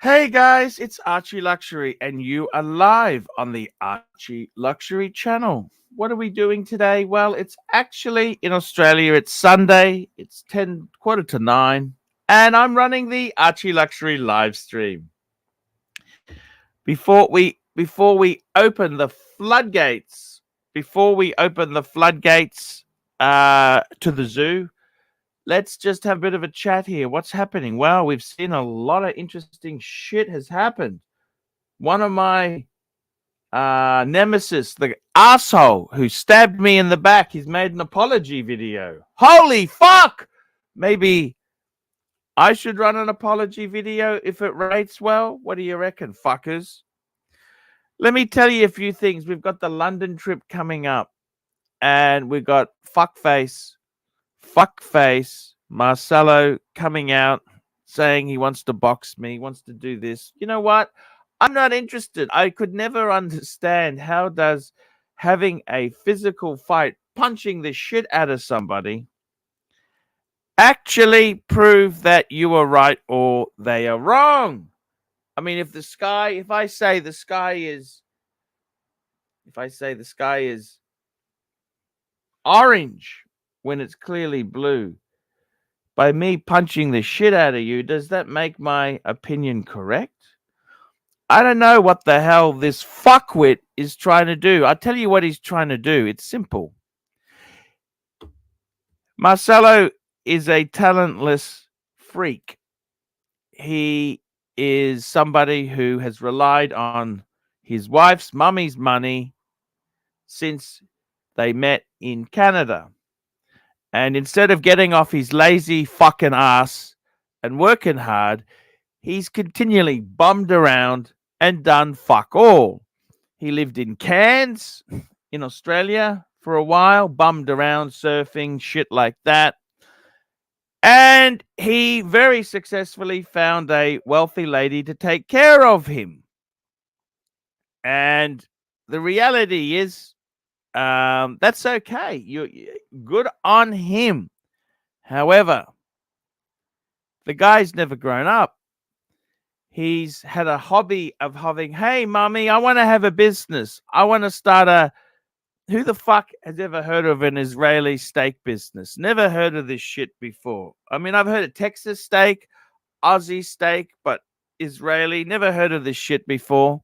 Hey guys, it's Archie Luxury, and you are live on the Archie Luxury channel. What are we doing today? Well, it's actually in Australia, it's Sunday, it's 10 quarter to 9, and I'm running the Archie Luxury live stream. Before we open the floodgates, to the zoo, let's just have a bit of a chat here. What's happening? Well, we've seen a lot of interesting shit has happened. One of my nemesis, the asshole who stabbed me in the back, he's made an apology video. Holy fuck! Maybe I should run an apology video if it rates well. What do you reckon, fuckers? Let me tell you a few things. We've got the London trip coming up, and we've got fuckface Marcelo coming out saying he wants to box me, wants to do this. You know what? I'm not interested. I could never understand how does having a physical fight, punching the shit out of somebody, actually prove that you are right or they are wrong. I mean, if I say the sky is orange when it's clearly blue, by me punching the shit out of you, does that make my opinion correct? I don't know what the hell this fuckwit is trying to do. I'll tell you what he's trying to do. It's simple. Marcelo is a talentless freak. He is somebody who has relied on his wife's mummy's money since they met in Canada. And instead of getting off his lazy fucking ass and working hard, he's continually bummed around and done fuck all. He lived in Cairns in Australia for a while, bummed around surfing, shit like that. And he very successfully found a wealthy lady to take care of him. And the reality is, that's okay. You good on him. However, the guy's never grown up. He's had a hobby of having, hey, mommy, I want to have a business. I want to start a. Who the fuck has ever heard of an Israeli steak business? Never heard of this shit before. I mean, I've heard of Texas steak, Aussie steak, but Israeli, never heard of this shit before.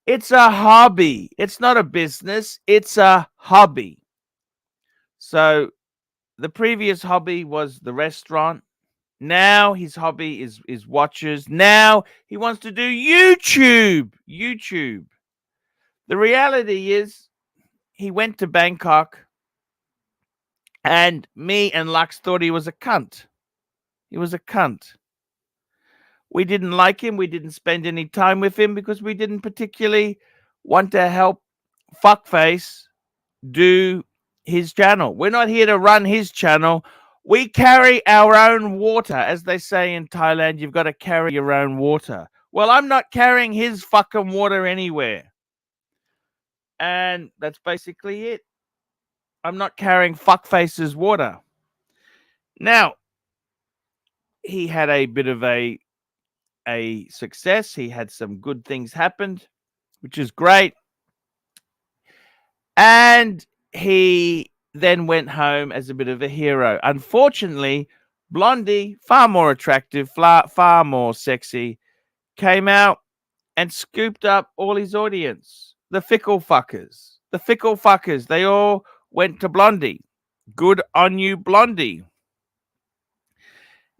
It's a hobby. It's not a business. It's a hobby. So the previous hobby was the restaurant. Now his hobby is watches. Now he wants to do YouTube. The reality is he went to Bangkok and me and Lux thought he was a cunt. He was a cunt. We didn't like him. We didn't spend any time with him because we didn't particularly want to help fuckface do his channel. We're not here to run his channel. We carry our own water. As they say in Thailand, you've got to carry your own water. Well, I'm not carrying his fucking water anywhere. And that's basically it. I'm not carrying fuckface's water. Now, he had a bit of a success. He had some good things happened, which is great. And he then went home as a bit of a hero. Unfortunately, Blondie, far more attractive, far more sexy, came out and scooped up all his audience. The fickle fuckers. They all went to Blondie. Good on you, Blondie.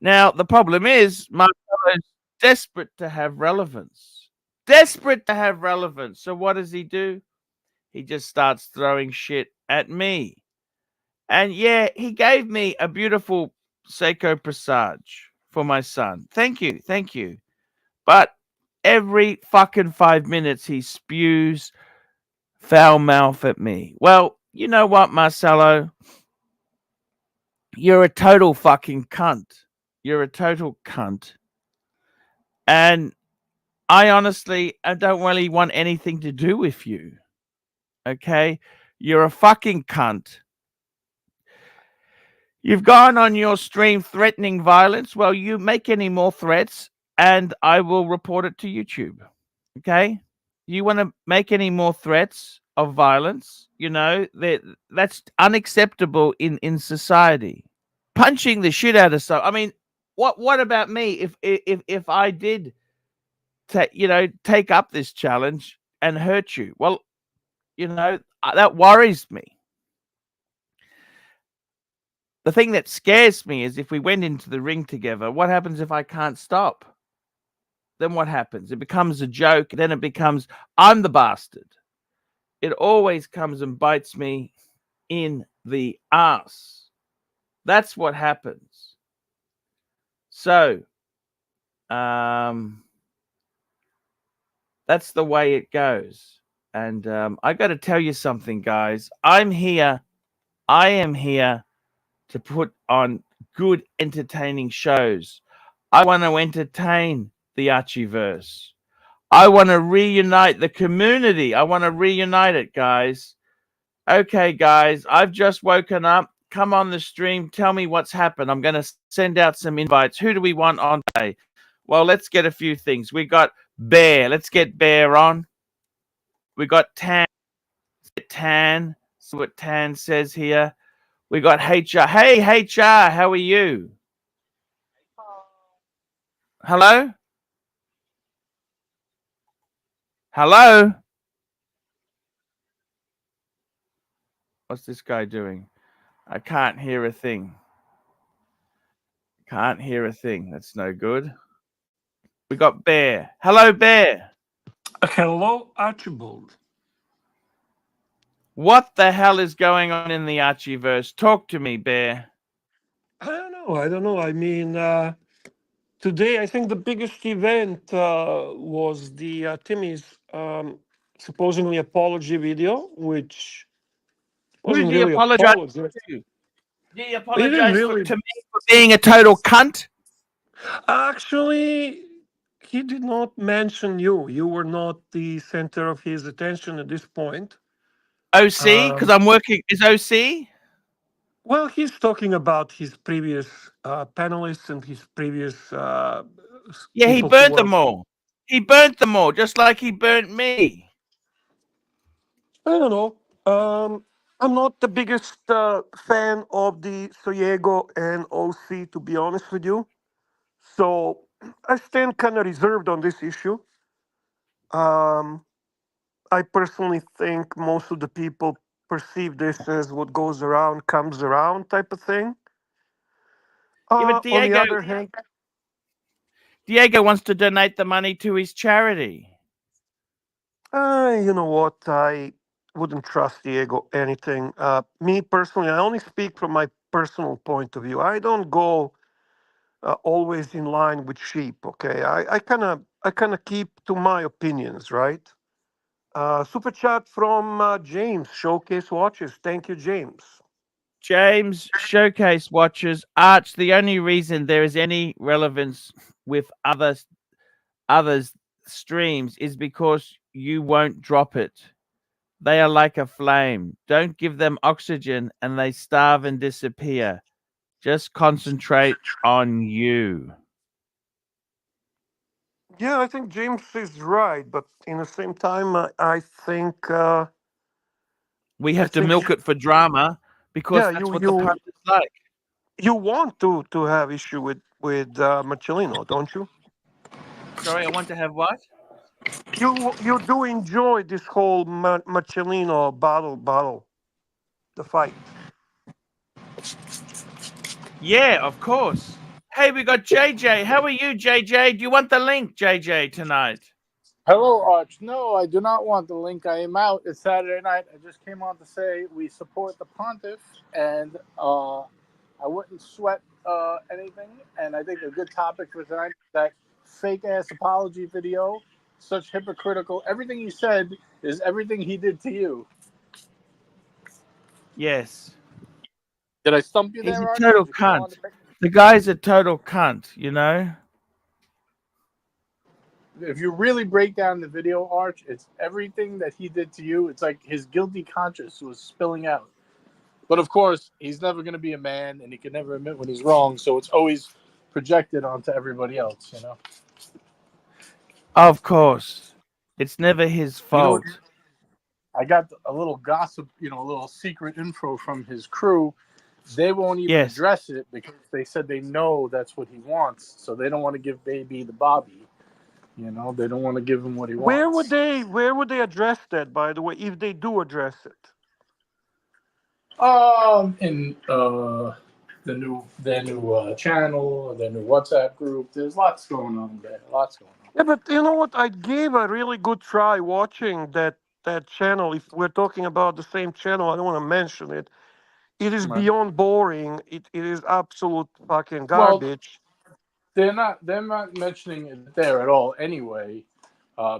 Now, the problem is, Marcelo's desperate to have relevance. So what does he do? He just starts throwing shit at me. And yeah, he gave me a beautiful Seiko Presage for my son. Thank you. But every fucking 5 minutes he spews foul mouth at me. Well, you know what, Marcelo? You're a total fucking cunt. And I honestly, I don't really want anything to do with you. Okay? You're a fucking cunt. You've gone on your stream threatening violence. Well, you make any more threats and I will report it to YouTube. Okay? You want to make any more threats of violence, you know, that's unacceptable in society. Punching the shit out of someone. I mean, what about me if I did take up this challenge and hurt you? Well, you know, that worries me. The thing that scares me is if we went into the ring together, what happens if I can't stop? Then what happens? It becomes a joke. Then it becomes, I'm the bastard. It always comes and bites me in the ass. That's what happens. So, that's the way it goes. And I got to tell you something, guys. I am here to put on good, entertaining shows. I want to entertain the Archieverse. I want to reunite the community. I want to reunite it, guys. Okay, guys, I've just woken up. Come on the stream. Tell me what's happened. I'm going to send out some invites. Who do we want on today? Well, let's get a few things. We got Bear. Let's get Bear on. We got Tan. Tan. See what Tan says here. We got HR. Hey, HR, how are you? Hello? Hello? What's this guy doing? I can't hear a thing. Can't hear a thing. That's no good. We got Bear. Hello, Bear. Hello, Archibald. What the hell is going on in the Archieverse? Talk to me, Bear. I don't know. I mean, today I think the biggest event was the Timmy's supposedly apology video, which Who wasn't did he really apologize apology. to? Did he He didn't apologize really. to me for being a total cunt? Actually, he did not mention you. You were not the center of his attention at this point. OC? Because Um, I'm working. Is OC? well, he's talking about his previous panelists and his previous Yeah, he people who burnt were. them all. He burnt them all, just like he burnt me. I don't know. I'm not the biggest fan of the Soyego and OC, to be honest with you. So I stand kind of reserved on this issue. Um, I personally think most of the people perceive this as what goes around comes around type of thing. Yeah, but On the other hand, Diego wants to donate the money to his charity. you know what? I wouldn't trust Diego anything. Me personally, I only speak from my personal point of view. I don't go always in line with sheep. Okay, I kind of keep to my opinions, right? Super chat from James Showcase Watches. Thank you, James. James, showcase watches. Arch, the only reason there is any relevance with others streams is because you won't drop it. They are like a flame. Don't give them oxygen and they starve and disappear. Just concentrate on you. Yeah, I think James is right, but in the same time, I think We I have to think milk it for drama because yeah, that's you what the you public like. you want to have issue with Marcellino, don't you? Sorry, I want to have what? You do enjoy this whole Marcellino battle the fight. Yeah, of course. Hey, we got JJ. How are you, JJ? Do you want the link, JJ, tonight? Hello, Arch. No, I do not want the link. I am out. It's Saturday night. I just came on to say we support the pontiff, and I wouldn't sweat anything. And I think a good topic for tonight is that fake ass apology video. Such hypocritical. Everything he said is everything he did to you. Yes. Did I stump you He's there, a Arch? total Did you come on cunt. The guy's a total cunt, you know? If you really break down the video, Arch, it's everything that he did to you. It's like his guilty conscience was spilling out. But of course, he's never going to be a man, and he can never admit when he's wrong. So it's always projected onto everybody else, you know. Of course. It's never his You know, fault. I got a little gossip, a little secret info from his crew. They won't even Yes. address it because they said they know that's what he wants, so they don't want to give baby the Bobby. They don't want to give him what he wants. Where would they address that, by the way, if they do address it? In their new channel, their new WhatsApp group. There's lots going on there. Lots going on. Yeah, but you know what? I gave a really good try watching that channel. If we're talking about the same channel, I don't want to mention it. It is Right. beyond boring. It is absolute fucking Well, garbage. they're not mentioning it there at all anyway,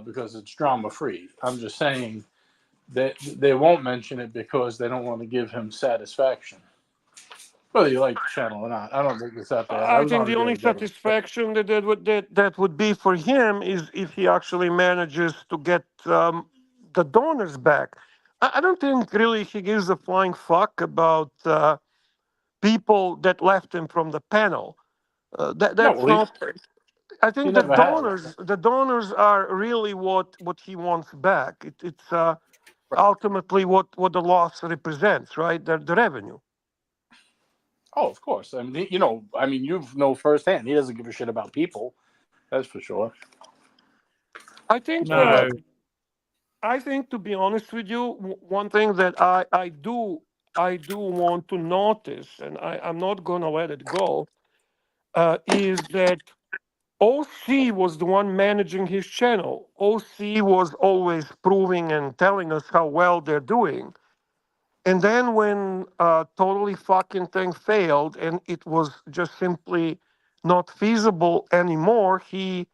because it's drama free. I'm just saying that they won't mention it because they don't want to give him satisfaction. Whether you like the channel or not, I don't think it's that bad. I I was think on the it the only other day. satisfaction that would be for him is if he actually manages to get the donors back. I don't think really he gives a flying fuck about people that left him from the panel. No, That's well, he, not. I he think never has. the donors are really what he wants back. It's Right. ultimately what the loss represents, right? The revenue. Oh, of course. I mean, you know firsthand. He doesn't give a shit about people. That's for sure. I think uh, No. I think to be honest with you, one thing that I do want to notice, and I'm not gonna let it go, is that OC was the one managing his channel. OC was always proving and telling us how well they're doing. And then when totally fucking thing failed and it was just simply not feasible anymore, he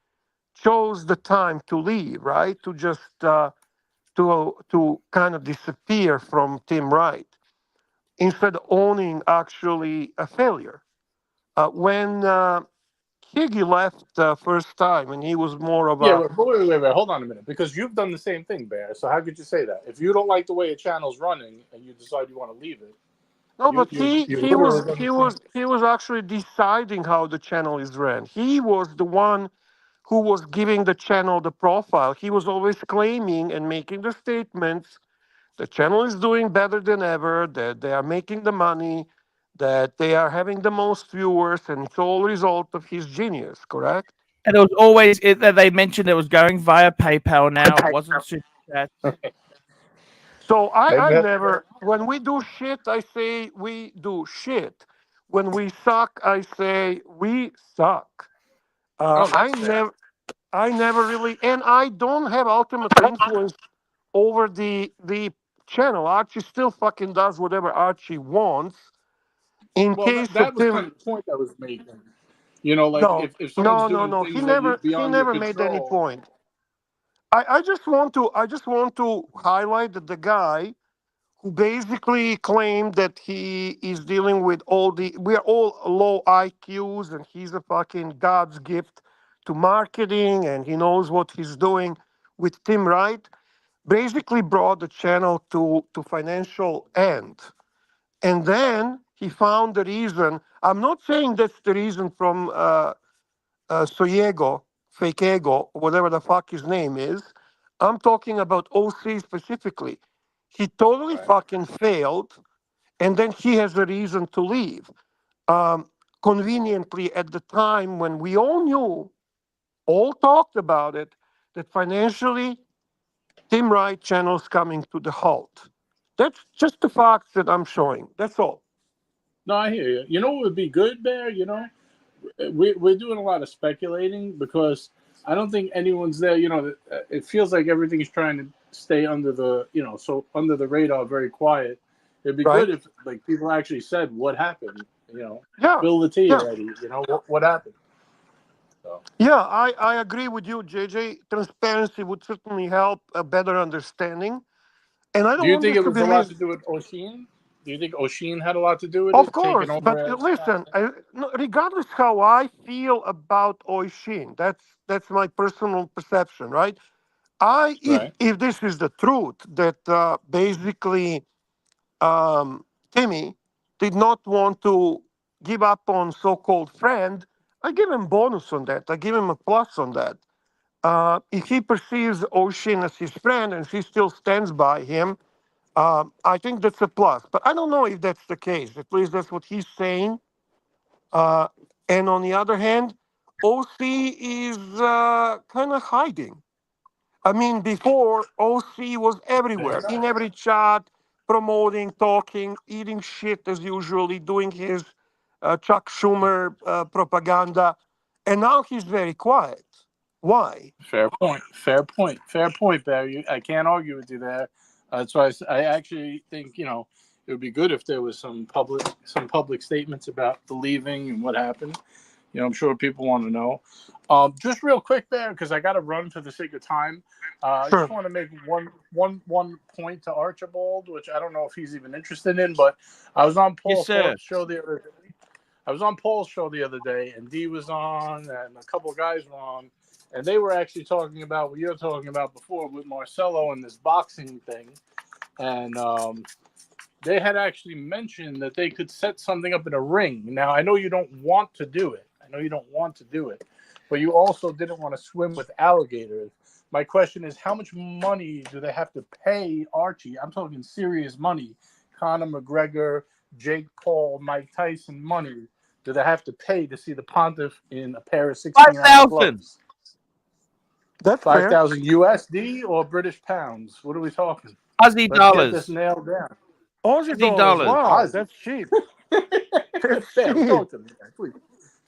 chose the time to leave, right? To just to kind of disappear from Tim Wright instead of owning actually a failure. When Higgy left the first time, and he was more of Yeah, a wait. Hold on a minute, because you've done the same thing, Bear. So how could you say that? If you don't like the way a channel's running and you decide you want to leave it, no, you but you he you he was literally done he the same was thing. he was actually deciding how the channel is ran. He was the one who was giving the channel the profile. He was always claiming and making the statements the channel is doing better than ever, that they are making the money, that they are having the most viewers, and it's all a result of his genius, correct? And it was always that they mentioned it was going via PayPal now. It wasn't super chats. So I Maybe that's never, when we do shit, I say we do shit. When we suck, I say we suck. oh, I that's fair. never, I never really, and I don't have ultimate influence over the channel. Archie still fucking does whatever Archie wants. In Well, case that of was Tim, kind of the point I was making. Like no, if someone's no, no, doing no. things that you He beyond your never made any control. point. I just want to highlight that the guy who basically claimed that he is dealing with we're all low IQs and he's a fucking God's gift to marketing and he knows what he's doing with Tim Wright, basically brought the channel to financial end. And then he found the reason. I'm not saying that's the reason from Soyego, Fake Ego, whatever the fuck his name is. I'm talking about OC specifically. He totally Right. fucking failed, and then he has a reason to leave. Um, Conveniently, at the time when we all knew, all talked about it, that financially, Tim Wright channel's coming to the halt. That's just the facts that I'm showing. That's all. No, I hear you. You know what would be good, Bear? We're doing a lot of speculating because I don't think anyone's there. It feels like everything's trying to stay under under the radar, very quiet. It'd be Right? good if like people actually said what happened. Yeah. Spill the tea Yeah. already. What happened. So, Yeah, I agree with you, JJ. Transparency would certainly help a better understanding. And I do don't you want think this it to was be a lot to do with Oshin? Do you think Oshin had a lot to do with Of it, taking course, over but as listen, captain? no, regardless how I feel about Oishin, that's my personal perception, right? I Right. if this is the truth that basically Timmy did not want to give up on so-called friend, I give him bonus on that. I give him a plus on that. If he perceives Ocean as his friend and he still stands by him, I think that's a plus. But I don't know if that's the case. At least that's what he's saying. And on the other hand, OC is kind of hiding. I mean, before OC was everywhere, in every chat, promoting, talking, eating shit as usually, doing his Chuck Schumer propaganda, and now he's very quiet. Why? Fair point. Fair point. Fair point, Barry. I can't argue with you there. That's why I actually think it would be good if there was some public statements about the leaving and what happened. I'm sure people want to know. Just real quick there, because I got to run for the sake of time. I Sure. just want to make one point to Archibald, which I don't know if he's even interested in, but I was on Paul Yes, sir. Forbes' show the other day. I was on Paul's show the other day, and Dee was on, and a couple of guys were on, and they were actually talking about what you're talking about before with Marcelo and this boxing thing, and they had actually mentioned that they could set something up in a ring. Now, I know you don't want to do it. But you also didn't want to swim with alligators. My question is, how much money do they have to pay Archie? I'm talking serious money. Conor McGregor, Jake Paul, Mike Tyson money. Do they have to pay to see the Pontiff in a pair of 16-ounce 5,000. gloves? That's fair. 5,000 USD or British pounds? What are we talking? Aussie Let's dollars. get this nailed down. Aussie Aussie dollars. dollars. Wow, Aussie. that's cheap. That's Sam, cheap. talk to me, please.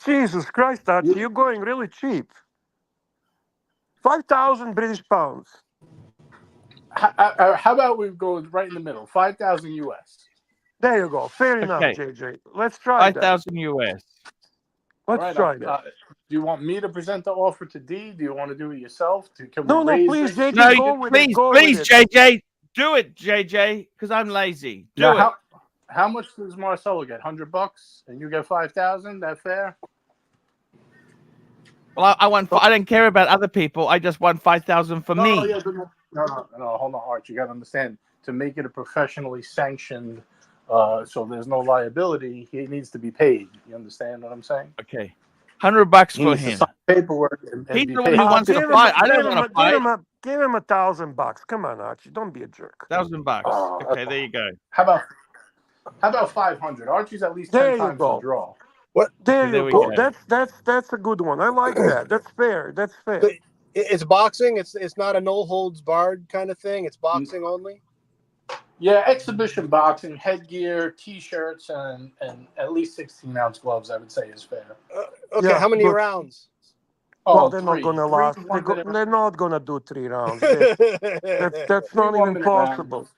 Jesus Christ, Archie, you're going really cheap. 5,000 British pounds. How about we go right in the middle? 5,000 US. There you go. Fair enough, Okay. JJ. Let's try that. 5,000 US. Let's try that. Do you want me to present the offer to D? Do you want to do it yourself? Can No, we no, raise please, it? JJ, No, go with it. please, Go please, with it. JJ. Do it, JJ, because I'm lazy. Do Now, it. how much does Marcelo get? $100, and you get 5,000. That fair? Well, I want. I don't care about other people. I just want 5,000 for me. Yeah, no. Hold on, Arch. You got to understand. To make it a professionally sanctioned, so there's no liability, he needs to be paid. You understand what I'm saying? Okay, $100 He for needs to him. sign paperwork and He's be the one paid. who wants to fight. I don't want to fight. Give him $1,000. Come on, Archie. Don't be a jerk. $1,000. Okay, there you go. How about 500? Archie's at least 10 There you times go. the draw. What? There There you we go. go. That's a good one. I like that. That's fair. That's fair. So it's boxing. It's not a no holds barred kind of thing. It's boxing only. Yeah, exhibition boxing, headgear, T-shirts, and at least 16-ounce gloves, I would say, is fair. Okay, Yeah, how many good. rounds? Well, Oh, they're three. not gonna Three, last. 1 minute. They're not gonna do 3 rounds. Yeah, That's not 1 even minute possible.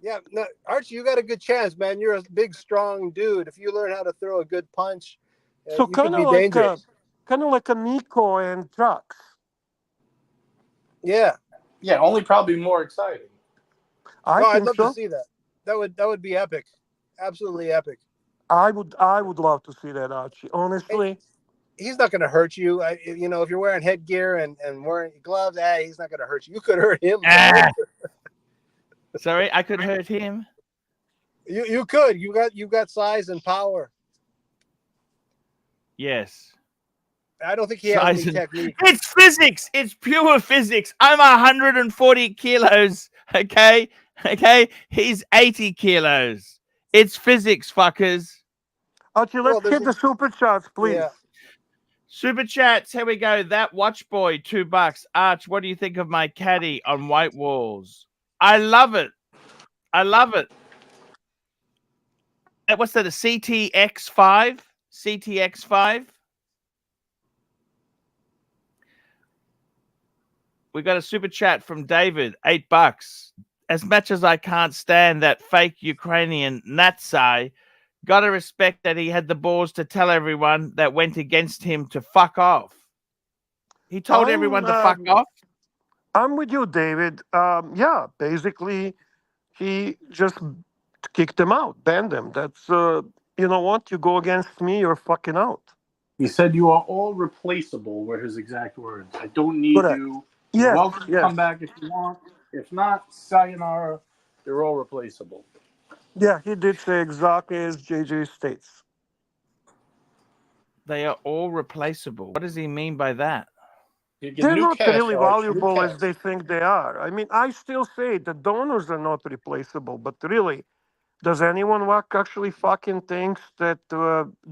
no, Archie, you got a good chance, man. You're a big, strong dude. If you learn how to throw a good punch, So you could be dangerous. kind of like a Nico and Trucks. Yeah. Yeah, only probably more exciting. I I'd think love so. to see that. That would be epic. Absolutely epic. I would love to see that, Archie. Honestly. He's not going to hurt you. If you're wearing headgear and wearing gloves, he's not going to hurt you. You could hurt him. Sorry, I could hurt him. You could. You got size and power. Yes. I don't think he has any technique. It's physics. It's pure physics. I'm 140 kilos. Okay. He's 80 kilos. It's physics, fuckers. Archie, let's hit the super chats, please. Yeah. Super chats. Here we go. That watch boy, $2. Arch, what do you think of my caddy on white walls? I love it. What's that? A CTX5? CTX5? We got a super chat from David, $8. As much as I can't stand that fake Ukrainian Nazi, gotta respect that he had the balls to tell everyone that went against him to fuck off. He told everyone to fuck off. I'm with you, David. Yeah, basically, he just kicked him out, banned him. That's you know what? You go against me, you're fucking out. He said you are all replaceable, were his exact words. I don't need Correct. you. Yes, You're welcome to yes. come back if you want. If not, sayonara. You're all replaceable. Yeah, he did say exactly as JJ states. They are all replaceable. What does he mean by that? You get They're new not cash, really Arch, new valuable as cash. they think they are. I mean, I still say the donors are not replaceable, but really, does anyone actually fucking thinks that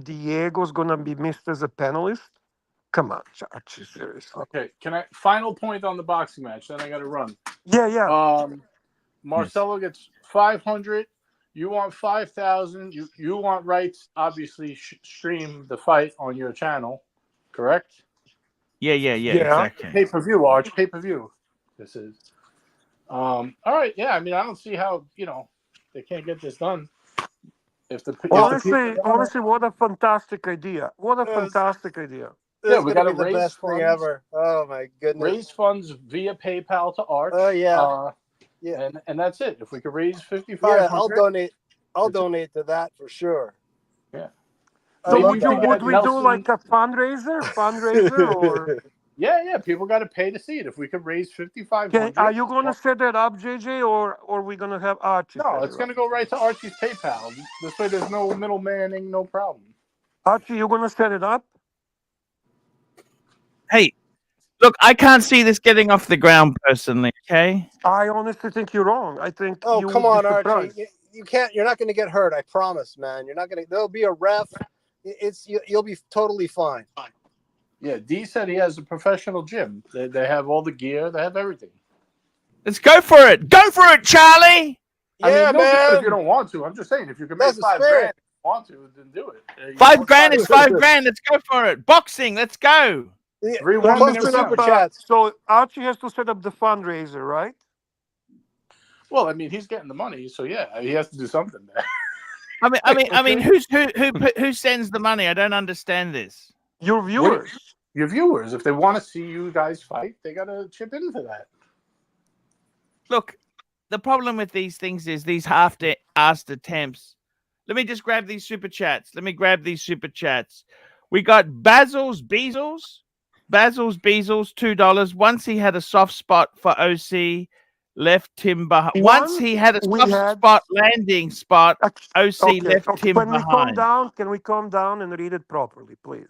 Diego's gonna be missed as a panelist? Come on, Archie, seriously. Okay, final point on the boxing match, then I got to run. Yeah. Marcelo gets 500. You want 5,000. You want rights, obviously, stream the fight on your channel, correct? Yeah, exactly. Pay-per-view, Arch, pay-per-view. This is. All right, yeah. I mean, I don't see how they can't get this done. Honestly, what a fantastic idea! What a This- fantastic idea! This is we gonna got be to the best thing ever. Oh my goodness. Raise funds via PayPal to Arch. Oh yeah. Yeah. And that's it. If we could raise 5,500, Yeah, I'll donate to that for sure. Yeah. So Maybe would we do like a fundraiser or? Yeah. People got to pay to see it. If we could raise 5,500. Are you going to set that up, JJ, or are we going to have Archie? No, it's going to go right to Archie's PayPal. This way, there's no middlemaning, no problem. Archie, you going to set it up? Hey, look, I can't see this getting off the ground personally. Okay. I honestly think you're wrong. I think. Oh, come on, Archie. Archie. You can't. You're not going to get hurt. I promise, man. You're not going to. There'll be a ref. You'll be totally fine. Yeah, D said he has a professional gym. They have all the gear. They have everything. Let's go for it. Go for it, Charlie. Yeah, man. If you don't want to, I'm just saying, if you can make $5,000, if you want to, then do it. $5,000 is $5,000. Let's go for it. Boxing. Let's go. Yeah, 3 1 minute super chats. So Archie has to set up the fundraiser, right? Well, I mean, he's getting the money, so yeah, he has to do something there. I mean, who sends the money? I don't understand this. Your viewers. Your viewers, if they want to see you guys fight, they got to chip into that. Look, the problem with these things is these half-assed attempts. Let me just grab these super chats. We got Basil's Beezles, $2. Once he had a soft spot for OC, left him behind. Once he had a soft spot landing spot, OC left him behind. Can we calm down and read it properly, please?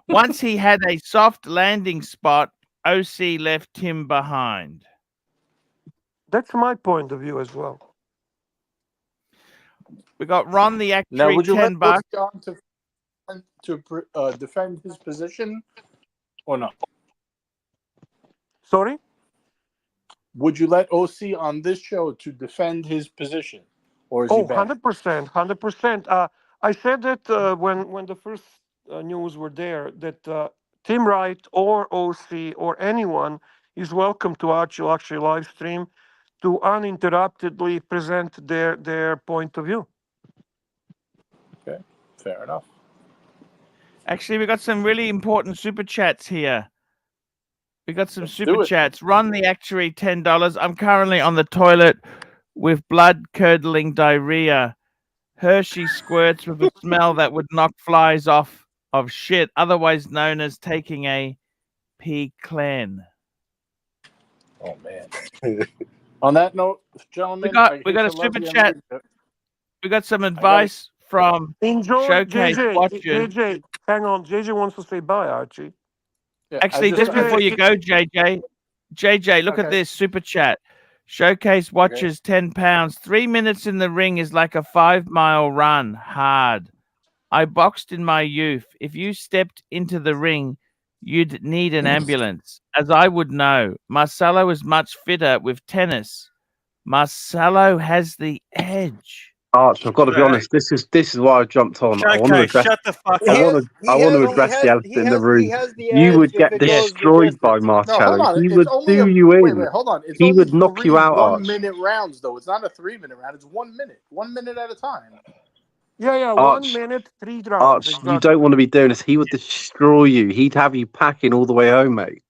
Once he had a soft landing spot, OC left him behind. That's my point of view as well. We got Ron the Actuary, now, would you $10. let John to defend his position or not? Sorry? Would you let OC on this show to defend his position? Or is he bad? 100%. I said that when the first news were there, that Tim Wright or OC or anyone is welcome to ArchieLuxury live stream to uninterruptedly present their point of view. Okay, fair enough. Actually, we got some really important super chats here. We got some super chats. Ron the Actuary, $10. I'm currently on the toilet with blood-curdling diarrhea. Hershey squirts with a smell that would knock flies off of shit, otherwise known as taking a pee-clan. Oh, man. On that note, gentlemen, we got a super chat. We got some advice from Showcase Watchers. JJ, hang on. JJ wants to say bye, Archie. Yeah, actually, just before you go, JJ, look at this super chat. Showcase Watchers, £10. 3 minutes in the ring is like a 5-mile run. Hard. I boxed in my youth. If you stepped into the ring, you'd need an ambulance. As I would know, Marcelo is much fitter with tennis. Marcelo has the edge. Arch, I've got to be honest. This is why I jumped on. I want to address. Shut the fuck up. I want to address the elephant in the room. You would get destroyed by Marcelo. He would do you in. Wait, hold on. He would knock you out, Arch. 1 minute rounds, though. It's not a 3-minute round. It's 1 minute. 1 minute at a time. Yeah. Arch, 1 minute, 3 rounds. Arch, exactly. you don't want to be doing this. He would destroy you. He'd have you packing all the way home, mate.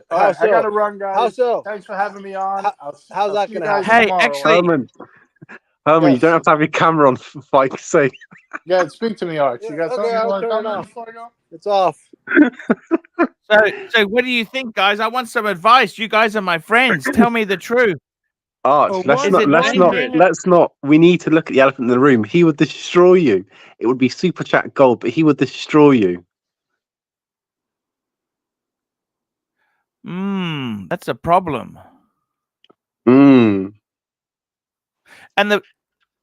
I got to run, guys. How so? Thanks for having me on. How's that going to happen? Hey, actually, Herman, you don't have to have your camera on for fuck's sake. Yeah, speak to me, Arch. You got something you want to turn tell me off. before I go? It's off. So what do you think, guys? I want some advice. You guys are my friends. Tell me the truth. Arch, let's not. We need to look at the elephant in the room. He would destroy you. It would be super chat gold, but he would destroy you. That's a problem. Mm. And the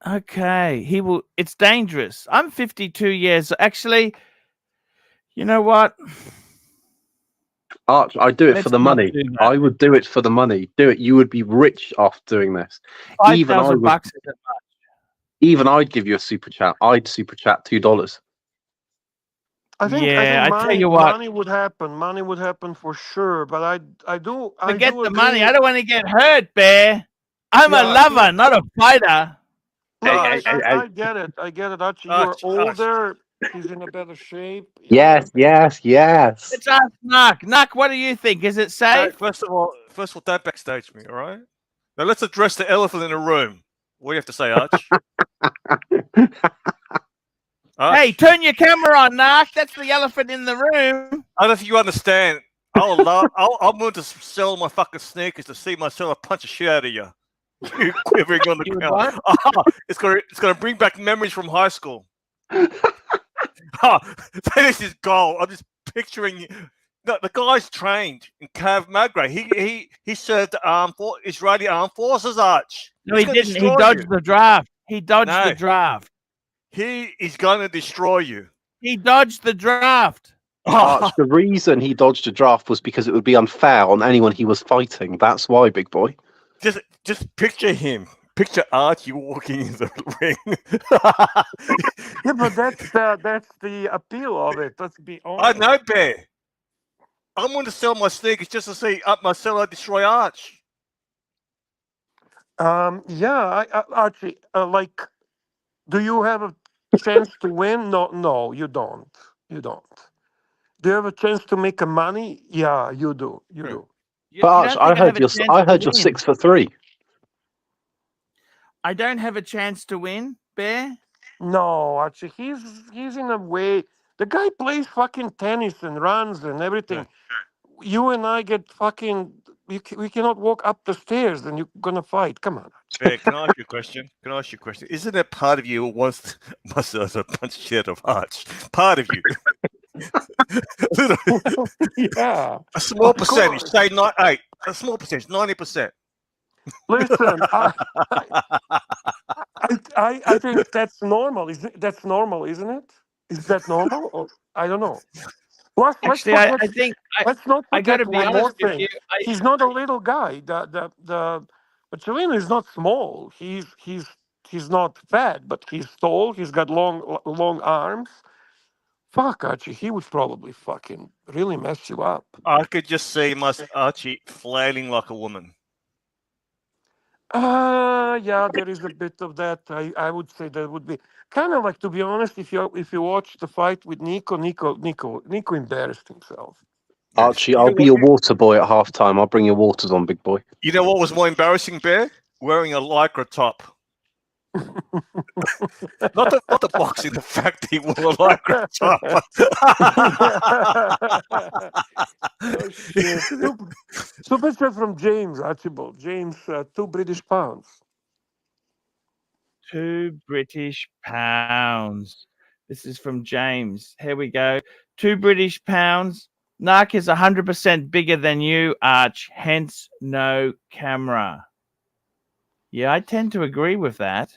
okay, he will. It's dangerous. I'm 52 years. Actually, you know what? Arch, I do it for Let's the not money. do that. I would do it for the money. Do it. You would be rich off doing this. Even I would. $5,000 isn't much. Even I'd give you a super chat. I'd super chat $2. I think Yeah, I tell money you what. money would happen. Money would happen for sure. But I do Forget the agree. money. I don't want to get hurt, Bear. I'm a Yeah, lover, not a fighter. no, Hey, hey, hey, hey. I get it. I get it. Archie, you're Arch, older. He's in a better shape. Yes, yes, yes. Let's ask Knock. Knock, what do you think? Is it safe? First of all, don't backstage me, all right? Now let's address the elephant in the room. What do you have to say, Arch? Arch? Hey, turn your camera on, Knock. That's the elephant in the room. I don't know if you understand. I'm willing to sell my fucking sneakers to see myself punch the shit out of you. You quivering on the You would ground. what? Oh, it's gonna bring back memories from high school. Oh, this is gold. I'm just picturing. No, the guy's trained in Krav Maga. He served Israeli armed forces. Arch. No, He's he gonna didn't. He destroy dodged you. the draft. He dodged No. the draft. He is gonna destroy you. He dodged the draft. Arch, the reason he dodged a draft was because it would be unfair on anyone he was fighting. That's why, big boy. Just picture him. Picture Archie walking in the ring. Yeah, but that's the appeal of it. Let's be I honest. know, Bear. I'm going to sell my sneakers just to see up my seller destroy Arch. Yeah, Archie, like, do you have a chance to win? No, you don't. You don't. Do you have a chance to make a money? Yeah, you do. You do. But You Arch, don't think I have a chance I to heard you're win? 6'3". I don't have a chance to win, Bear. No, Archie, he's in a way. The guy plays fucking tennis and runs and everything. You and I get fucking. We cannot walk up the stairs, and you're gonna fight. Come on. Bear, can I ask you a question? Isn't there part of you who wants my seller to punch shit of Arch? Part of you. Yeah. A small Of percentage, course. say not 8. A small percentage, 90%. Listen, I think that's normal. That's normal, isn't it? Is that normal? Or, I don't know. Let's Actually, I think let's not I got forget to be one more honest with thing. you. He's not a little guy. The Bachelino is not small. He's not fat, but he's tall. He's got long arms. Fuck, Archie, he would probably fucking really mess you up. I could just see my Archie flailing like a woman. Yeah, there is a bit of that. I would say that would be kind of like, to be honest, if you watch the fight with Nico embarrassed himself. Archie, You I'll know be your water boy at halftime. I'll bring your waters on, big boy. You know what was more embarrassing, Bear? Wearing a lycra top. not the boxing, the fact that he wore a lycra top. Oh shit! Super chat from James Archibald. James, £2 British. 2 British pounds. This is from James. Here we go. 2 British pounds. Narc is 100% bigger than you, Arch. Hence, no camera. Yeah, I tend to agree with that.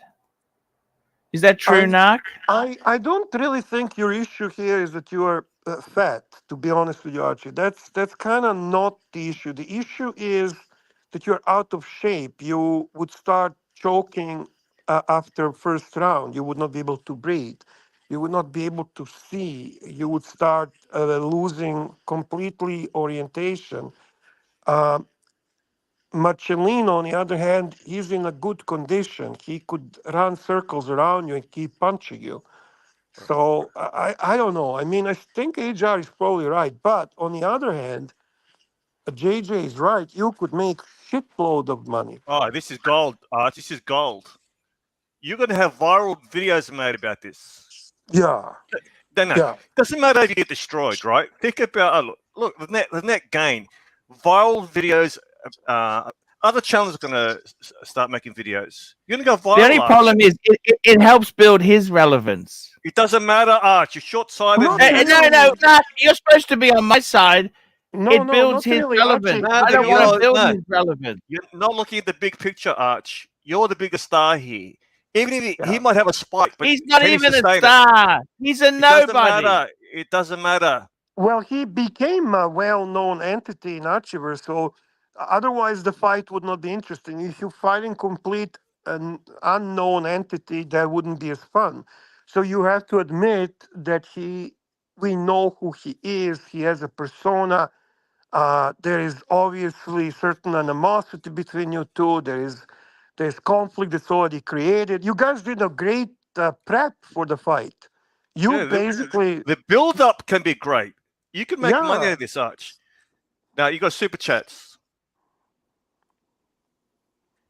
Is that true, Narc? I don't really think your issue here is that you are fat. To be honest with you, Archie, that's kind of not the issue. The issue is that you're out of shape. You would start choking after first round. You would not be able to breathe. You would not be able to see. You would start losing completely orientation. Marcellino, on the other hand, he's in a good condition. He could run circles around you and keep punching you. So I don't know. I mean, I think HR is probably right. But on the other hand, JJ is right. You could make shitload of money. Oh, this is gold, Arch. This is gold. You're going to have viral videos made about this. Yeah. No. Yeah. Doesn't matter if you get destroyed, right? Think about look the net gain. Viral videos. Other channels are going to start making videos. You're going to go viral. The only problem is it helps build his relevance. It doesn't matter, Arch. You're short-sighted. No, No, you're supposed to be on my side. No, It no, builds not his really, relevance. Archie. No, I don't You want know, to build no. his relevance. You're not looking at the big picture, Arch. You're the bigger star here. Even if he yeah. might have a spike, but He's not can he even a sustain it? star. He's a It doesn't nobody. matter. It doesn't matter. Well, he became a well-known entity in Archieverse, so otherwise the fight would not be interesting. If you fighting complete an unknown entity, that wouldn't be as fun. So you have to admit that we know who he is. He has a persona. There is obviously certain animosity between you two. There's conflict that's already created. You guys did a great prep for the fight. You Yeah, basically, the build-up can be great. You can make money out yeah. of this, Arch. Now you got super chats.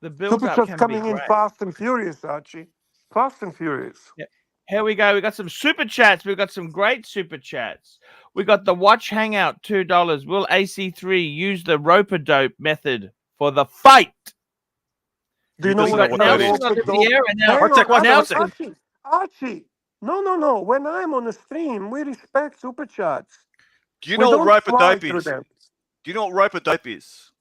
The Super build-up Chat's can be coming in great. fast and furious, Archie. Fast and furious. Yeah. Here we go. We got some super chats. We've got some great super chats. We got the Watch Hangout, $2. Will AC3 use the rope-a-dope method for the fight? Do you Who know doesn't what know got what that Nelson is? on the rope-a-dope? air and now Hang One sec, on, one sec, one Nelson. sec. Archie. No. When I'm on the stream, we respect Super Chats. Do you We know don't what fly rope-a-dope through is? them. Do you know what rope-a-dope is?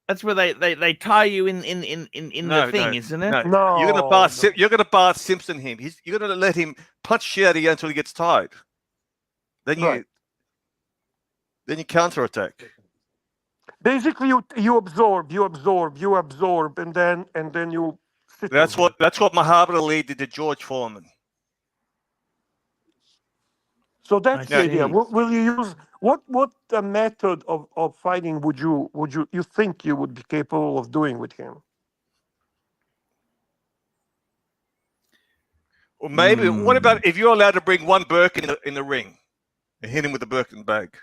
That's where they tie you in the thing, isn't it? No. You're gonna No. You're gonna Bart Simpson him. You're gonna let him punch shit out of you until he gets tired. Then Right. you counterattack. Basically, you absorb, and then you sit. That's on him. what Muhammad Ali did to George Foreman. So that's the I idea. see. Will you use what method of fighting would you think you would be capable of doing with him? Or maybe what about if you're allowed to bring one Birkin in the ring and hit him with a Birkin bag?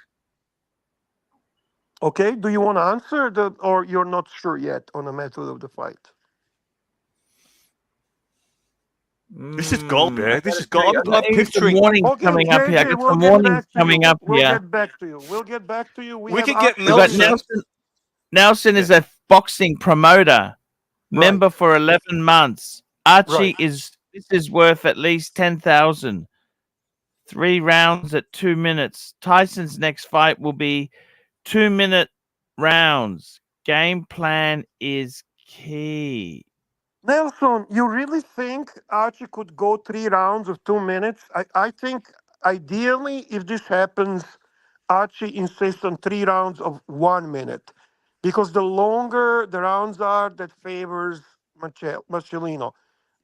Okay. Do you want to answer that, or you're not sure yet on the method of the fight? This is gold, man. This is gold. I I'm got some picturing. warnings Okay, coming up here. I JJ, got we'll some get warnings back to coming you. up We'll here. get back to you. We'll get back to you. We can have get We got Nelson. Nelson is a boxing promoter, member for 11 months. Archie Right. this is worth at least 10,000. 3 rounds at 2 minutes. Tyson's next fight will be 2-minute rounds. Game plan is key. Nelson, you really think Archie could go 3 rounds of 2 minutes? I think ideally, if this happens, Archie insists on 3 rounds of 1 minute. Because the longer the rounds are, that favors Marcellino.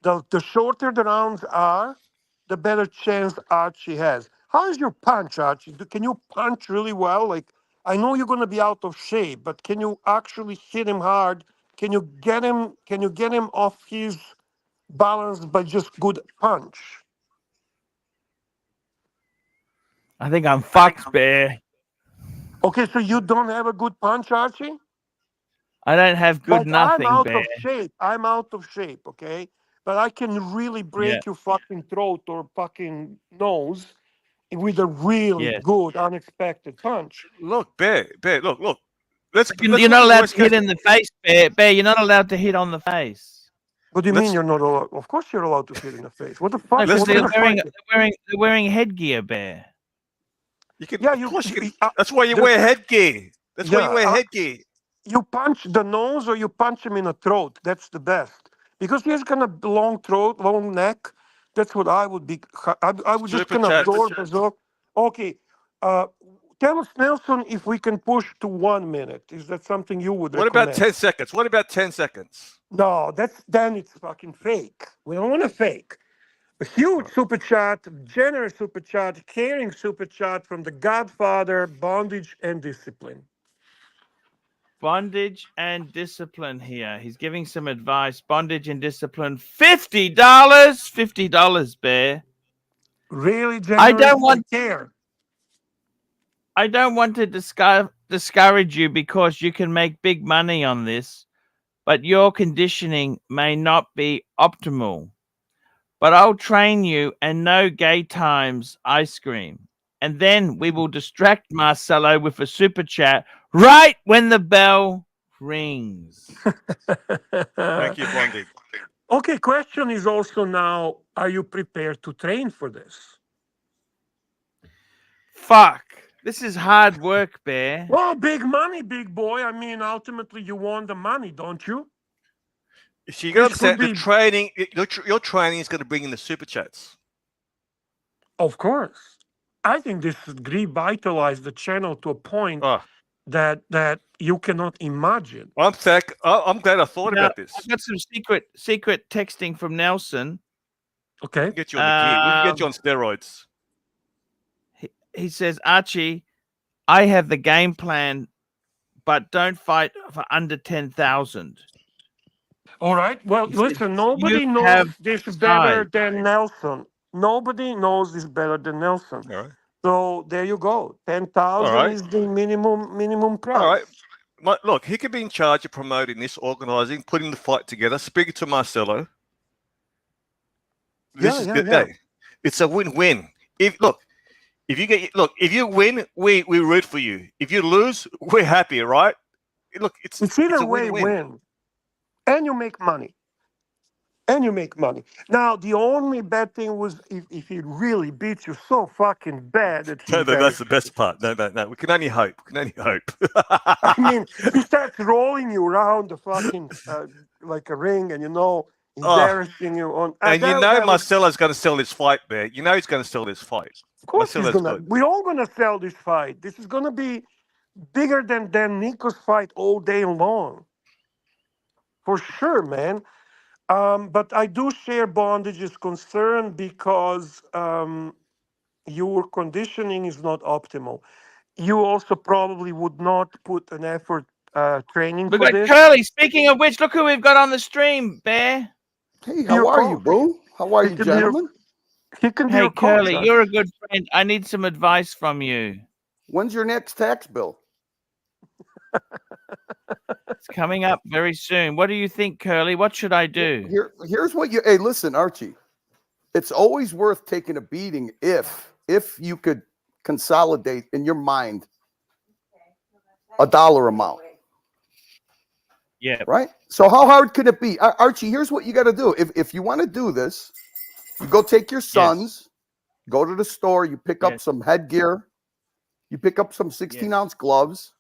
The shorter the rounds are, the better chance Archie has. How is your punch, Archie? Can you punch really well? Like, I know you're going to be out of shape, but can you actually hit him hard? Can you get him? Can you get him off his balance by just good punch? I think I'm fucked, Bear. Okay, so you don't have a good punch, Archie? I don't have good Like, I'm nothing, out Bear. of shape. I'm out of shape, okay? But I can really Yeah. break your fucking throat or fucking nose with a really Yes. good, unexpected punch. Look, Bear, look. Let's You're look not at the allowed worst to hit case. in the face, Bear. Bear, you're not allowed to hit on the face. What do you mean Let's you're not allowed? Of course you're allowed to hit in the face. What the fuck? Because What let's kind of fight is- they're wearing headgear, Bear. you can. Yeah, Of course you can. you- That's why you the- wear headgear. That's why you wear Yeah, headgear. you punch the nose or you punch him in the throat. That's the best. Because he has kind of long throat, long neck. That's what I would be. I would just Super kind of chats. absorb as well. Okay. Tell us, Nelson, if we can push to 1 minute. Is that something you would What recommend? about 10 seconds? What about 10 seconds? No, then it's fucking fake. We don't want to fake. A huge super chat, generous super chat, caring super chat from the Godfather, Bondage and Discipline. Bondage and discipline here. He's giving some advice. Bondage and discipline. $50. $50, Bear. Really generous. I don't want care. I don't want to discourage you because you can make big money on this, but your conditioning may not be optimal. But I'll train you and no gay times ice cream. And then we will distract Marcelo with a super chat right when the bell rings. Thank you, Blondie. Okay, question is also now, are you prepared to train for this? Fuck. This is hard work, Bear. Well, big money, big boy. I mean, ultimately, you want the money, don't you? So you got to This could understand the be- training. Your training is going to bring in the super chats. Of course. I think this has revitalized the channel to a point Oh, that you cannot imagine. I'm glad I thought Now, about this. I've got some secret texting from Nelson. Okay. We can get you on the gear. We can get you on steroids. He says, Archie, I have the game plan, but don't fight for under 10,000. All right. Well, He listen, says, nobody "You knows have this decide." better than Nelson. Nobody knows this better than Nelson. All right. So there you go. 10,000 All right. is the minimum price. All right. Look, he could be in charge of promoting this, organizing, putting the fight together, speaking to Marcelo. This is good day. It's a win-win. If you win, we root for you. If you lose, we're happy, right? Look, it's either a way win-win. and you make money. Now, the only bad thing was if he really beats you so fucking bad that No, that's the best part. No. We can only hope. I mean, he starts rolling you around the fucking like a ring, and embarrassing you on. And Marcelo's going to sell this fight, Bear. You know he's going to sell this fight. Of course, he's Marcelo's gonna. good. We're all gonna sell this fight. This is gonna be bigger than Nico's fight all day long. For sure, man. But I do share Bondage's concern because your conditioning is not optimal. You also probably would not put an effort training We've for got this. Curly. Speaking of which, look who we've got on the stream, Bear. Hey, how are you, bro? How are you, gentlemen? He can be Hey, your coach, Curly, you're a good friend. I need some advice from you. When's your next tax bill? It's coming up very soon. What do you think, Curly? What should I do? Here's what you. Hey, listen, Archie. It's always worth taking a beating if you could consolidate in your mind a dollar amount. Yeah. Right. So how hard could it be, Archie? Here's what you got to do. If you want to do this, you go take your sons, go to the store, you pick up some headgear, you pick up some 16-ounce gloves,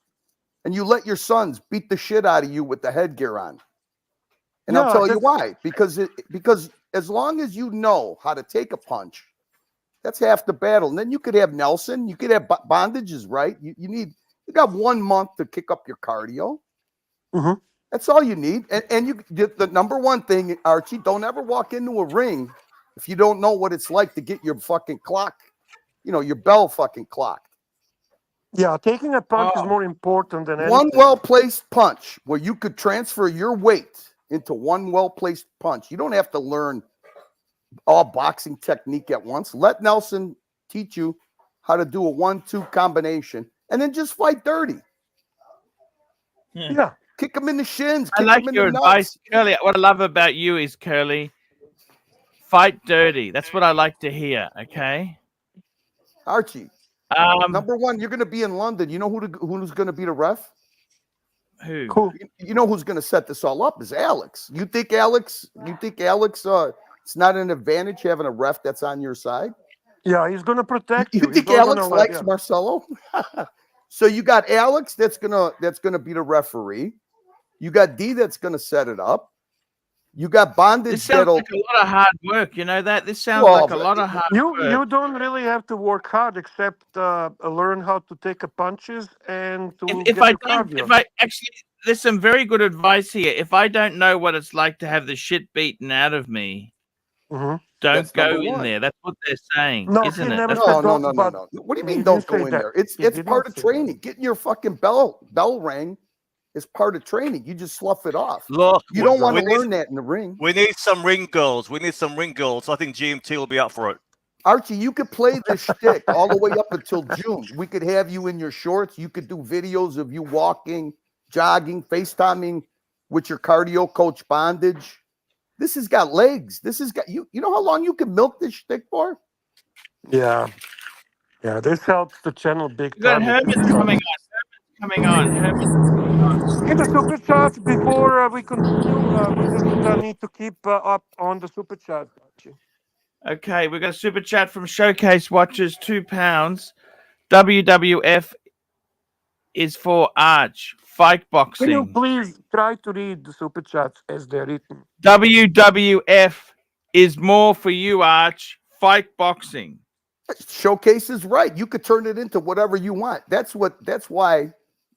and you let your sons beat the shit out of you with the headgear on. And I'll tell you why. Because as long as you know how to take a punch, that's half the battle. And then you could have Nelson, you could have Bondages, right? You got 1 month to kick up your cardio. Mm-hmm. That's all you need. And you get the number one thing, Archie, don't ever walk into a ring if you don't know what it's like to get your fucking clock, your bell fucking clocked. Yeah, taking a punch is more important than anything. One well-placed punch where you could transfer your weight into one well-placed punch. You don't have to learn all boxing technique at once. Let Nelson teach you how to do a 1-2 combination and then just fight dirty. Yeah. Kick him in the shins. I like your advice, Curly. What I love about you is, Curly, fight dirty. That's what I like to hear, okay? Archie, number one, you're going to be in London. You know who's going to be the ref? Who? Cool. You know who's going to set this all up is Alex. You think Alex, it's not an advantage having a ref that's on your side? Yeah, he's going to protect you. You think Alex likes Marcelo? So you got Alex that's gonna be the referee. You got D that's gonna set it up. You got Bondage. This sounds like a lot of hard work. You know that? This sounds like a lot of hard work. You don't really have to work hard except learn how to take a punches and to if I actually, there's some very good advice here. If I don't know what it's like to have the shit beaten out of me, don't go in there. That's what they're saying, isn't it? No. What do you mean don't go in there? It's part of training. Getting your fucking bell rang is part of training. You just slough it off. Look, you don't want to learn that in the ring. We need some ring girls. I think GMT will be up for it. Archie, you could play the shtick all the way up until June. We could have you in your shorts. You could do videos of you walking, jogging, FaceTiming with your cardio coach Bondage. This has got legs. This has got you. You know how long you can milk this shtick for? Yeah. This helps the channel big time. Herman's coming on. Hit the super chats before we continue. We just need to keep up on the super chat. Okay, we've got a super chat from Showcase Watchers, £2. WWF is for Arch. Fight Can you boxing. please try to read the super chats as they're written? WWF is more for you, Arch. Fight boxing. Showcase is right. You could turn it into whatever you want. That's why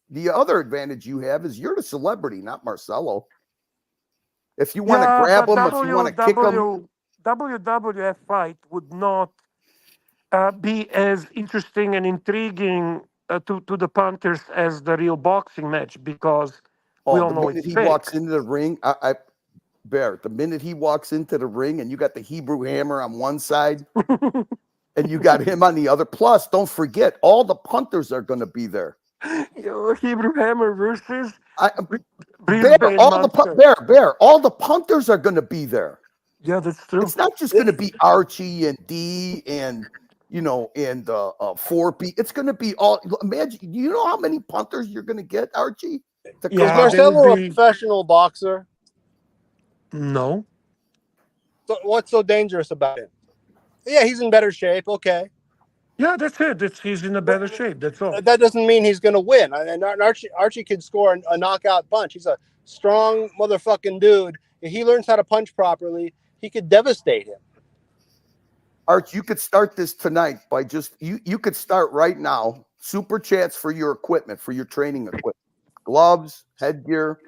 the other advantage you have is you're the celebrity, not Marcelo. If you want to grab him, if you want to kick him, WWF fight would not be as interesting and intriguing to the punters as the real boxing match, because we all the know minute it's he fake. walks into the ring, Bear, the minute he walks into the ring and you got the Hebrew Hammer on one side and you got him on the other. Plus, don't forget, all the punters are going to be there. Hebrew Hammer versus Bear, all the punters are going to be there. Yeah, that's true. It's not just going to be Archie and D and and 4P. It's going to be all. Imagine, you know how many punters you're going to get, Archie? Is Marcelo a professional boxer? No. So what's so dangerous about it? Yeah, he's in better shape. Okay. Yeah, that's it. He's in a better shape. That's all. That doesn't mean he's going to win. And Archie could score a knockout punch. He's a strong motherfucking dude. If he learns how to punch properly, he could devastate him. Arch, you could start this tonight by just you could start right now. Super chats for your equipment, for your training equipment, gloves, headgear.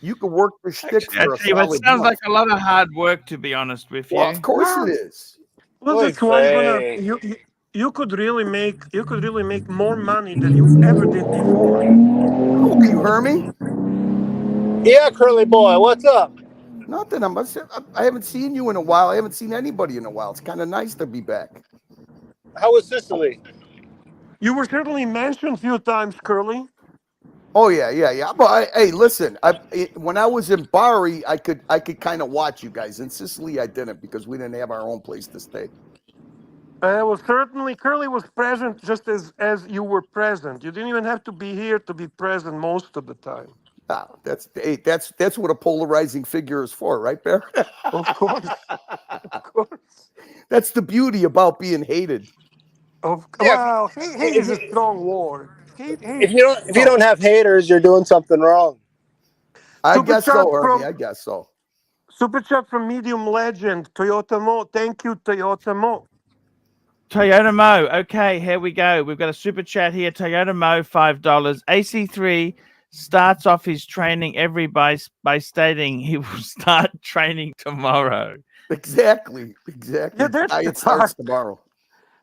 You could work the shtick for a solid it sounds month. like a lot of hard work, to be honest with you. Well, of course it is. Well, that's why you could really make more money than you ever did before. How are you, Hermie? Yeah, Curly boy, what's up? Nothing. I haven't seen you in a while. I haven't seen anybody in a while. It's kind of nice to be back. How was Sicily? You were certainly mentioned a few times, Curly. Oh yeah. But hey, listen. When I was in Bari, I could kind of watch you guys. In Sicily, I didn't because we didn't have our own place to stay. Certainly Curly was present just as you were present. You didn't even have to be here to be present most of the time. That's what a polarizing figure is for, right, Bear? Of course. Of course. That's the beauty about being hated. Wow, hate is a strong word. If you don't have haters, you're doing something wrong. I guess so, Herbie. I guess so. Super chat from Medium Legend, Toyota Mo. Thank you, Toyota Mo. Toyota Mo. Okay, here we go. We've got a super chat here. Toyota Mo, $5. AC3 starts off his training by stating he will start training tomorrow. Exactly. Yeah, it starts tomorrow.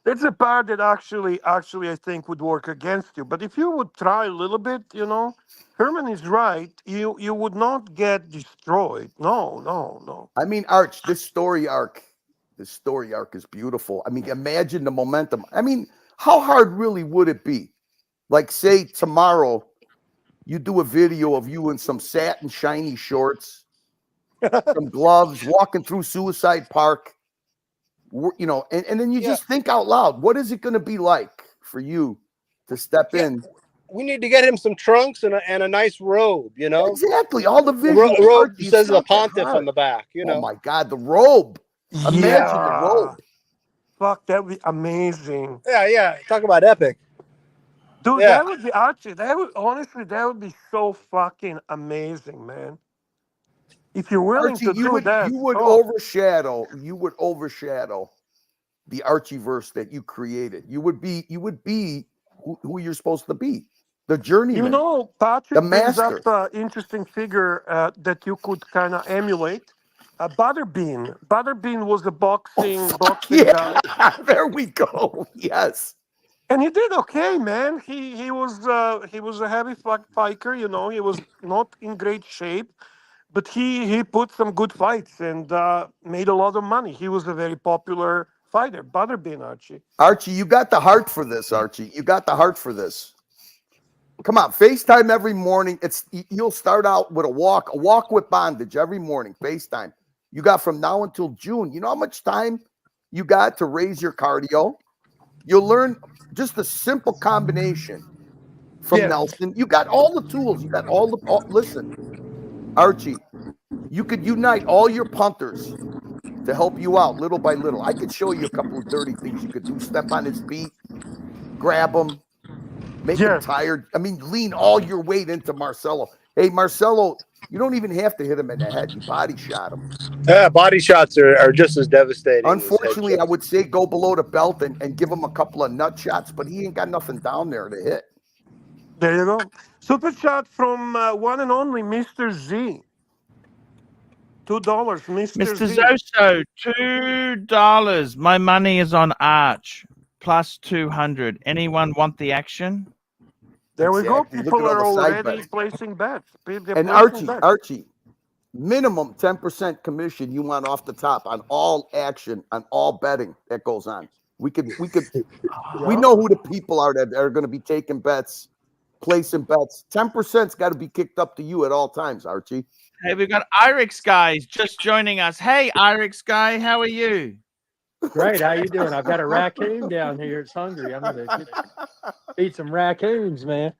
That's a part that actually I think would work against you. But if you would try a little bit, Herman is right. You would not get destroyed. No. I mean, Arch, this story arc is beautiful. I mean, imagine the momentum. I mean, how hard really would it be? Like, say tomorrow you do a video of you in some satin shiny shorts, some gloves, walking through Suicide Park. And then you just think out loud. What is it going to be like for you to step in? We need to get him some trunks and a nice robe, Exactly. All the visuals. The robe says the pontiff on the back, Oh my God, the robe. Imagine the robe. Fuck, that would be amazing. Yeah. Talk about epic. Dude, that would be Archie. That would be so fucking amazing, man. If you're willing Archie, to do that, you would overshadow the Archieverse that you created. You would be who you're supposed to be. The journeyman. Patrick brings master. up an interesting figure that you could kind of emulate. Butterbean. Butterbean was a boxing guy. There we go. Yes. And he did okay, man. He was a heavy fighter. He was not in great shape. But he put some good fights and made a lot of money. He was a very popular fighter. Butterbean, Archie. Archie, you got the heart for this, Archie. You got the heart for this. Come on, FaceTime every morning. You'll start out with a walk with bondage every morning, FaceTime. You got from now until June. You know how much time you got to raise your cardio? You'll learn just a simple combination from Nelson. You got all the tools. You got listen. Archie, you could unite all your punters to help you out little by little. I could show you a couple of dirty things you could do. Step on his feet, grab him, make him tired. I mean, lean all your weight into Marcelo. Hey, Marcelo, you don't even have to hit him in the head. You body shot him. Yeah, body shots are just as devastating. Unfortunately, as I would say go below the belt and give him a couple of nut shots, but he ain't got nothing down there to hit. There you go. Super chat from one and only Mr. Z. $2, Mr. Mr. Z. Zoso, $2. My money is on Arch. Plus 200. Anyone want the action? There we go. Exactly. Look People at all are the side already bets. placing bets. They're And placing bets. Archie, minimum 10% commission you want off the top on all action, on all betting that goes on. We know who the people are that are going to be taking bets, placing bets. 10%'s got to be kicked up to you at all times, Archie. Hey, we've got Irix guys just joining us. Hey, Irix guy, how are you? Great. How you doing? I've got a raccoon down here. It's hungry. I'm gonna feed some raccoons, man.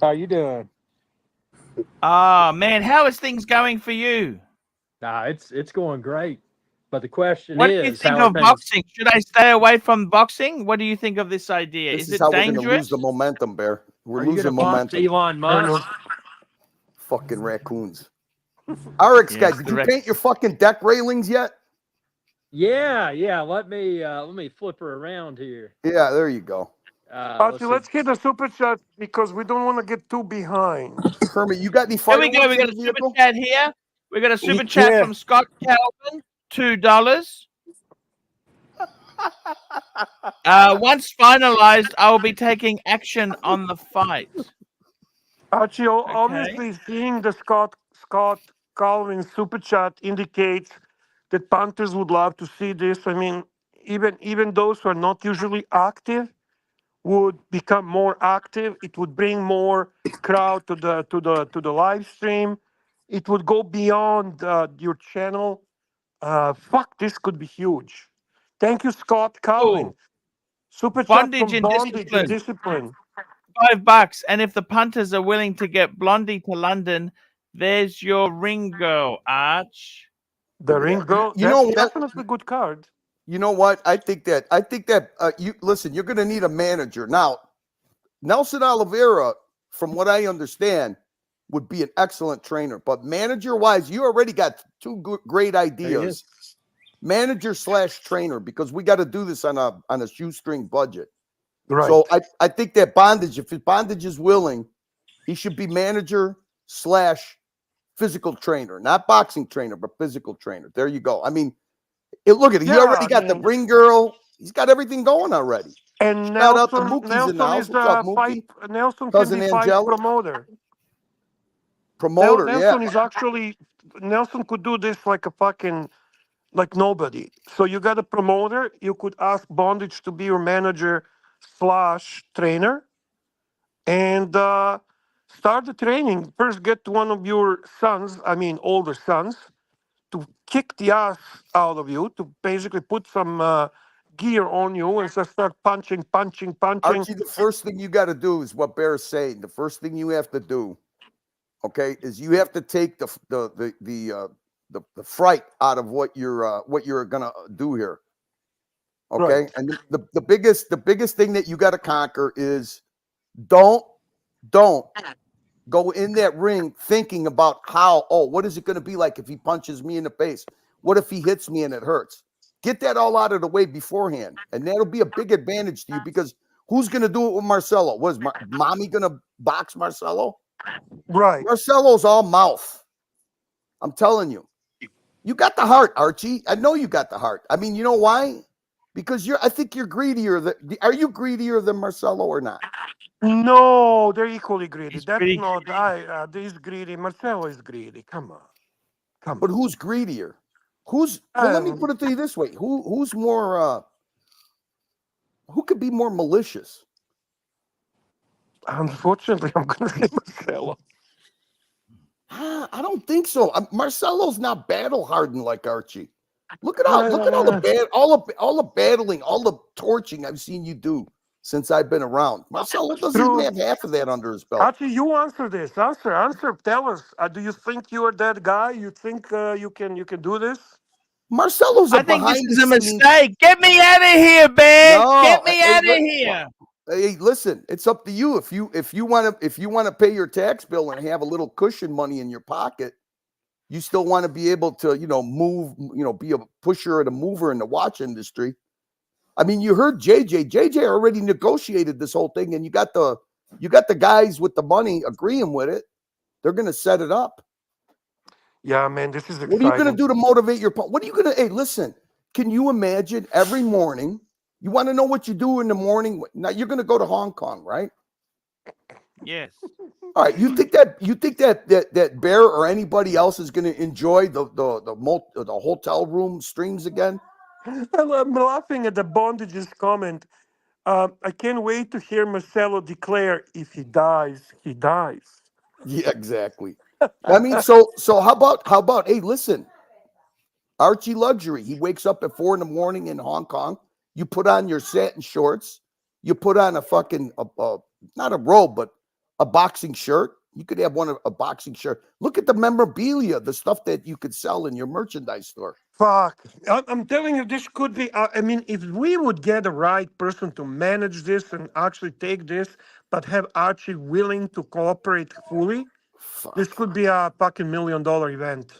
How you doing? Oh man, how is things going for you? Nah, it's going great. But the question What is, do you think of boxing? Should I stay away from boxing? What do you think of this idea? This is it how dangerous? we're going to lose the momentum, Bear. We're losing momentum. Elon Musk? Fucking raccoons. Arix guys, did you paint your fucking deck railings yet? Yeah. Let me flip her around here. Yeah, there you go. Archie, let's hit a super chat because we don't want to get too behind. Hermit, you got any Here we fireworks go. We got in a the super vehicle? chat here. We got a super chat from Scott Calvin, $2. Once finalized, I will be taking action on the fight. Archie, obviously seeing the Scott Calvin super chat indicates that punters would love to see this. I mean, even those who are not usually active would become more active. It would bring more crowd to the live stream. It would go beyond your channel. Fuck, this could be huge. Thank you, Scott Calvin. Ooh. Super chat Bondage from and Bondage and Discipline. Discipline. $5. And if the punters are willing to get Blondie to London, there's your ring girl, Arch. The ring girl. You know, definitely a good card. You know what? I think that you listen, you're going to need a manager. Now, Nelson Oliveira, from what I understand, would be an excellent trainer. But manager-wise, you already got two great ideas. Manager/trainer, because we got to do this on a shoestring budget. Right. So I think that Bondage, if Bondage is willing, he should be manager/physical trainer, not boxing trainer, but physical trainer. There you go. I mean, look at it. He already got the ring girl. He's got everything going already. And Shout out to Nelson Mookie's in the house. is What's up, the Mookie? fight. Nelson Cousin can be fight Angela? promoter. Promoter, Nelson yeah. is actually Nelson could do this like a fucking like nobody. So you got a promoter. You could ask Bondage to be your manager/trainer, and start the training. First, get one of your sons. I mean, older sons, to kick the ass out of you, to basically put some gear on you and just start punching. Archie, the first thing you got to do is what Bear's saying. The first thing you have to do, okay, is you have to take the fright out of what you're gonna do here. Okay, Right. and the biggest thing that you got to conquer is don't go in that ring thinking about what is it going to be like if he punches me in the face? What if he hits me and it hurts? Get that all out of the way beforehand, and that'll be a big advantage to you because who's going to do it with Marcelo? Was Mommy going to box Marcelo? Right. Marcelo's all mouth. I'm telling you. You got the heart, Archie. I know you got the heart. I mean, you know why? Because I think you're greedier. Are you greedier than Marcelo or not? No, they're equally greedy. He's That's pretty not. He's greedy. Marcelo is greedy. Come on. But who's greedier? Let me put it to you this way: who's more? Who could be more malicious? Unfortunately, I'm going to say Marcelo. I don't think so. Marcelo's not battle hardened like Archie. Look at all the battling, all the torching I've seen you do since I've been around. Marcelo doesn't even have half of that under his belt. Archie, you answer this. Answer. Tell us. Do you think you are that guy? You think you can do this? Marcelo's a I think this behind is the a scenes. mistake. Get me out of here, Bear. No, Get me hey, out of here. Hey, listen, it's up to you. If you want to pay your tax bill and have a little cushion money in your pocket, you still want to be able to, move, be a pusher and a mover in the watch industry. I mean, you heard JJ. JJ already negotiated this whole thing, and you got the guys with the money agreeing with it. They're going to set it up. Yeah, man, this is exciting. What are you going to do to motivate your? What are you going to? Hey, listen. Can you imagine every morning? You want to know what you do in the morning? Now you're going to go to Hong Kong, right? Yes. All right. You think that Bear or anybody else is going to enjoy the hotel room streams again? I'm laughing at the bondage's comment. I can't wait to hear Marcelo declare, "If he dies, he dies." Yeah, exactly. I mean, so how about? Hey, listen, ArchieLuxury. He wakes up at 4 a.m. in Hong Kong. You put on your satin shorts. You put on a fucking not a robe, but a boxing shirt. You could have a boxing shirt. Look at the memorabilia, the stuff that you could sell in your merchandise store. Fuck. I'm telling you, this could be. I mean, if we would get the right person to manage this and actually take this, but have Archie willing to cooperate fully, this could be a fucking $1 million event.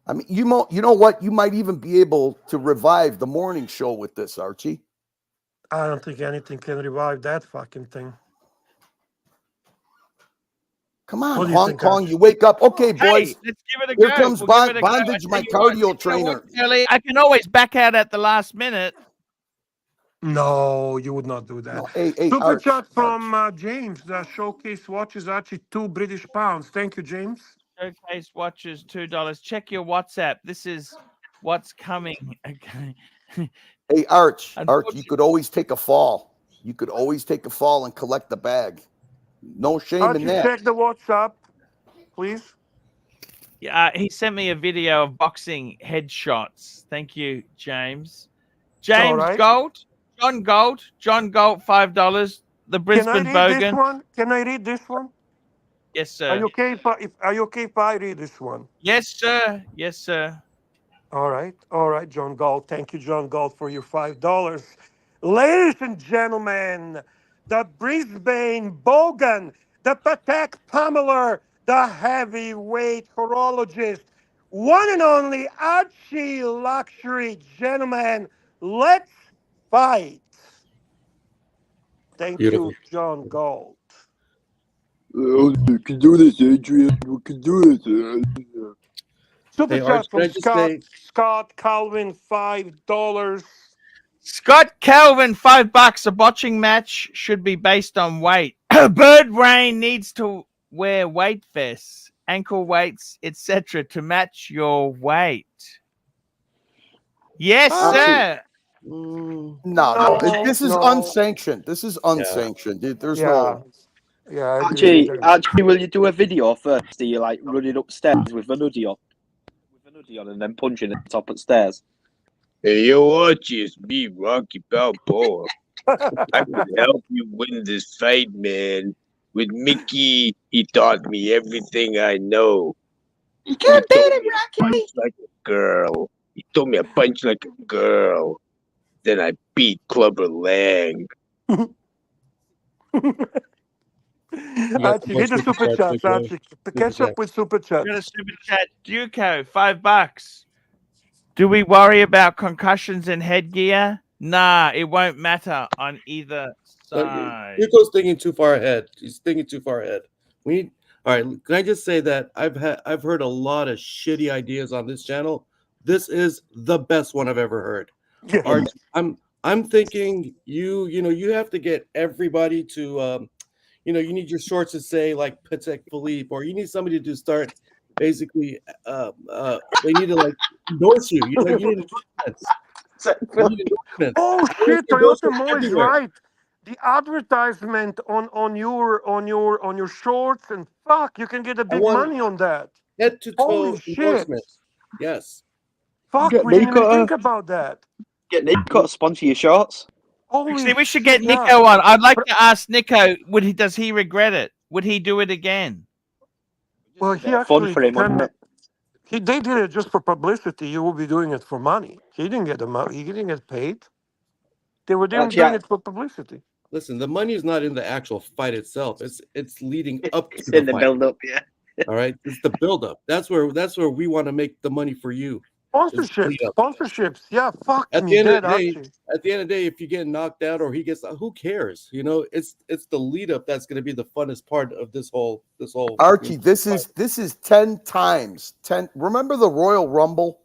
I mean, you know what? You might even be able to revive the morning show with this, Archie. I don't think anything can revive that fucking thing. Come on, Hong Kong, you wake up. Okay, boys. Hey, let's give it a Here go. comes We'll give it a go. Bondage, my I tell you cardio what, trainer. Kelly, I can always back out at the last minute. No, you would not do that. No, hey, Super Arch, chat from James. The showcase watch is actually £2 British. Thank you, James. Showcase watches $2. Check your WhatsApp. This is what's coming. Okay. Hey, Arch, you could always take a fall. You could always take a fall and collect the bag. No shame in that. Check the WhatsApp, please. Yeah, he sent me a video of boxing headshots. Thank you, James. James Gold, John Gold, $5. The Brisbane Bogan. Can I read this one? Yes, sir. Are you okay if I read this one? Yes, sir. Yes, sir. All right, John Galt. Thank you, John Galt, for your $5. Ladies and gentlemen, the Brisbane Bogan, the Patek Pummeler, the heavyweight horologist, one and only ArchieLuxury. Gentlemen, let's fight. Thank you, John Galt. We can do this, Adrian. We can do this. Super chat from Scott Calvin, $5. Scott Calvin, $5. A botching match should be based on weight. Bird Brain needs to wear weight vests, ankle weights, etc. to match your weight. Yes, sir. No, this is unsanctioned. This is unsanctioned. Dude, there's no. Yeah. Archie, will you do a video first? Do you like running upstairs with an hoodie on, and then punching at the top of the stairs? Hey, yo, Archie, it's me, Rocky Balboa. I could help you win this fight, man. With Mickey, he taught me everything I know. You can't beat him, Rocky. Punch like a girl. He told me I punch like a girl. Then I beat Clubber Lang. Archie, read the super chat, Archie. Catch up with super chat. Got a super chat. Duco, $5. Do we worry about concussions and headgear? Nah, it won't matter on either side. Duco's thinking too far ahead. He's thinking too far ahead. All right. Can I just say that I've heard a lot of shitty ideas on this channel. This is the best one I've ever heard. Yeah. Archie, I'm thinking you have to get everybody to you need your shorts to say like Patek Philippe, or you need somebody to start basically they need to like endorse you. You need endorsements. Oh shit, Toyota Mo is right. The advertisement on your shorts, and fuck, you can get a big money on that. Head to toe Holy shit. endorsements. Yes. Fuck, we didn't even think about that. Get Nico to sponsor your shorts. Actually, we should get Nico on. I'd like to ask Nico, does he regret it? Would he do it again? Well, he They did it just for publicity. You will be doing it for money. He didn't get the money. He didn't get paid. They were doing it for publicity. Listen, the money is not in the actual fight itself. It's leading up It's to in the the fight. build up, yeah. All right, it's the build up. That's where we want to make the money for you. Sponsorships. Yeah, fuck At me the end dead, of the day, Archie. at the end of the day, if you get knocked out or he gets, who cares? You know, it's the lead up that's going to be the funnest part of this whole. Archie, this is 10 times 10. Remember the Royal Rumble?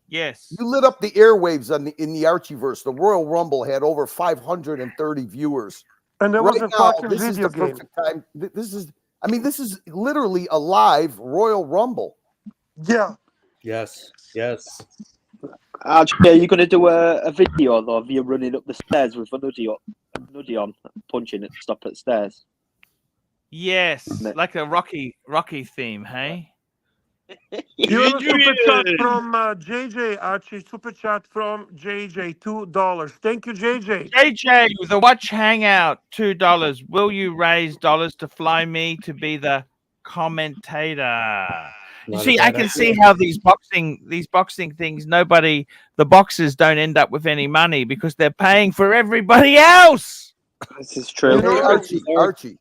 Yes. You lit up the airwaves in the Archieverse. The Royal Rumble had over 530 viewers. And there was a fucking this is video the game. perfect time. This is literally a live Royal Rumble. Yeah. Yes. Archie, are you going to do a video of you running up the stairs with a nudie on, punching at stop at stairs? Yes, like a Rocky theme, hey? You have a super chat from JJ, Archie. Super chat from JJ, $2. Thank you, JJ. JJ, the Watch Hangout, $2. Will you raise dollars to fly me to be the commentator? You see, I can see how these boxing things, the boxers don't end up with any money because they're paying for everybody else. This is true. You know, Archie.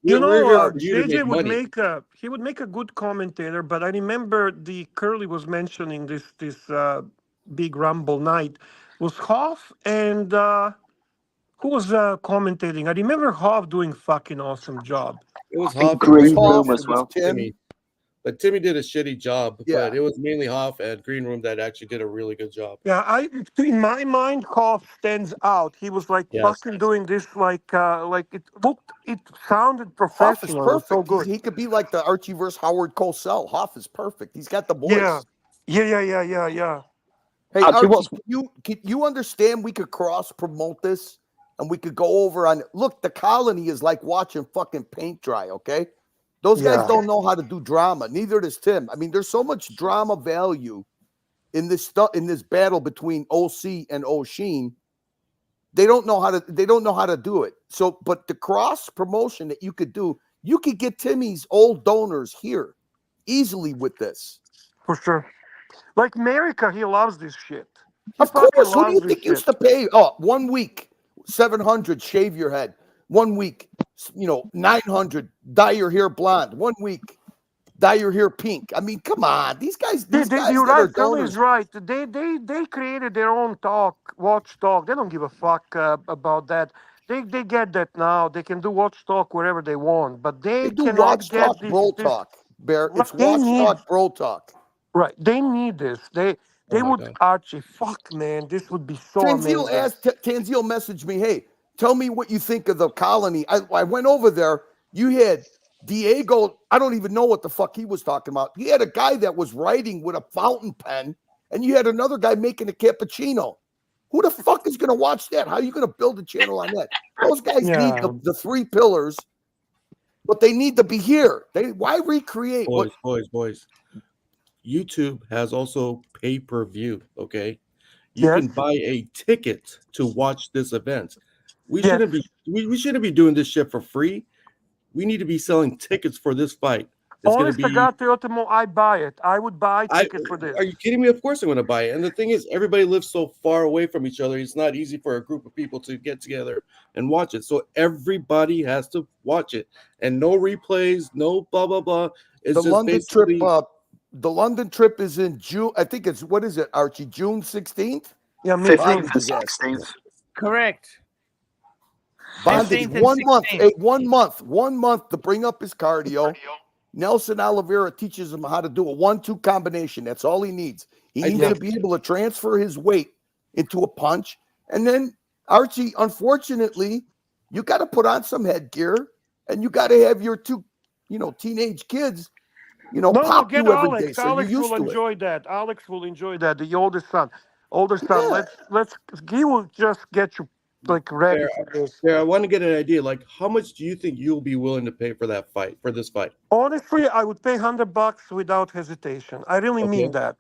JJ would make a good commentator, but I remember the Curly was mentioning this big Rumble night was Hoff and who was commentating? I remember Hoff doing fucking awesome job. It was I think Hoff. Green Room as well. Timmy. But Timmy did a shitty job. Yeah. But it was mainly Hoff and Green Room that actually did a really good job. Yeah, in my mind, Hoff stands out. He was like fucking doing this like it sounded professional. Hoff is perfect. So good. He could be like the Archieverse Howard Cosell. Hoff is perfect. He's got the voice. Yeah. Hey, Archie, Archie, can you understand we could cross promote this and we could go over on look, the colony is like watching fucking paint dry, okay? Those guys don't know how to do drama. Neither does Tim. I mean, there's so much drama value in this battle between OC and O'Sheen. They don't know how to do it. So, but the cross promotion that you could do, you could get Timmy's old donors here easily with this. For sure. Like America, he loves this shit. Of course. Who do you think used to pay? 1 week, 700, shave your head. 1 week, 900, dye your hair blonde. 1 week, dye your hair pink. I mean, come on. These guys You're that are right. Kelly donors. is right. They created their own watch talk. They don't give a fuck about that. They get that now. They can do watch talk wherever they want, but they do cannot watch get talk, this. bro talk, Bear. It's watch talk, bro talk. Right. They need this. They would God. Archie. Fuck, man. This would be so amazing. Tanzil messaged me, hey, tell me what you think of the colony. I went over there. You had Diego. I don't even know what the fuck he was talking about. You had a guy that was writing with a fountain pen, and you had another guy making a cappuccino. Who the fuck is going to watch that? How are you going to build a channel on that? Those guys need the three pillars, but they need to be here. Why recreate? Boys. YouTube has also pay-per-view, okay? You can buy a ticket to watch this event. We shouldn't be doing this shit for free. We need to be selling tickets for this fight. It's going to be. I buy it. I would buy tickets for this. Are you kidding me? Of course I'm going to buy it. And the thing is, everybody lives so far away from each other. It's not easy for a group of people to get together and watch it. So everybody has to watch it, and no replays, no blah blah blah. It's the just London trip. The London trip is in June. I think it's what is it, Archie? June 16th. Yeah, June 16th. Correct. Bondage 1 month. Hey, 1 month. 1 month to bring up his cardio. Nelson Oliveira teaches him how to do a 1-2 combination. That's all he needs. He needs to be able to transfer his weight into a punch. And then, Archie, unfortunately, you got to put on some headgear, and you got to have your two, teenage kids, pop you every day. So Alex will enjoy that. Alex will enjoy that. The older son. He will just get you ready for this. Yeah, I want to get an idea. Like, how much do you think you'll be willing to pay for this fight? Honestly, I would pay $100 without hesitation. I really mean that.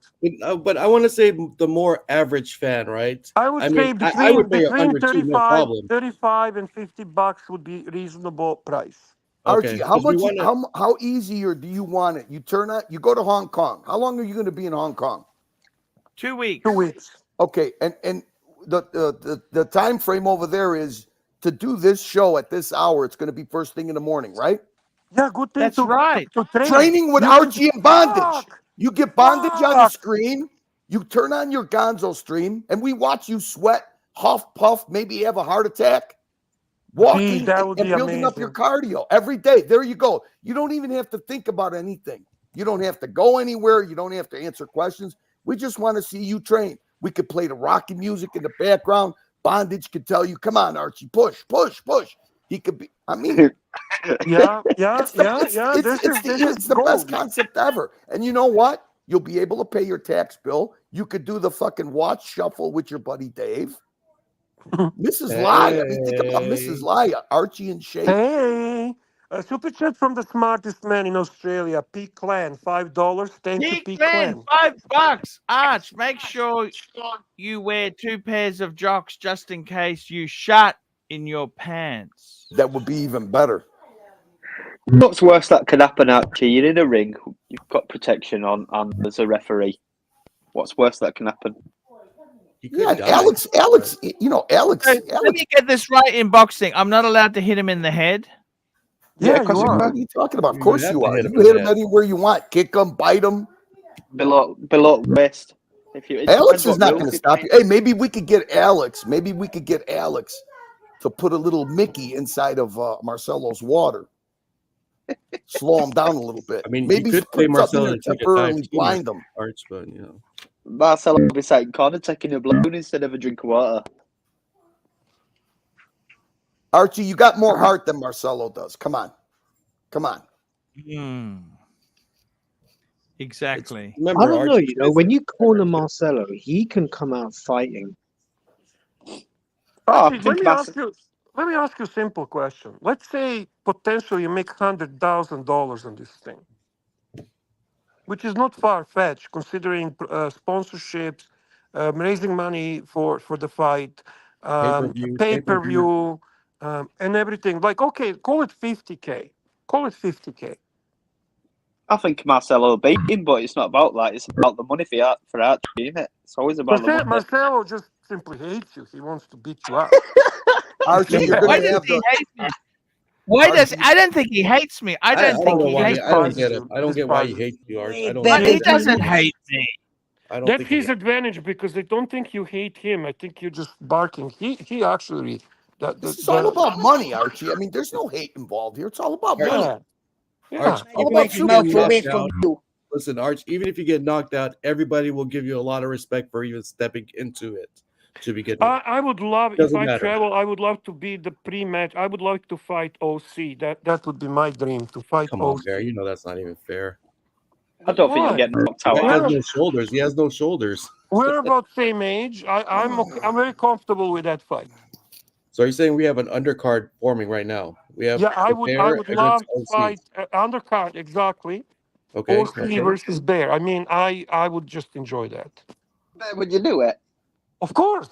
But I want to say the more average fan, right? I would say between 35 and $50 would be reasonable price. Archie, how 'cause we much? wanna- How easy or do you want it? You turn out. You go to Hong Kong. How long are you going to be in Hong Kong? 2 weeks. 2 weeks. Okay, and the time frame over there is to do this show at this hour. It's going to be first thing in the morning, right? Yeah, good thing That's to, right. to train. Training with You- Archie and bondage. Fuck! You get bondage on the Fuck! screen. You turn on your Gonzo stream, and we watch you sweat, huff, puff, maybe have a heart attack, walking that and would be building up your amazing. cardio every day. There you go. You don't even have to think about anything. You don't have to go anywhere. You don't have to answer questions. We just want to see you train. We could play the Rocky music in the background. Bondage could tell you, come on, Archie, push, push, push. He could be, I mean, Yeah. it's the best concept ever. And you know what? You'll be able to pay your tax bill. You could do the fucking watch shuffle with your buddy Dave. Mrs. Laya. I mean, think about Mrs. Laya, Archie and Shay. Hey, a super chat from the smartest man in Australia, P Clan, $5. Thank you, P Glenn, Clan. $5. Arch, make sure you wear 2 pairs of jocks just in case you shut in your pants. That would be even better. What's worse that could happen, Archie? You're in a ring, you've got protection on, and there's a referee. What's worse that can happen? Yeah, Alex, you know, Alex. Let me get this right in boxing. I'm not allowed to hit him in the head. Yeah, you What are. are you talking about? Of course you are. hit You him in hit the him head. anywhere you want. Kick him, bite him. Below waist. Alex is not going to stop you. Hey, maybe we could get Alex. Maybe we could get Alex to put a little Mickey inside of Marcelo's water. Slow him down a little bit. I mean, maybe you could put play something Marcelo there to take a temporarily dive too, blind him. Arch, but you know. Marcelo will be sat in corner taking a balloon instead of a drink of water. Archie, you got more heart than Marcelo does. Come on. Come on. Exactly. Remember, I don't know, Arch, you know, when you corner Marcelo, he can come out fighting. Archie, let me ask you a simple question. Let's say potentially you make $100,000 on this thing, which is not far-fetched considering sponsorships, raising money for the fight, pay-per-view, and everything. Like, okay, call it 50K. Call it 50K. I think Marcelo will beat him, but it's not about that. It's about the money for Archie, isn't it? It's always about the money. Marcelo just simply hates you. He wants to beat you up. Archie, you're Why going to does have he the. hate me? Why does I don't think he hates me. I don't think he hates I don't me. get it. I don't get why he hates you, Arch. I don't. But he get it. doesn't hate me. I don't That's think his advantage because I don't think you hate him. I think you're just barking. He actually. It's all about money, Archie. I mean, there's no hate involved here. It's all about money. Arch, All even about if you super get chats. knocked out, listen, Arch, even if you get knocked out, everybody will give you a lot of respect for even stepping into it to begin with. I would love, if Doesn't I matter. travel, I would love to be the pre-match. I would like to fight OC. That would be my dream, to fight Come on, OC. Bear. You know that's not even fair. I don't think you'll get knocked out. He has no shoulders. He has no shoulders. We're about same age. I'm okay. I'm very comfortable with that fight. So you're saying we have an undercard forming right now? We have I would love to OC. fight undercard, exactly. Okay. OC versus Bear. I mean, I would just enjoy that. Would you do it? Of course.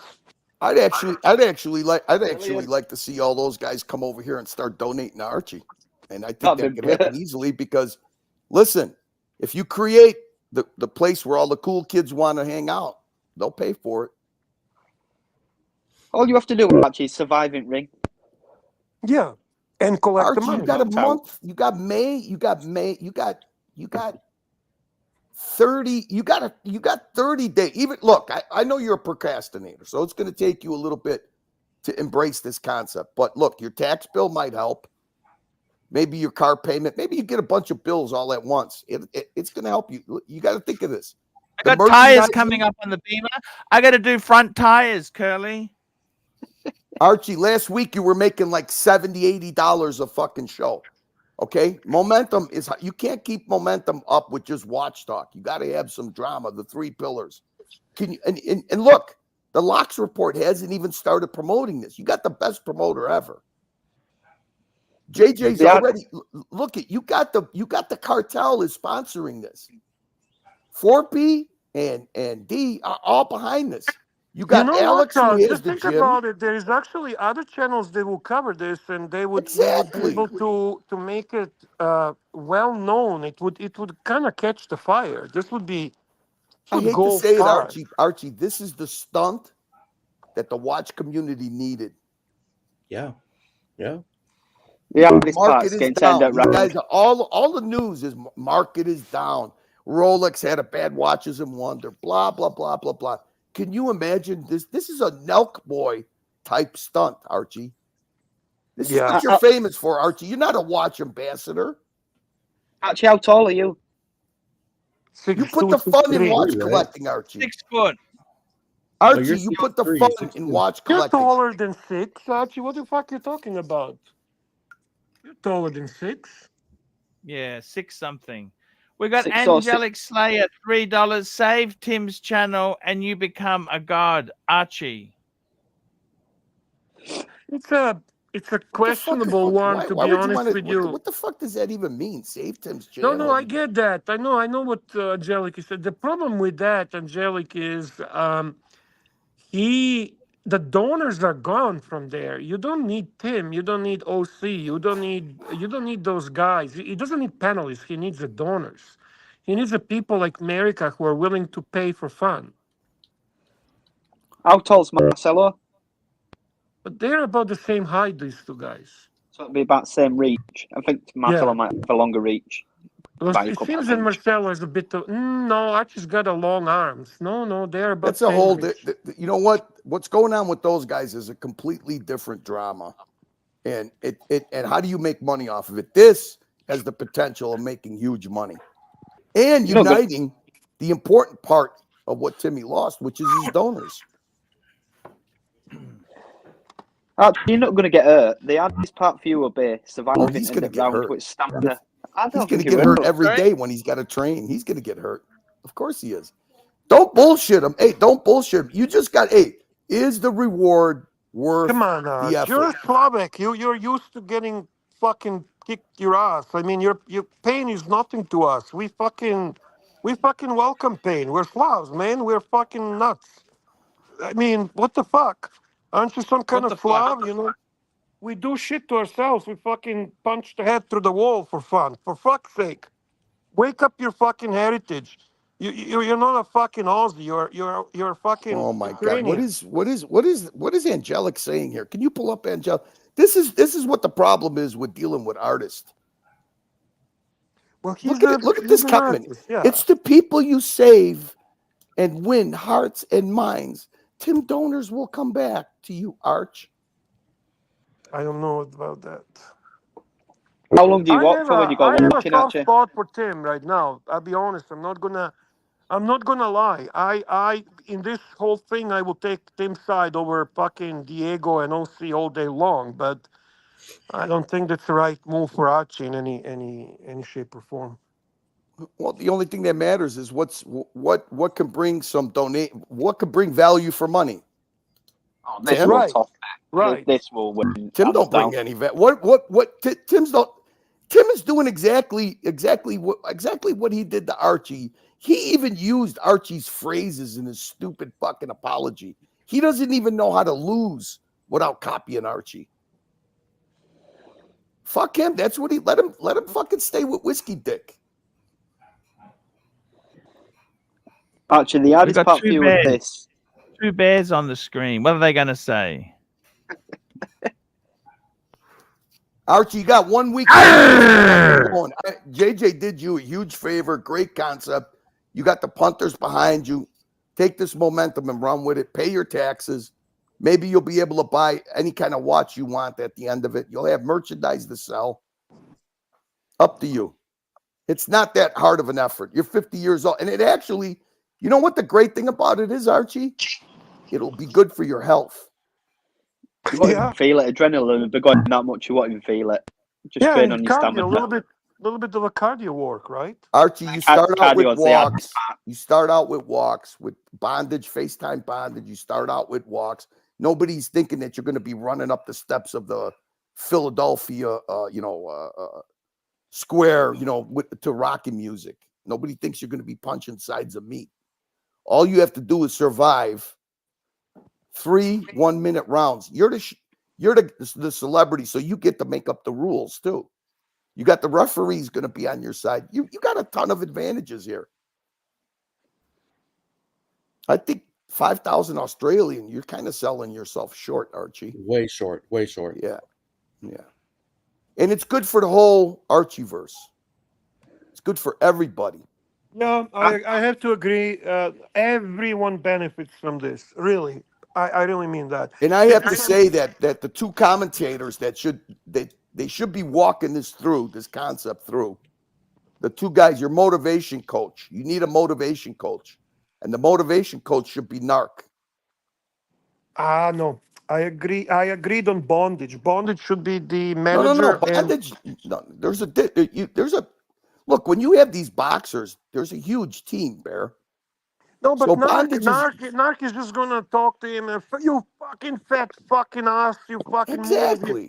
I'd actually like to see all those guys come over here and start donating to Archie. And I think that could happen easily because listen, if you create the place where all the cool kids want to hang out, they'll pay for it. All you have to do, Archie, is survive in ring. Yeah. And collect the Archie, money. you got a month. You got May. You got 30. You got 30 days. Even look, I know you're a procrastinator, so it's going to take you a little bit to embrace this concept. But look, your tax bill might help. Maybe your car payment. Maybe you get a bunch of bills all at once. It's going to help you. You got to think of this. I got tires coming up on the Beamer. I got to do front tires, Curly. Archie, last week you were making like $70, $80 a fucking show. Okay, momentum is, you can't keep momentum up with just watch talk. You got to have some drama. The 3 pillars. Can you and look, the Locks Report hasn't even started promoting this. You got the best promoter ever. JJ's already look at you got the cartel is sponsoring this. 4P and D are all behind this. You got Alex, who has just the think gym. about it. There is actually other channels that will cover this, and we would be able to make it well known. It would kind of catch the fire. This would be. I hate go to say far. it, Archie. This is the stunt that the watch community needed. Yeah, yeah. The market is down. These guys are all the news is market is down. Rolex had a bad watches and wonder. Blah blah blah blah blah. Can you imagine this? This is a Nelk boy type stunt, Archie. This is what you're famous for, Archie. You're not a watch ambassador. Archie, how tall are you? You put the fun in watch collecting, Archie. 6 foot. Archie, you put the fun in watch collecting. You're taller than 6, Archie. What the fuck are you talking about? You're taller than 6. Yeah, 6 something. We got 6 or 6. Angelic Slayer, $3. Save Tim's channel and you become a god, Archie. It's a questionable one, to be honest with you. What the fuck does that even mean? Save Tim's channel. No, I get that. I know what Angelic said. The problem with that, Angelic, is the donors are gone from there. You don't need Tim. You don't need OC. You don't need those guys. He doesn't need panelists. He needs the donors. He needs the people like America who are willing to pay for fun. How tall's Marcelo? But they're about the same height, these two guys. So it'll be about the same reach. I think Marcelo might have a longer reach. Well, it seems that Marcelo is a bit of... No, Archie's got a long arms. No, they're about That's a whole... You know what? What's going on with those guys is a completely different drama. And and how do you make money off of it? This has the potential of making huge money. And uniting the important part of what Timmy lost, which is his donors. You're not going to get hurt. They had this part for you obey. Surviving he's going to get hurt. with stamina. He's going to get hurt every day when he's got to train. He's going to get hurt. Of course he is. Don't bullshit him. Hey, don't bullshit him. You just got, is the reward worth the effort? You're Slavic. You're used to getting fucking kicked your ass. I mean, your pain is nothing to us. We fucking welcome pain. We're Slavs, man. We're fucking nuts. I mean, what the fuck? Aren't you some kind of Slav, you know? We do shit to ourselves. We fucking punch the head through the wall for fun. For fuck's sake. Wake up your fucking heritage. You're not a fucking Aussie. You're fucking Oh my Ukrainian. God. What is Angelic saying here? Can you pull up Angelic? This is what the problem is with dealing with artists. Well, look at this comment. Yeah. It's the people you save and win hearts and minds. Tim donors will come back to you, Arch. I don't know about that. How long do you walk for when you go watching, Archie? I have a soft spot for Tim right now. I'll be honest. I'm not gonna lie. I in this whole thing, I will take Tim's side over fucking Diego and OC all day long. But I don't think that's the right move for Archie in any shape or form. Well, the only thing that matters is what can bring what can bring value for money. Oh, this will top. Right. This will win. Tim don't bring any value. Tim is doing exactly what he did to Archie. He even used Archie's phrases in his stupid fucking apology. He doesn't even know how to lose without copying Archie. Fuck him. That's what he let him fucking stay with Whiskey Dick. Archie, the hardest part for you with this. 2 bears on the screen. What are they going to say? Archie, you got 1 week. JJ did you a huge favor. Great concept. You got the punters behind you. Take this momentum and run with it. Pay your taxes. Maybe you'll be able to buy any kind of watch you want at the end of it. You'll have merchandise to sell. Up to you. It's not that hard of an effort. You're 50 years old. And it actually, you know what the great thing about it is, Archie? It'll be good for your health. You won't even feel it. Adrenaline will be going that much. You won't even feel it. Just train on your stamina. A little bit of a cardio work, right? Archie, you start out with walks. You start out with walks with bondage, FaceTime bondage. You start out with walks. Nobody's thinking that you're going to be running up the steps of the Philadelphia, square, to rocking music. Nobody thinks you're going to be punching sides of meat. All you have to do is survive 3 1-minute rounds. You're the celebrity, so you get to make up the rules too. You got the referees going to be on your side. You got a ton of advantages here. I think 5,000 Australian, you're kind of selling yourself short, Archie. Way short, way short. Yeah. And it's good for the whole Archieverse. It's good for everybody. No, I have to agree. Everyone benefits from this. Really, I really mean that. And I have to say that the two commentators that they should be walking this concept through. The two guys, your motivation coach. You need a motivation coach. And the motivation coach should be Narc. No. I agree. I agreed on Bondage. Bondage should be the manager. No. Bondage. No, there's a look, when you have these boxers, there's a huge team, Bear. No, but So Narc is just gonna talk to him and you fucking fat fucking ass, you fucking exactly.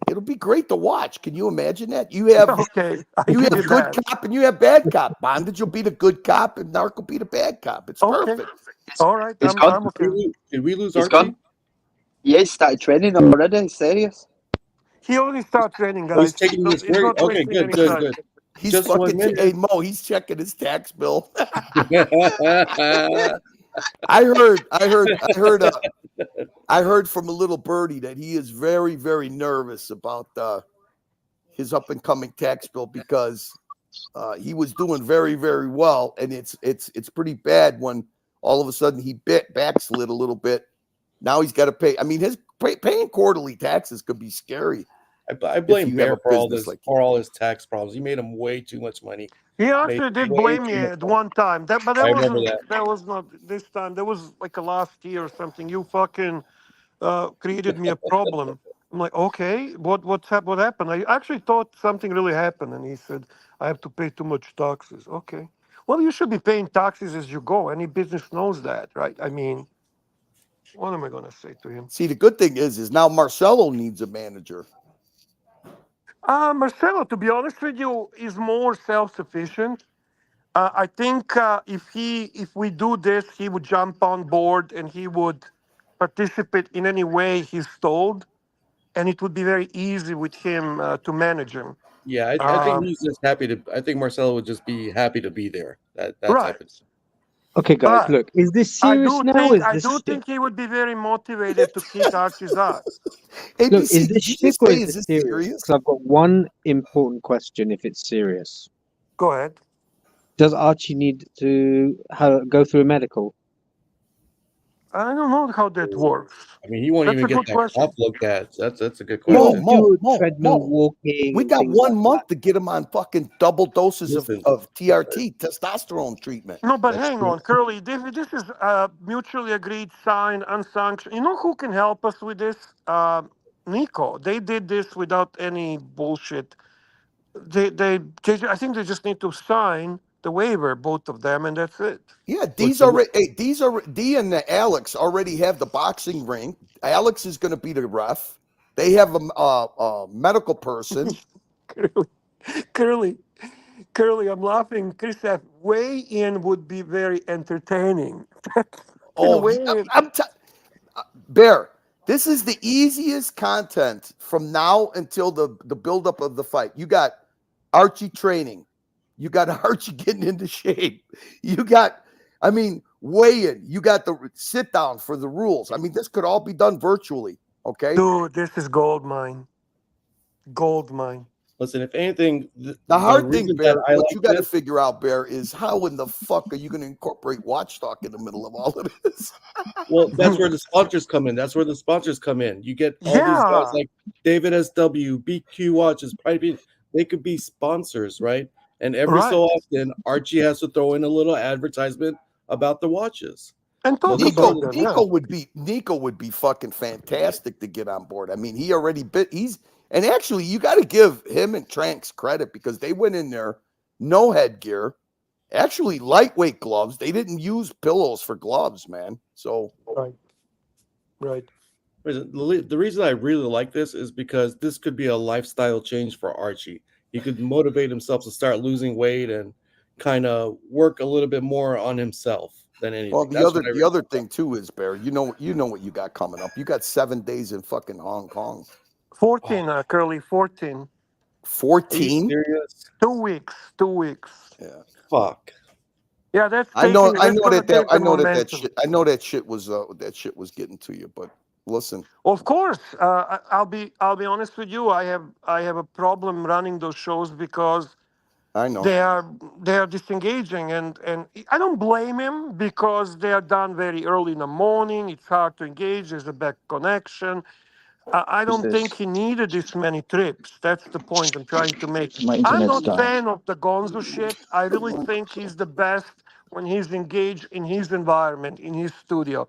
It'll be great to watch. Can you imagine that? You have good cop and you have bad cop. Bondage will be the good cop and Narc will be the bad cop. It's perfect. All right, I'm okay. Did we lose He's Archie? gone. Yeah, he started training already. It's serious. He already started training, guys. He's taking this break. Okay, good. He's Just fucking 1 minute. hey Mo, he's checking his tax bill. I heard from a little birdie that he is very, very nervous about his up and coming tax bill because he was doing very, very well, and it's pretty bad when all of a sudden he backslid a little bit. Now he's got to pay. I mean, his paying quarterly taxes could be scary. I blame Bear for all his tax problems. He made him way too much money. He actually did blame me at one time. That was not this time. That was like a last year or something. You fucking created me a problem. I'm like, okay, what happened? I actually thought something really happened, and he said I have to pay too much taxes. Okay, well, you should be paying taxes as you go. Any business knows that, right? I mean, what am I going to say to him? See, the good thing is now Marcelo needs a manager. Marcelo, to be honest with you, is more self-sufficient. I think if we do this, he would jump on board and he would participate in any way he's told, and it would be very easy with him to manage him. Yeah, I think he's just happy to. I think Marcelo would just be happy to be there. That type of. Okay, guys, look, is this serious now? I do think he would be very motivated to kick Archie's ass. Look, is this shtick or is this serious? Because I've got one important question if it's serious. Go ahead. Does Archie need to go through a medical? I don't know how that works. I mean, he won't even get that cough looked at. That's a good question. Treadmill walking. We got 1 month to get him on fucking double doses of TRT, testosterone treatment. No, but hang on, Curly. This is a mutually agreed, signed, unsanctioned. You know who can help us with this? Nico. They did this without any bullshit. I think they just need to sign the waiver, both of them, and that's it. Yeah, D and Alex already have the boxing ring. Alex is going to be the ref. They have a medical person. Curly, I'm laughing. Chris said weigh-in would be very entertaining. Bear, this is the easiest content from now until the buildup of the fight. You got Archie training. You got Archie getting into shape. You got, weigh-in. You got the sit down for the rules. I mean, this could all be done virtually. Okay, dude, this is gold mine. Gold mine. Listen, if anything, the hard thing, Bear, what you got to figure out, Bear, is how in the fuck are you going to incorporate Watchdog in the middle of all of this? Well, that's where the sponsors come in. You get all these guys like David SW, BQ Watches, they could be sponsors, right? And every so often, Archie has to throw in a little advertisement about the watches. And Nico would be fucking fantastic to get on board. I mean, he already and actually you got to give him and Tranks credit because they went in there, no headgear, actually lightweight gloves. They didn't use pillows for gloves, man. So right. The reason I really like this is because this could be a lifestyle change for Archie. He could motivate himself to start losing weight and kind of work a little bit more on himself. than anything. Well, That's what the other thing too is, Bear. You know what you got coming up. You got 7 days in fucking Hong Kong. 14, Curly, 14. 14? 2 weeks. 2 weeks. Yeah. Fuck. Yeah, that's I know momentum. I know that shit was getting to you, but listen. Of course, I'll be honest with you. I have a problem running those shows because I know they are disengaging, and I don't blame him because they are done very early in the morning. It's hard to engage. There's a bad connection. I don't think he needed this many trips. That's the point I'm trying to make. I'm not a fan of the Gonzo shit. I really think he's the best when he's engaged in his environment, in his studio.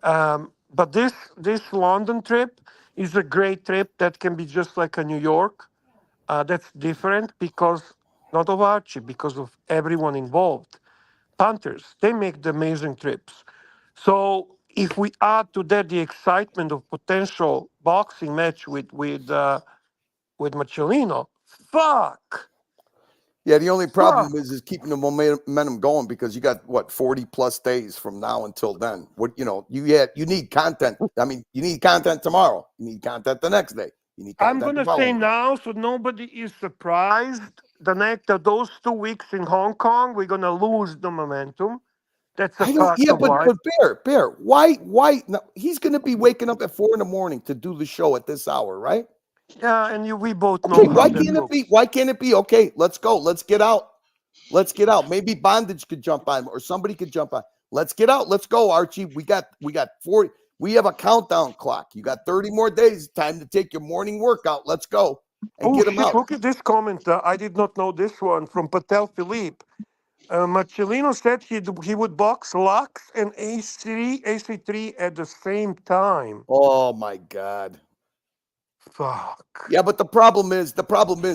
But this London trip is a great trip that can be just like a New York. That's different because not of Archie, because of everyone involved. Punters, they make the amazing trips. So if we add to that the excitement of potential boxing match with Marcellino, fuck. Yeah, the only problem is keeping the momentum going because you got what 40 plus days from now until then. What you need content. I mean, you need content tomorrow. You need content the next day. You need content. I'm gonna say now, so nobody is surprised. Those 2 weeks in Hong Kong, we're gonna lose the momentum. That's a fact of life. But Bear, why? No, he's gonna be waking up at 4 a.m. to do the show at this hour, right? Yeah, and we both know. Okay, why can't it be? Okay, let's go. Let's get out. Let's get out. Maybe Bondage could jump on, or somebody could jump on. Let's get out. Let's go, Archie. We got 40. We have a countdown clock. You got 30 more days. Time to take your morning workout. Let's go and get him out. Look at this comment. I did not know this one from Patel Philippe. Marcellino said he would box Lux and AC3 at the same time. Oh my God. Fuck. Yeah, but the problem is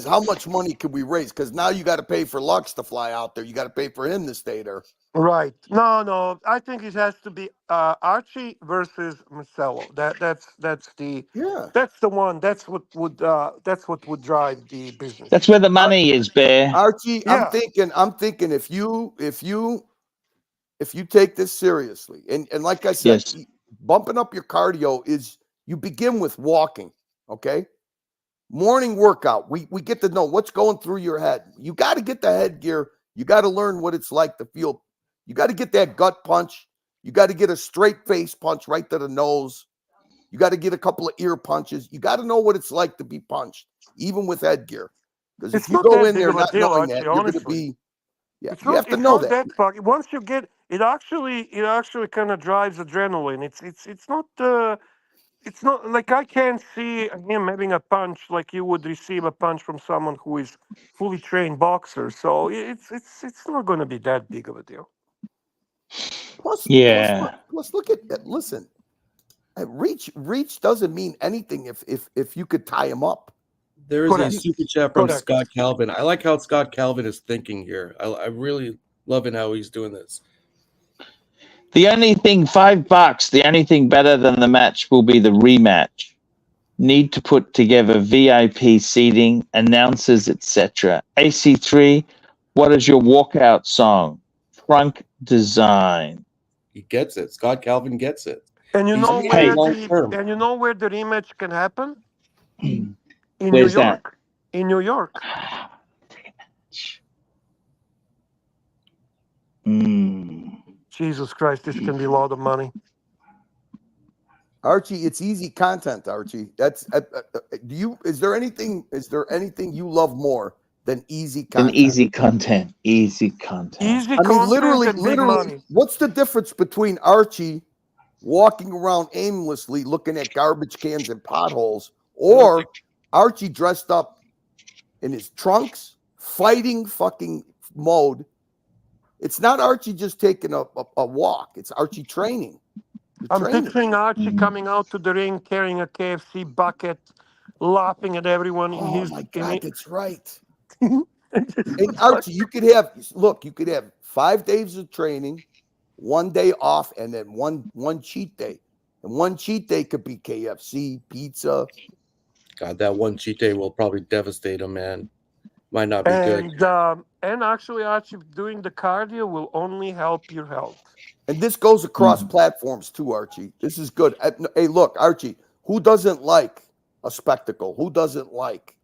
how much money could we raise? Because now you got to pay for Lux to fly out there. You got to pay for him to stay there. Right. No. I think it has to be Archie versus Marcelo. That's the one. That's what would drive the business. That's where the money is, Bear. Archie, Yeah. I'm thinking if you take this seriously, and like I said, bumping up your cardio is you begin with walking. Okay. Morning workout. We get to know what's going through your head. You got to get the headgear. You got to learn what it's like to feel. You got to get that gut punch. You got to get a straight face punch right to the nose. You got to get a couple of ear punches. You got to know what it's like to be punched, even with headgear. Because if you go in there not knowing that, you're going to be. Yeah, you have to know that. Once you get it, actually kind of drives adrenaline. It's not like I can't see him having a punch like you would receive a punch from someone who is fully trained boxer. So it's not going to be that big of a deal. Plus, look at that. Listen, reach doesn't mean anything if you could tie him up. There is a super chat from Scott Calvin. I like how Scott Calvin is thinking here. I really loving how he's doing this. The only thing, $5, the only thing better than the match will be the rematch. Need to put together VIP seating, announcers, etc. AC3, what is your walkout song? Trunk design. He gets it. Scott Calvin gets it. And you know where the rematch can happen? In Where's New York. In New York. Jesus Christ, this can be a lot of money. Archie, it's easy content, Archie. That's is there anything you love more than easy content? Easy content. I mean, literally, what's the difference between Archie walking around aimlessly looking at garbage cans and potholes, or Archie dressed up in his trunks, fighting fucking mode? It's not Archie just taking a walk. It's Archie training. I'm picturing Archie coming out to the ring carrying a KFC bucket, laughing at everyone. Oh my God, that's right. And Archie, you could have 5 days of training, 1 day off, and then one cheat day. And one cheat day could be KFC, pizza. God, that one cheat day will probably devastate him, man. Might not be good. And actually, Archie, doing the cardio will only help your health. And this goes across platforms too, Archie. This is good. Hey, look, Archie, who doesn't like a spectacle? Who doesn't like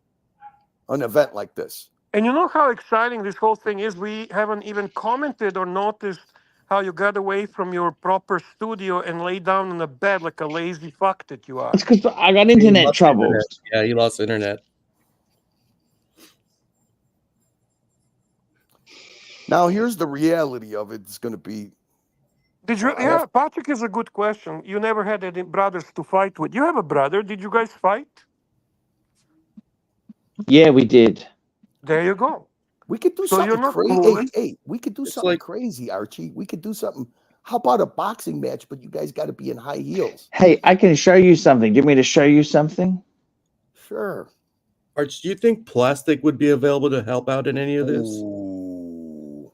an event like this? And you know how exciting this whole thing is? We haven't even commented or noticed how you got away from your proper studio and lay down in a bed like a lazy fuck that you are. It's because I got internet troubles. Yeah, he lost internet. Now, here's the reality of it. It's going to be. Did you? Yeah, Patrick is a good question. You never had any brothers to fight with. You have a brother. Did you guys fight? Yeah, we did. There you go. We could do something crazy. Hey, we could do something crazy, Archie. We could do something. How about a boxing match? But you guys got to be in high heels. Hey, I can show you something. Do you want me to show you something? Sure. Arch, do you think plastic would be available to help out in any of this?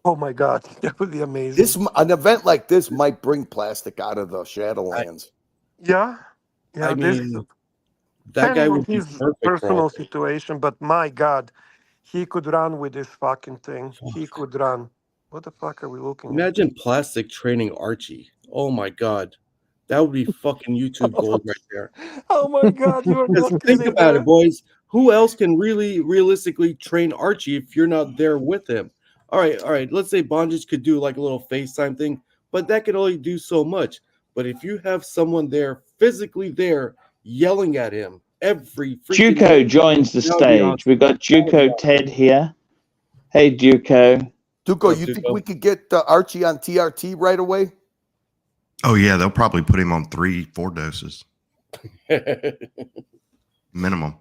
Oh my God, that would be amazing. An event like this might bring plastic out of the Shadowlands. Yeah. I mean, that guy would be perfect. Personal situation, but my God, he could run with this fucking thing. He could run. What the fuck are we looking at? Imagine plastic training Archie. Oh my God. That would be fucking YouTube gold right there. Oh my God, you're not think about it, boys. Who else can really realistically train Archie if you're not there with him? All right. Let's say Bondage could do like a little FaceTime thing, but that can only do so much. But if you have someone there, physically there, yelling at him every freaking Duco joins the stage. We've got Duco Ted here. Hey, Duco. Duco, you think we could get Archie on TRT right away? Oh, yeah. They'll probably put him on 3-4 doses. Minimum.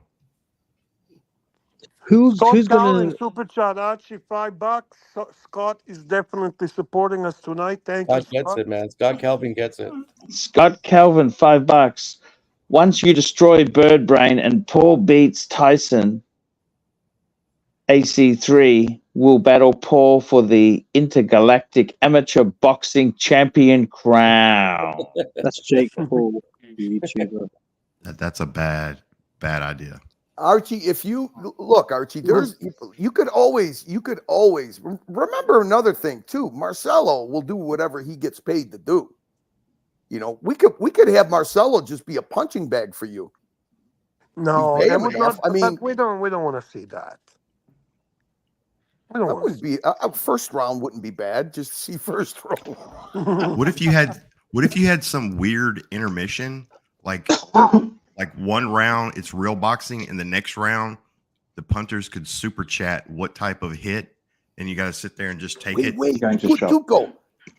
Who's going to super chat Archie $5? Scott is definitely supporting us tonight. Thank you, Scott gets it, man. Scott Calvin gets it. Scott Calvin, $5. Once you destroy Bird Brain and Paul beats Tyson, AC3 will battle Paul for the Intergalactic Amateur Boxing Champion crown. That's Jake Paul, the YouTuber. That's a bad idea. Archie, if you look, Archie, you could always remember another thing too. Marcelo will do whatever he gets paid to do. You know, we could have Marcelo just be a punching bag for you. No, that would not, I mean, we don't want to see that. That wouldn't be first round. Wouldn't be bad. Just see first round. What if you had some weird intermission, like one round it's real boxing, and the next round the punters could super chat what type of hit, and you got to sit there and just take it. Wait, Duco.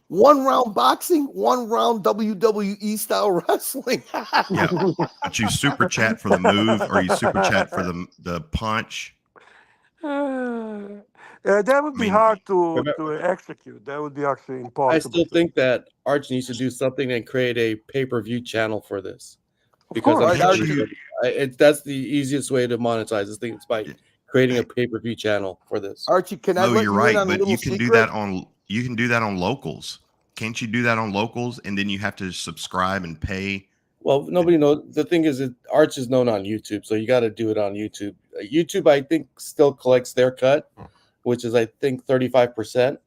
1 round boxing, 1 round WWE style wrestling. Yeah, but you super chat for the move, or you super chat for the punch. That would be hard to execute. That would be actually impossible. I still think that Arch needs to do something and create a pay-per-view channel for this. Because that's the easiest way to monetize this thing. It's by creating a pay-per-view channel for this. Archie, can I let you're you right, in on a but little you can do that on locals. Can't you do that on locals, and then you have to subscribe and pay? Well, nobody knows. The thing is, Arch is known on YouTube, so you got to do it on YouTube. YouTube, I think, still collects their cut, which is, I think, 35%,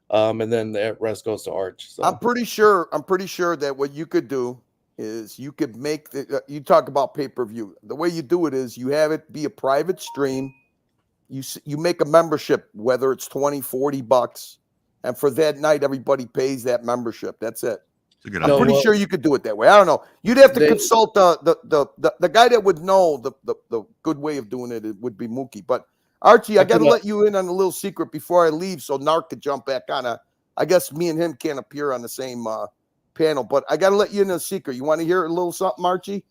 and then the rest goes to Arch. So. I'm pretty sure that what you could do is you could make you talk about pay-per-view. The way you do it is you have it be a private stream. You make a membership, whether it's $20-$40, and for that night everybody pays that membership. That's it. I'm pretty sure you could do it that way. I don't know. You'd have to consult the guy that would know the good way of doing it. It would be Mookie. But Archie, I got to let you in on a little secret before I leave, so Narc could jump back on. I guess me and him can't appear on the same panel, but I got to let you in a secret. You want to hear a little something, Archie?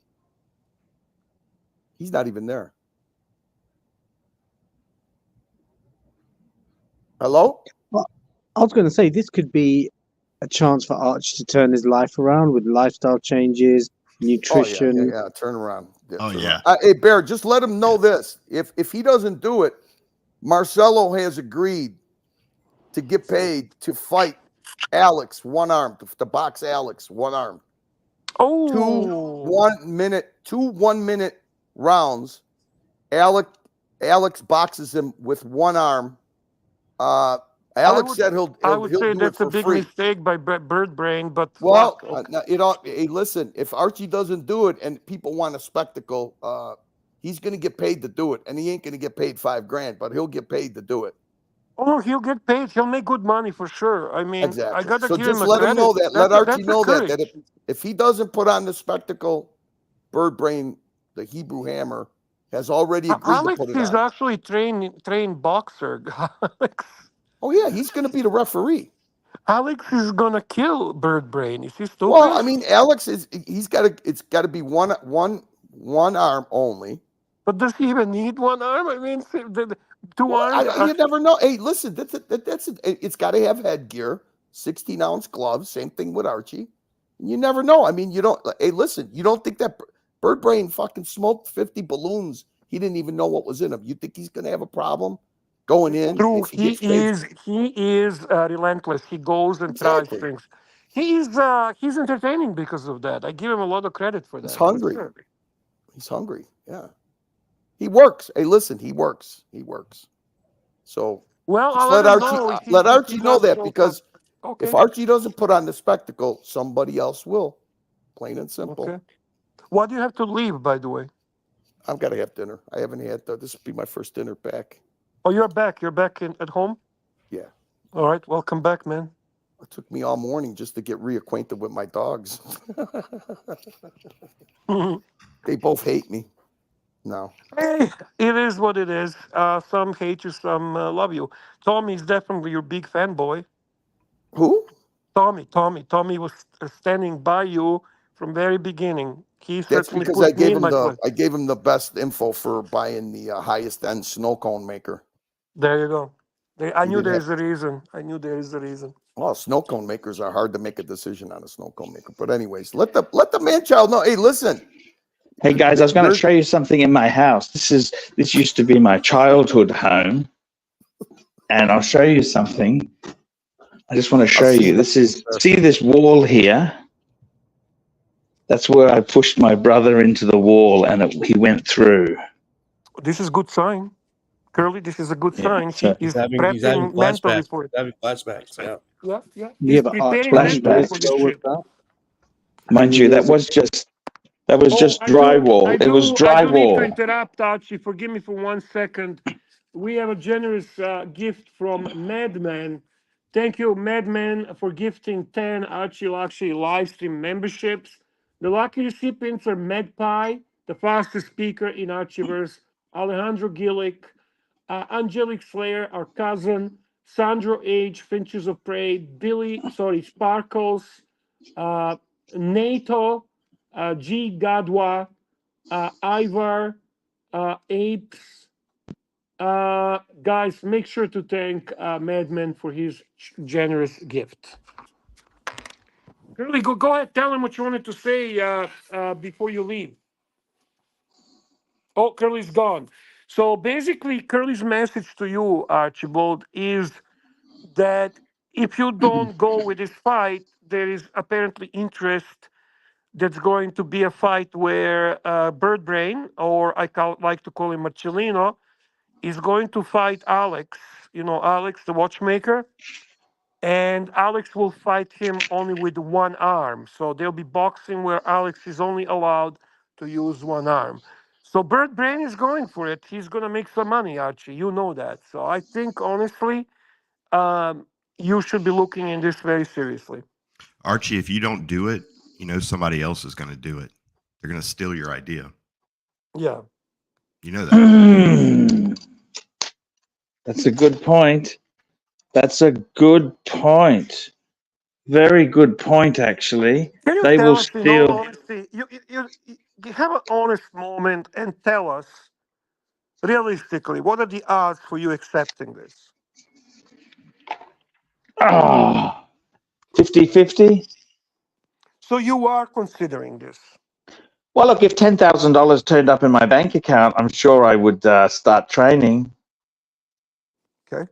He's not even there. Hello? Well, I was going to say this could be a chance for Arch to turn his life around with lifestyle changes, nutrition. Yeah, turn around. Yeah. Hey, Bear, just let him know this. If he doesn't do it, Marcelo has agreed to get paid to fight Alex one arm, to box Alex one arm. Oh, 2 1-minute rounds. Alex boxes him with one arm, Alex said he'll say do it that's a for big free. mistake by Bird Brain, but Well, fuck. hey, listen, if Archie doesn't do it and people want a spectacle, he's going to get paid to do it, and he ain't going to get paid $5,000, but he'll get paid to do it. Oh, he'll get paid. He'll make good money for sure. I mean, Exactly. I gotta So give him just a let credit. him know that. Let Archie know that courage. if he doesn't put on the spectacle, Bird Brain, the Hebrew Hammer, has already agreed Alex to put it is on. actually trained boxer. Alex. Oh yeah, he's going to be the referee. Alex is gonna kill Bird Brain. Is he stupid? Well, I mean, Alex it's got to be one arm only. But does he even need one arm? I mean, two arms. You never know. Hey, listen, it's got to have headgear, 16-ounce gloves. Same thing with Archie. You never know. I mean, you don't. Hey, listen, you don't think that Bird Brain fucking smoked 50 balloons? He didn't even know what was in them. You think he's gonna have a problem going in? True. He is relentless. He goes and tries things. He's entertaining because of that. I give him a lot of credit for that. He's hungry. For sure. He's hungry. Yeah. He works. Hey, listen, he works. He works. So I'll let Archie know that, because if Archie doesn't put on the spectacle, somebody else will. Plain and simple. Okay. Why do you have to leave, by the way? I've got to have dinner. I haven't had this will be my first dinner back. Oh, you're back. You're back at home? Yeah. All right. Welcome back, man. It took me all morning just to get reacquainted with my dogs. They both hate me. No. Hey, it is what it is. Some hate you, some love you. Tommy's definitely your big fanboy. Who? Tommy was standing by you from very beginning. That's because I gave him the best info for buying the highest end snow cone maker. There you go. I knew there's a reason. Well, snow cone makers are hard to make a decision on a snow cone maker. But anyways, let the man child know. Hey, listen. Hey guys, I was going to show you something in my house. This used to be my childhood home, and I'll show you something. I just want to show you. See this wall here? That's where I pushed my brother into the wall, and he went through. This is a good sign. Curly, this is a good sign. So he's having prepping mentally for it. Having flashbacks, yeah. Yeah. Yeah, but Flashbacks. Mind you, that was just drywall. It was drywall. I do need to interrupt, Archie. Forgive me for 1 second. We have a generous gift from Madman. Thank you, Madman, for gifting 10 ArchieLuxury livestream memberships. The lucky recipients are Magpie, the fastest speaker in Archieverse, Alejandro Gillick, Angelic Slayer, our cousin, Sandro H, Finches of Prey, Sparkles, NATO, G Gadwa, Ivar, Apes. Guys, make sure to thank Madman for his generous gift. Curly, go ahead. Tell him what you wanted to say before you leave. Oh, Curly's gone. So basically, Curly's message to you, Archibald, is that if you don't go with this fight, there is apparently interest. That's going to be a fight where Bird Brain, or like to call him Marcellino, is going to fight Alex. You know, Alex, the watchmaker. And Alex will fight him only with one arm. So they'll be boxing where Alex is only allowed to use one arm. So Bird Brain is going for it. He's going to make some money, Archie. You know that. So I think, honestly, you should be looking in this very seriously. Archie, if you don't do it, you know somebody else is going to do it. They're going to steal your idea. Yeah. You know that. That's a good point. That's a good point. Very good point, actually. Can you tell us, in all honesty, you have an honest moment and tell us, realistically, what are the odds for you accepting this? 50-50? So you are considering this? Well, look, if $10,000 turned up in my bank account, I'm sure I would start training. Okay.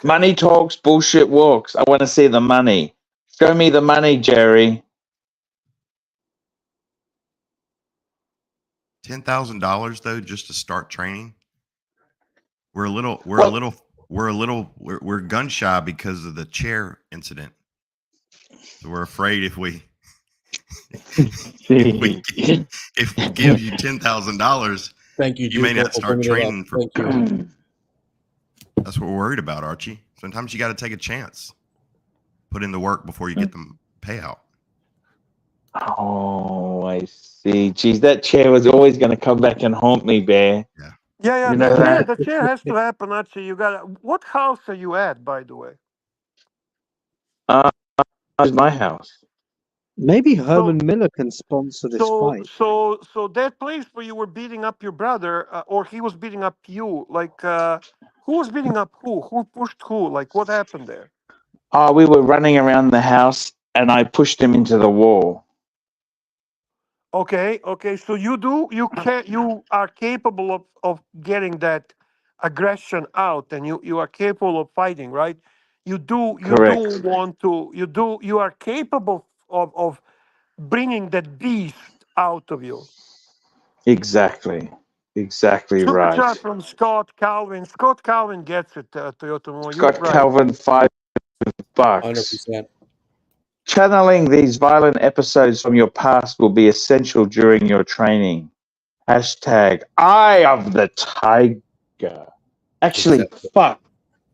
Money talks, bullshit walks. I want to see the money. Show me the money, Jerry. $10,000 though, just to start training. We're gun shy because of the chair incident. So we're afraid if we if we give you $10,000, thank you. You may not start training for. Thank you. That's what we're worried about, Archie. Sometimes you got to take a chance, put in the work before you get the payout. Oh, I see. Geez, that chair was always going to come back and haunt me, Bear. Yeah. Yeah. You know that? The chair has to happen. Actually, you got. What house are you at, by the way? It's my house. Maybe Herman Miller can sponsor this fight. So that place where you were beating up your brother, or he was beating up you, like who was beating up who? Who pushed who? Like what happened there? Oh, we were running around the house and I pushed him into the wall. Okay. So you are capable of getting that aggression out, and you are capable of fighting, right? Correct. You are capable of bringing that beast out of you. Exactly Super right. chat from Scott Calvin. Scott Calvin gets it, Toyota Mo. You're Scott right. Calvin, $5. 100%. Channeling these violent episodes from your past will be essential during your training. Hashtag Eye of the Tiger. Actually, fuck.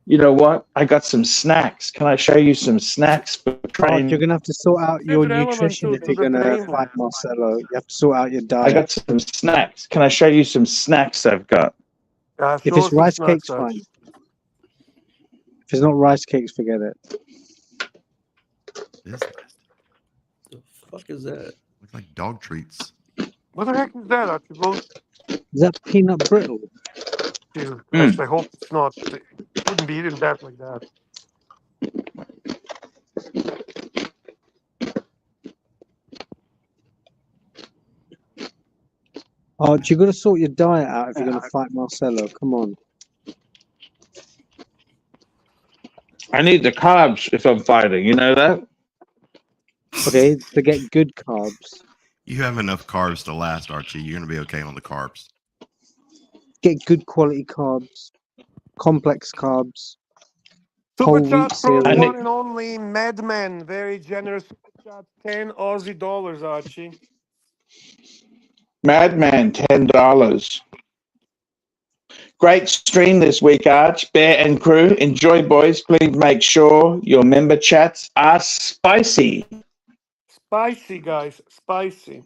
You know what? I got some snacks. Can I show you some snacks for training? You're gonna have to sort out your Favorite element nutrition to if you're the gonna game. fight Marcelo. You have to sort out your I diet. got some snacks. Can I show you some snacks I've got? If it's rice cakes, fine. If it's not rice cakes, forget it. This The fuck is that? looks like dog treats. What the heck is that, Archibald? Is that peanut brittle? Jesus Christ, I hope it's not. It wouldn't be eating that like that. You're gonna sort your diet out if you're gonna fight Marcelo. Come on. I need the carbs if I'm fighting. You know that? Okay, to get good carbs. You have enough carbs to last, Archie. You're gonna be okay on the carbs. Get good quality carbs, complex carbs. Super Whole chat wheat from cereal. one and only Madman. Very generous super chat. 10 Aussie dollars, Archie. Madman, $10. Great stream this week, Arch, Bear, and crew. Enjoy, boys. Please make sure your member chats are spicy. Spicy, guys. Spicy.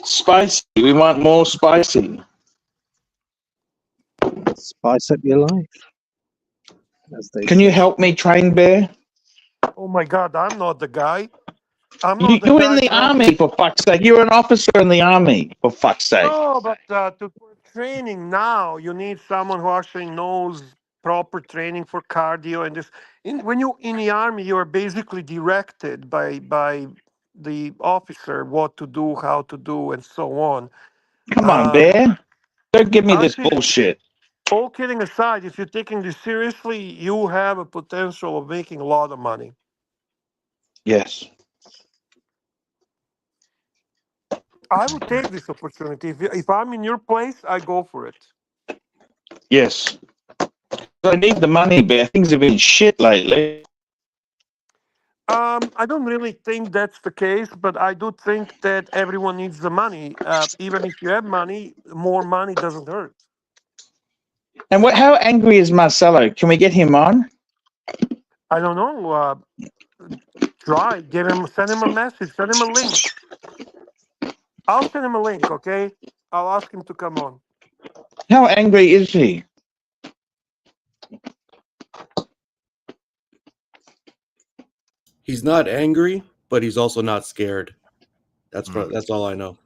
Spicy. We want more spicy. Spice up your life. Can you help me train, Bear? Oh my God, I'm not the guy. You're in the army, for fuck's sake. You're an officer in the army, for fuck's sake. No, but for training now, you need someone who actually knows proper training for cardio and this. When you in the army, you are basically directed by the officer what to do, how to do, and so on. Come on, Bear. Don't give me this Actually, bullshit. all kidding aside, if you're taking this seriously, you have a potential of making a lot of money. Yes. I would take this opportunity. If I'm in your place, I go for it. Yes. I need the money, Bear. Things have been shit lately. I don't really think that's the case, but I do think that everyone needs the money. Even if you have money, more money doesn't hurt. And how angry is Marcelo? Can we get him on? I don't know. Try, send him a message, send him a link. I'll send him a link, okay? I'll ask him to come on. How angry is he? He's not angry, but he's also not scared. That's all I know.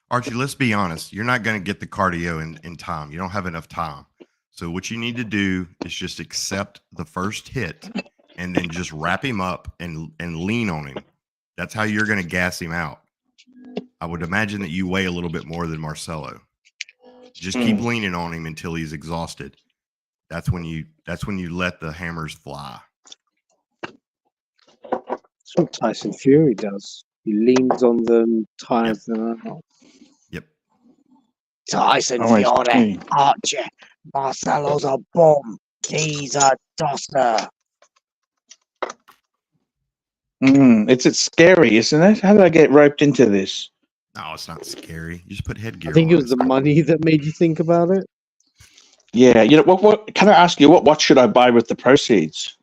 Archie, let's be honest. You're not going to get the cardio in time. You don't have enough time. So what you need to do is just accept the first hit and then just wrap him up and lean on him. That's how you're going to gas him out. I would imagine that you weigh a little bit more than Marcelo. Just keep leaning on him until he's exhausted. That's when you let the hammers fly. That's what Tyson Fury does. He leans on them, tires them out. Yep. Tyson Fury, Archie, Marcelo's a bomb. He's a tosser. It's scary, isn't it? How did I get roped into this? No, it's not scary. You just put headgear I think on. it was the money that made you think about it. Yeah, you know what? Can I ask you what watch should I buy with the proceeds?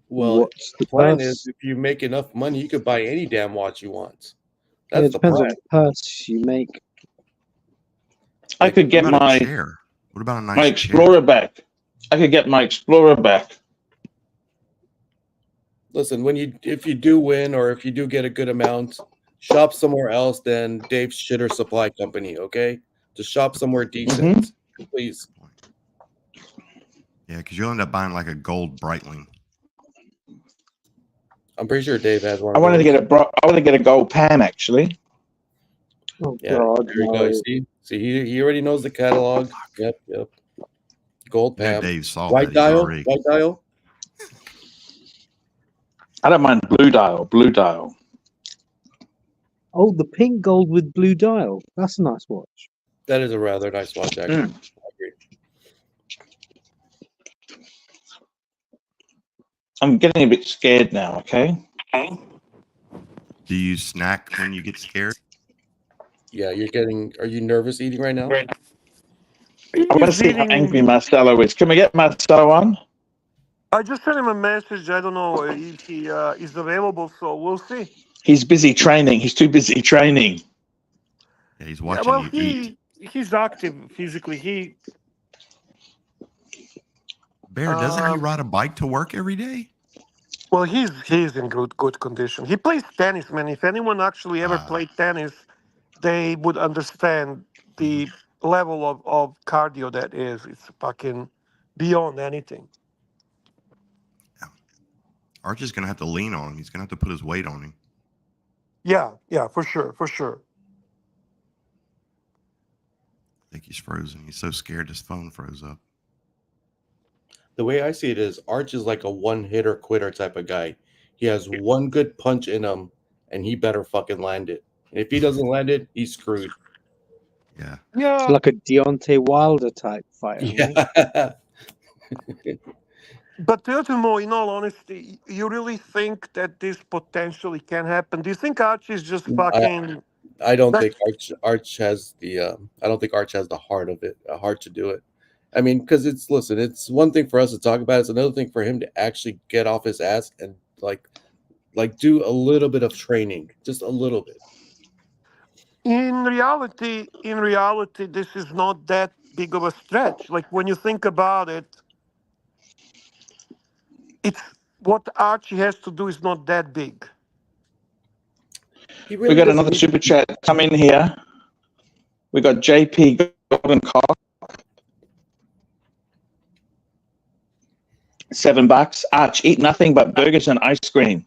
Well, What's the the plan purse? is if you make enough money, you could buy any damn watch you want. Yeah, That's it the depends on plan. the purse you make. I could get What about a my chair? What about a nice my chair? Explorer back. I could get my Explorer back. Listen, if you do win or if you do get a good amount, shop somewhere else than Dave's Shitter Supply Company, okay? Just shop somewhere decent, please. Yeah, because you'll end up buying like a gold Breitling. I'm pretty sure Dave has one I of wanted those. I want to get a gold pan actually. Oh Yeah, God, there you go. no. See, he already knows the catalog. Yep. Gold You know pan. Dave saw White that. He's dial. already. White dial. I don't mind blue dial. Blue dial. Oh, the pink gold with blue dial. That's a nice watch. That is a rather nice watch, actually. I agree. I'm getting a bit scared now. Okay. Do you snack when you get scared? Yeah, are you nervous eating right now? I want to see how angry Marcelo is. Can we get Marcelo on? I just sent him a message. I don't know if he is available, so we'll see. He's busy training. He's too busy training. Yeah, he's Yeah, watching well, you eat. he's active physically. Bear, doesn't he ride a bike to work every day? Well, he's in good condition. He plays tennis, man. If anyone actually ever played tennis, they would understand the level of cardio that is. It's fucking beyond anything. Archie's gonna have to lean on him. He's gonna have to put his weight on him. Yeah, for sure. I think he's frozen. He's so scared his phone froze up. The way I see it is Arch is like a one-hitter quitter type of guy. He has one good punch in him, and he better fucking land it. And if he doesn't land it, he's screwed. Yeah. It's like a Deontay Wilder type fighter. Yeah. But Teotimo, in all honesty, you really think that this potentially can happen? Do you think Archie is just fucking? I don't think Arch has the. I don't think Arch has the heart of it. A heart to do it. I mean, because it's one thing for us to talk about. It's another thing for him to actually get off his ass and like do a little bit of training, just a little bit. In reality, this is not that big of a stretch. Like when you think about it, it's what Archie has to do is not that big. We got another super chat come in here. We got JP Golden Cock. $7. Arch, eat nothing but burgers and ice cream.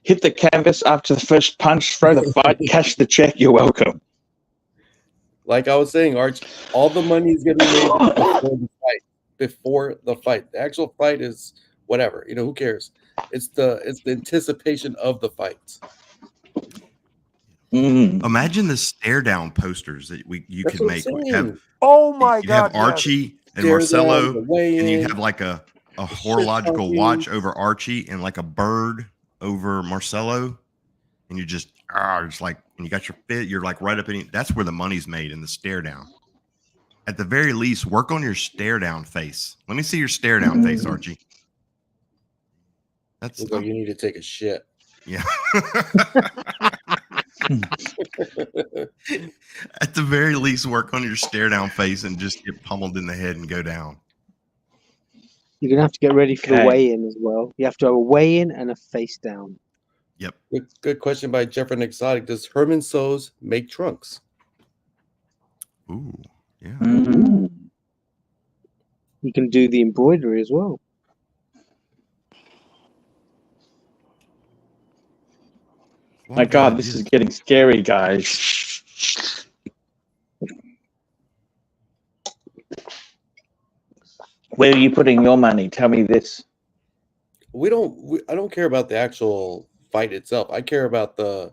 Hit the canvas after the first punch, throw the fight, cash the check, you're welcome. Like I was saying, Arch, all the money is going to be made before the fight. Before the fight. The actual fight is whatever. You know, who cares? It's the anticipation of the fight. Imagine the stare down posters that you could make. Oh my you have God! Archie and Stare Marcelo, down, and you have like a horological watch over Archie and like a bird over Marcelo, and you just it's like, and you got your fit. You're like right up in. That's where the money's made, in the stare down. At the very least, work on your stare down face. Let me see your stare down face, Archie. That's like you need to take a shit. Yeah. At the very least, work on your stare down face and just get pummeled in the head and go down. You're gonna have to get ready for the weigh-in as well. You have to have a weigh-in and a face down. Yep. Good question by Jeffrey Exotic. Does Herman Sows make trunks? Ooh, yeah. You can do the embroidery as well. My God, this is getting scary, guys. Where are you putting your money? Tell me this. I don't care about the actual fight itself. I care about the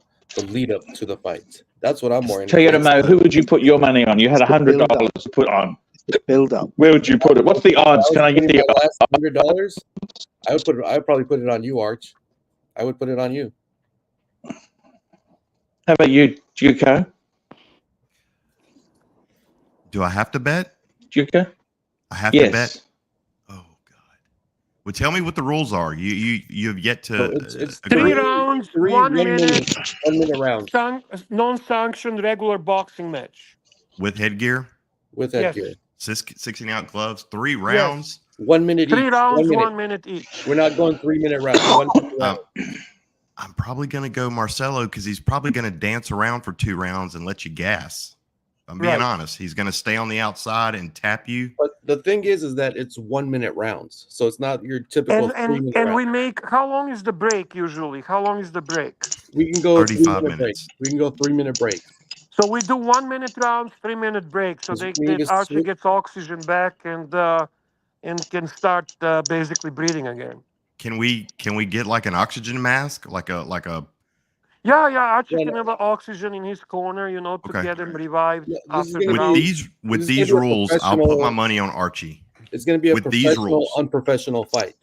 lead up to the fight. That's what I'm worrying. Toyota Mo, who would you put your money on? You had $100 to put on. Build up. Where would you put it? What's the odds? Can I get the last $100? I would probably put it on you, Arch. I would put it on you. How about you, Juco? Do I have to bet? Juco? I have to bet. Oh God! Well, tell me what the rules are. You have yet to. It's 3 rounds, 1 minute, 1 minute round. Non-sanctioned regular boxing match. With headgear. With headgear. 16-ounce gloves. 3 rounds. 1 minute 3 each. rounds, 1 minute. 1 minute each. We're not going 3 minute rounds. 1 minute round. I'm probably going to go Marcelo because he's probably going to dance around for 2 rounds and let you gas. I'm being honest. He's going to stay on the outside and tap you. But the thing is that it's 1 minute rounds, so it's not your typical. And we make. How long is the break usually? How long is the break? We can go 35 minutes. Break. We can go 3 minute break. So we do 1 minute rounds, 3 minute break. So Archie gets oxygen back and can start basically breathing again. Can we get like an oxygen mask, like a? Yeah, Archie can have oxygen in his corner, to get him revived. With these rules, I'll put my money on Archie. It's going to be a professional, unprofessional fight.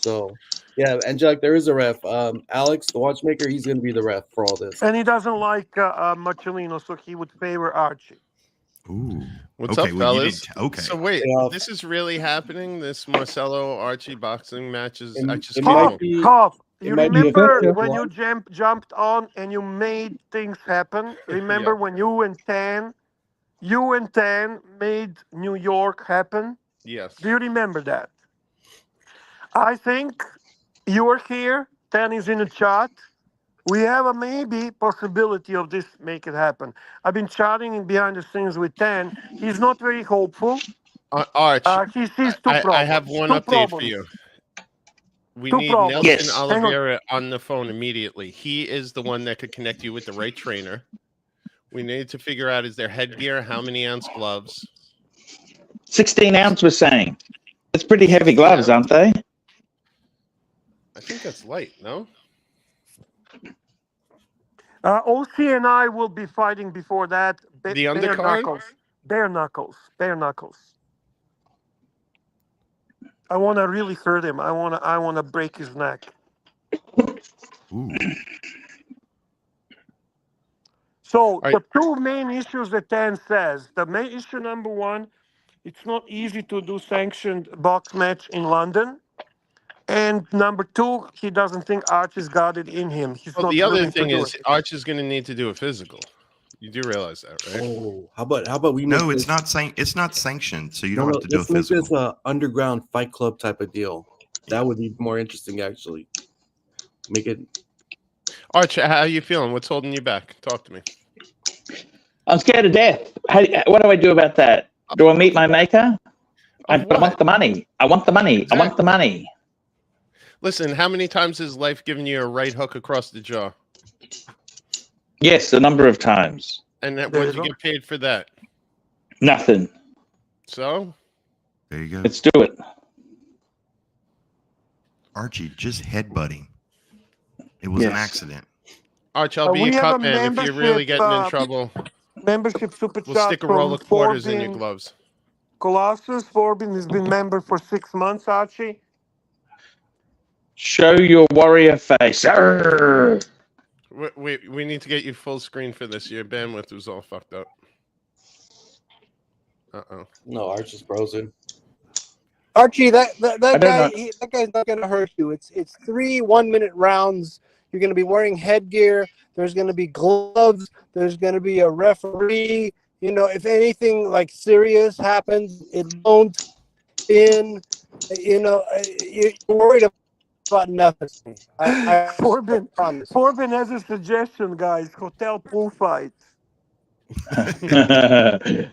So, yeah, Angelic, there is a ref. Alex, the watchmaker, he's going to be the ref for all this. And he doesn't like Marcellino, so he would favor Archie. Ooh. What's up, fellas? So wait, this is really happening? This Marcelo Archie boxing match is actually Cough. You remember when you jumped on and you made things happen? Remember when you and Tan made New York happen? Yes. Do you remember that? I think you are here. Tan is in the chat. We have a maybe possibility of this make it happen. I've been chatting behind the scenes with Tan. He's not very hopeful. Arch, he sees two problems. I have one update for you. We need Nelson Oliveira on the phone immediately. He is the one that could connect you with the right trainer. We need to figure out, is there headgear? How many ounce gloves? 16 ounce, we're saying. It's pretty heavy gloves, aren't they? I think that's light, no? OC and I will be fighting before that. The undercard? Bare knuckles. I want to really hurt him. I want to break his neck. Ooh. So the two main issues that Tan says, the main issue number one, it's not easy to do sanctioned box match in London. And number two, he doesn't think Archie's got it in him. He's not the other willing thing to do is it. Archie's going to need to do a physical. You do realize that, right? Oh, how about we? No, it's not sanctioned, so you don't have to do a physical. Let's make this underground fight club type of deal. That would be more interesting, actually. Make it. Arch, how are you feeling? What's holding you back? Talk to me. I'm scared to death. What do I do about that? Do I meet my maker? I want the money. I want the money. Exactly. I want the money. Listen, how many times has life given you a right hook across the jaw? Yes, a number of times. And what did you get paid for that? Nothing. So? There you go. Let's do it. Archie, just headbutting. It was an accident. Arch, I'll be your cut man if you're really getting in trouble. Membership super chat. We'll stick a roll of quarters in your gloves. Colossus Forbin has been member for 6 months, Archie. Show your warrior face. We need to get you full screen for this. Your bandwidth was all fucked up. Uh-oh. No, Arch is frozen. Archie, that guy's not going to hurt you. It's 3 1-minute rounds. You're going to be wearing headgear. There's going to be gloves. There's going to be a referee. You know, if anything like serious happens, it won't in. You know, you're worried about nothing. Forbin has a suggestion, guys. Hotel pool fight. You could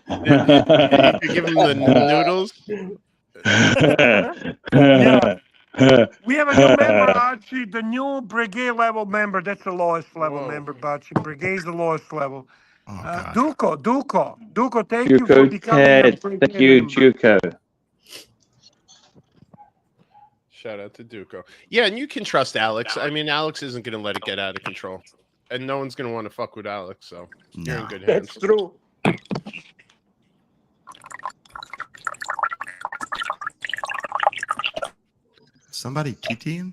give him the noodles. Yeah. We have a new member, Archie, the new brigade level member. That's the lowest level member, Archie. Brigade's the lowest level. Duco, thank you for becoming a brigade member. Thank you, Juco. Shout out to Duco. Yeah, and you can trust Alex. I mean, Alex isn't going to let it get out of control. and no one's gonna want to fuck with Alex. So you're in good That's hands. true. Somebody TTing?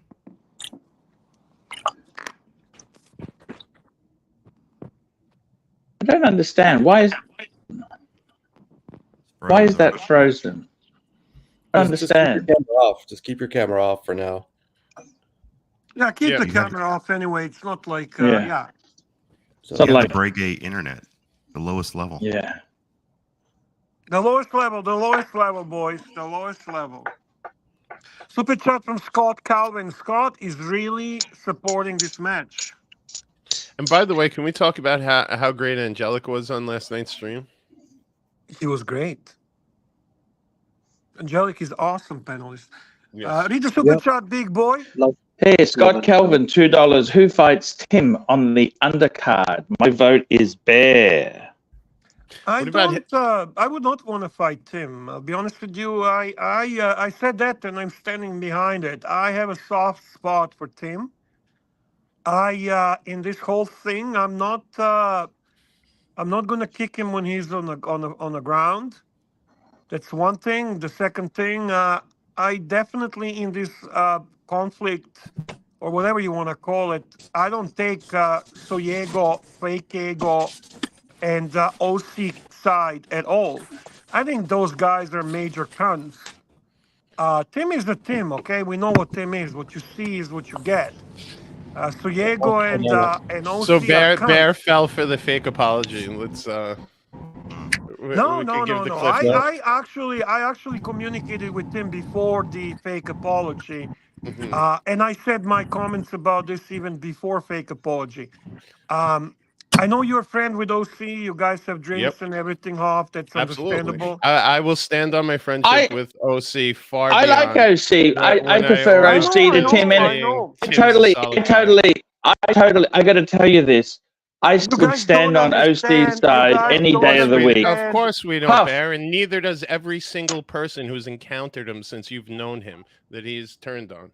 I don't understand. Why is that frozen? I don't Just keep your understand. camera off. Just keep your camera off for now. Yeah, keep the you have- camera off anyway. It's not like, Yeah. yeah. So You have like- the Breakgate internet, the lowest level. Yeah. The lowest level, boys. The lowest level. Super chat from Scott Calvin. Scott is really supporting this match. And by the way, can we talk about how great Angelica was on last night's stream? He was great. Angelic is awesome panelist. Yes. Read the super chat, big boy. Hey, Scott Kelvin, $2. Who fights Tim on the undercard? My vote is Bear. I would not want to fight Tim. I'll be honest with you. I said that, and I'm standing behind it. I have a soft spot for Tim. In this whole thing, I'm not gonna kick him when he's on the ground. That's one thing. The second thing, I definitely in this conflict or whatever you want to call it, I don't take Soyego, Fake Ego, and OC side at all. I think those guys are major cunts. Tim is the Tim, okay? We know what Tim is. What you see is what you get. Soyego and OC So are cunts. Bear fell for the fake apology. Let's No. I actually communicated with Tim before the fake apology, and I said my comments about this even before fake apology. I know you're a friend with OC. You guys have drinks and everything off. That's understandable. I will stand on my friendship with OC far I beyond. like OC. I prefer OC to Tim. I got to tell you this. I would stand on OC's side any day of the week. Of course we don't, Bear, and neither does every single person who's encountered him since you've known him that he's turned on.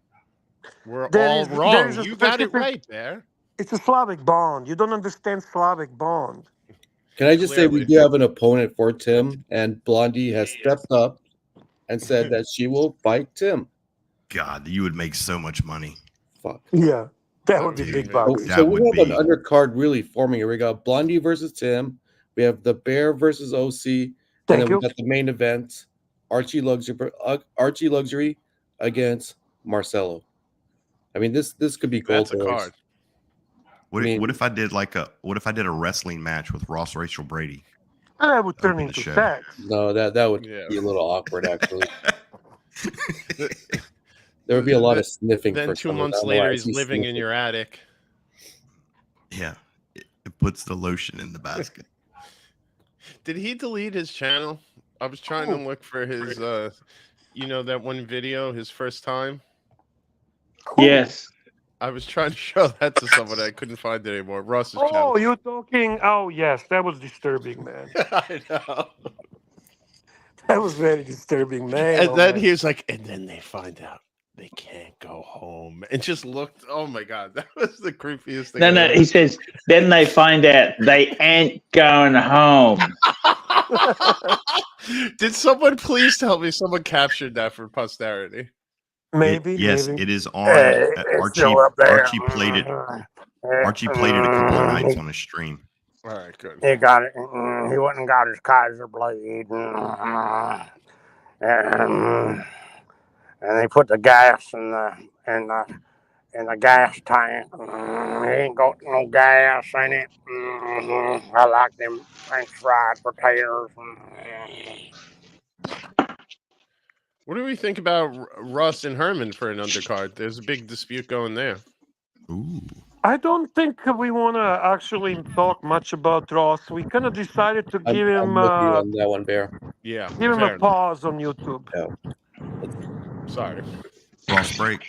We're all wrong. You got it right, Bear. It's a Slavic bond. You don't understand Slavic bond. Can I just say we do have an opponent for Tim, and Blondie has stepped up and said that she will fight Tim. God, you would make so much money. Fuck. Yeah, that would be big bucks. So we have an undercard really forming here. We got Blondie versus Tim. We have the Bear versus OC. And then we got the main event, Archie Luxury against Marcelo. I mean, this could be gold. That's a card. What if I did a wrestling match with Ross Rachel Brady? That would turn into sex. No, that would be a little awkward, actually. There would be a lot of sniffing. Then 2 months later, he's living in your attic. Yeah, it puts the lotion in the basket. Did he delete his channel? I was trying to look for his, that one video, his first time. Yes. I was trying to show that to someone. I couldn't find it anymore. Ross's channel. Oh, you're talking. Oh, yes, that was disturbing, man. I know. That was very disturbing, man. And then he was like, and then they find out they can't go home. And just looked. Oh my god, that was the creepiest thing. No, he says. Then they find out they ain't going home. Did someone please tell me someone captured that for posterity? Maybe. Yes, maybe. it is on. Archie played it. Archie played it a couple of nights on his stream. All right, good. He got it. He went and got his Kaiser blade, and they put the gas in the gas tank. He ain't got no gas in it. I like them French fried potatoes. What do we think about Russ and Herman for an undercard? There's a big dispute going there. Ooh. I don't think we want to actually talk much about Ross. We kind of decided to give him I'm with you on that one, Bear. Yeah, give him fair a pause on YouTube. Yeah. Sorry. Ross break.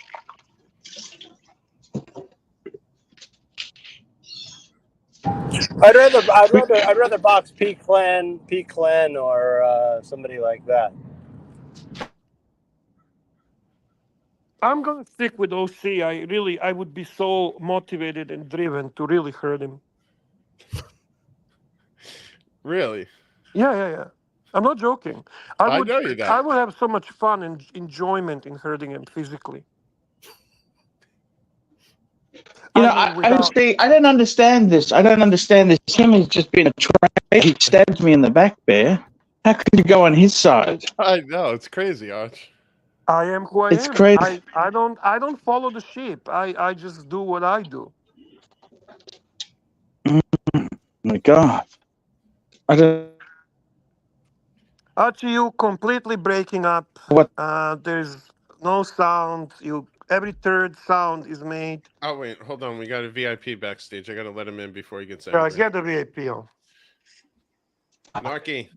I'd rather box P Clan, or somebody like that. I'm gonna stick with OC. I would be so motivated and driven to really hurt him. Really? Yeah. I'm not joking. I know you're not. I would have so much fun and enjoyment in hurting him physically. You know, I don't understand this. I don't understand this. Him has just been a trade. He stabbed me in the back, Bear. How could you go on his side? I know, it's crazy, Arch. I am who I It's am. crazy. I don't follow the sheep. I just do what I do. My God. I don't. Archie, you completely breaking up. What? There's no sound. Every third sound is made. Oh wait, hold on. We got a VIP backstage. I gotta let him in before he gets Yeah, angry. get the VIP on. Narky,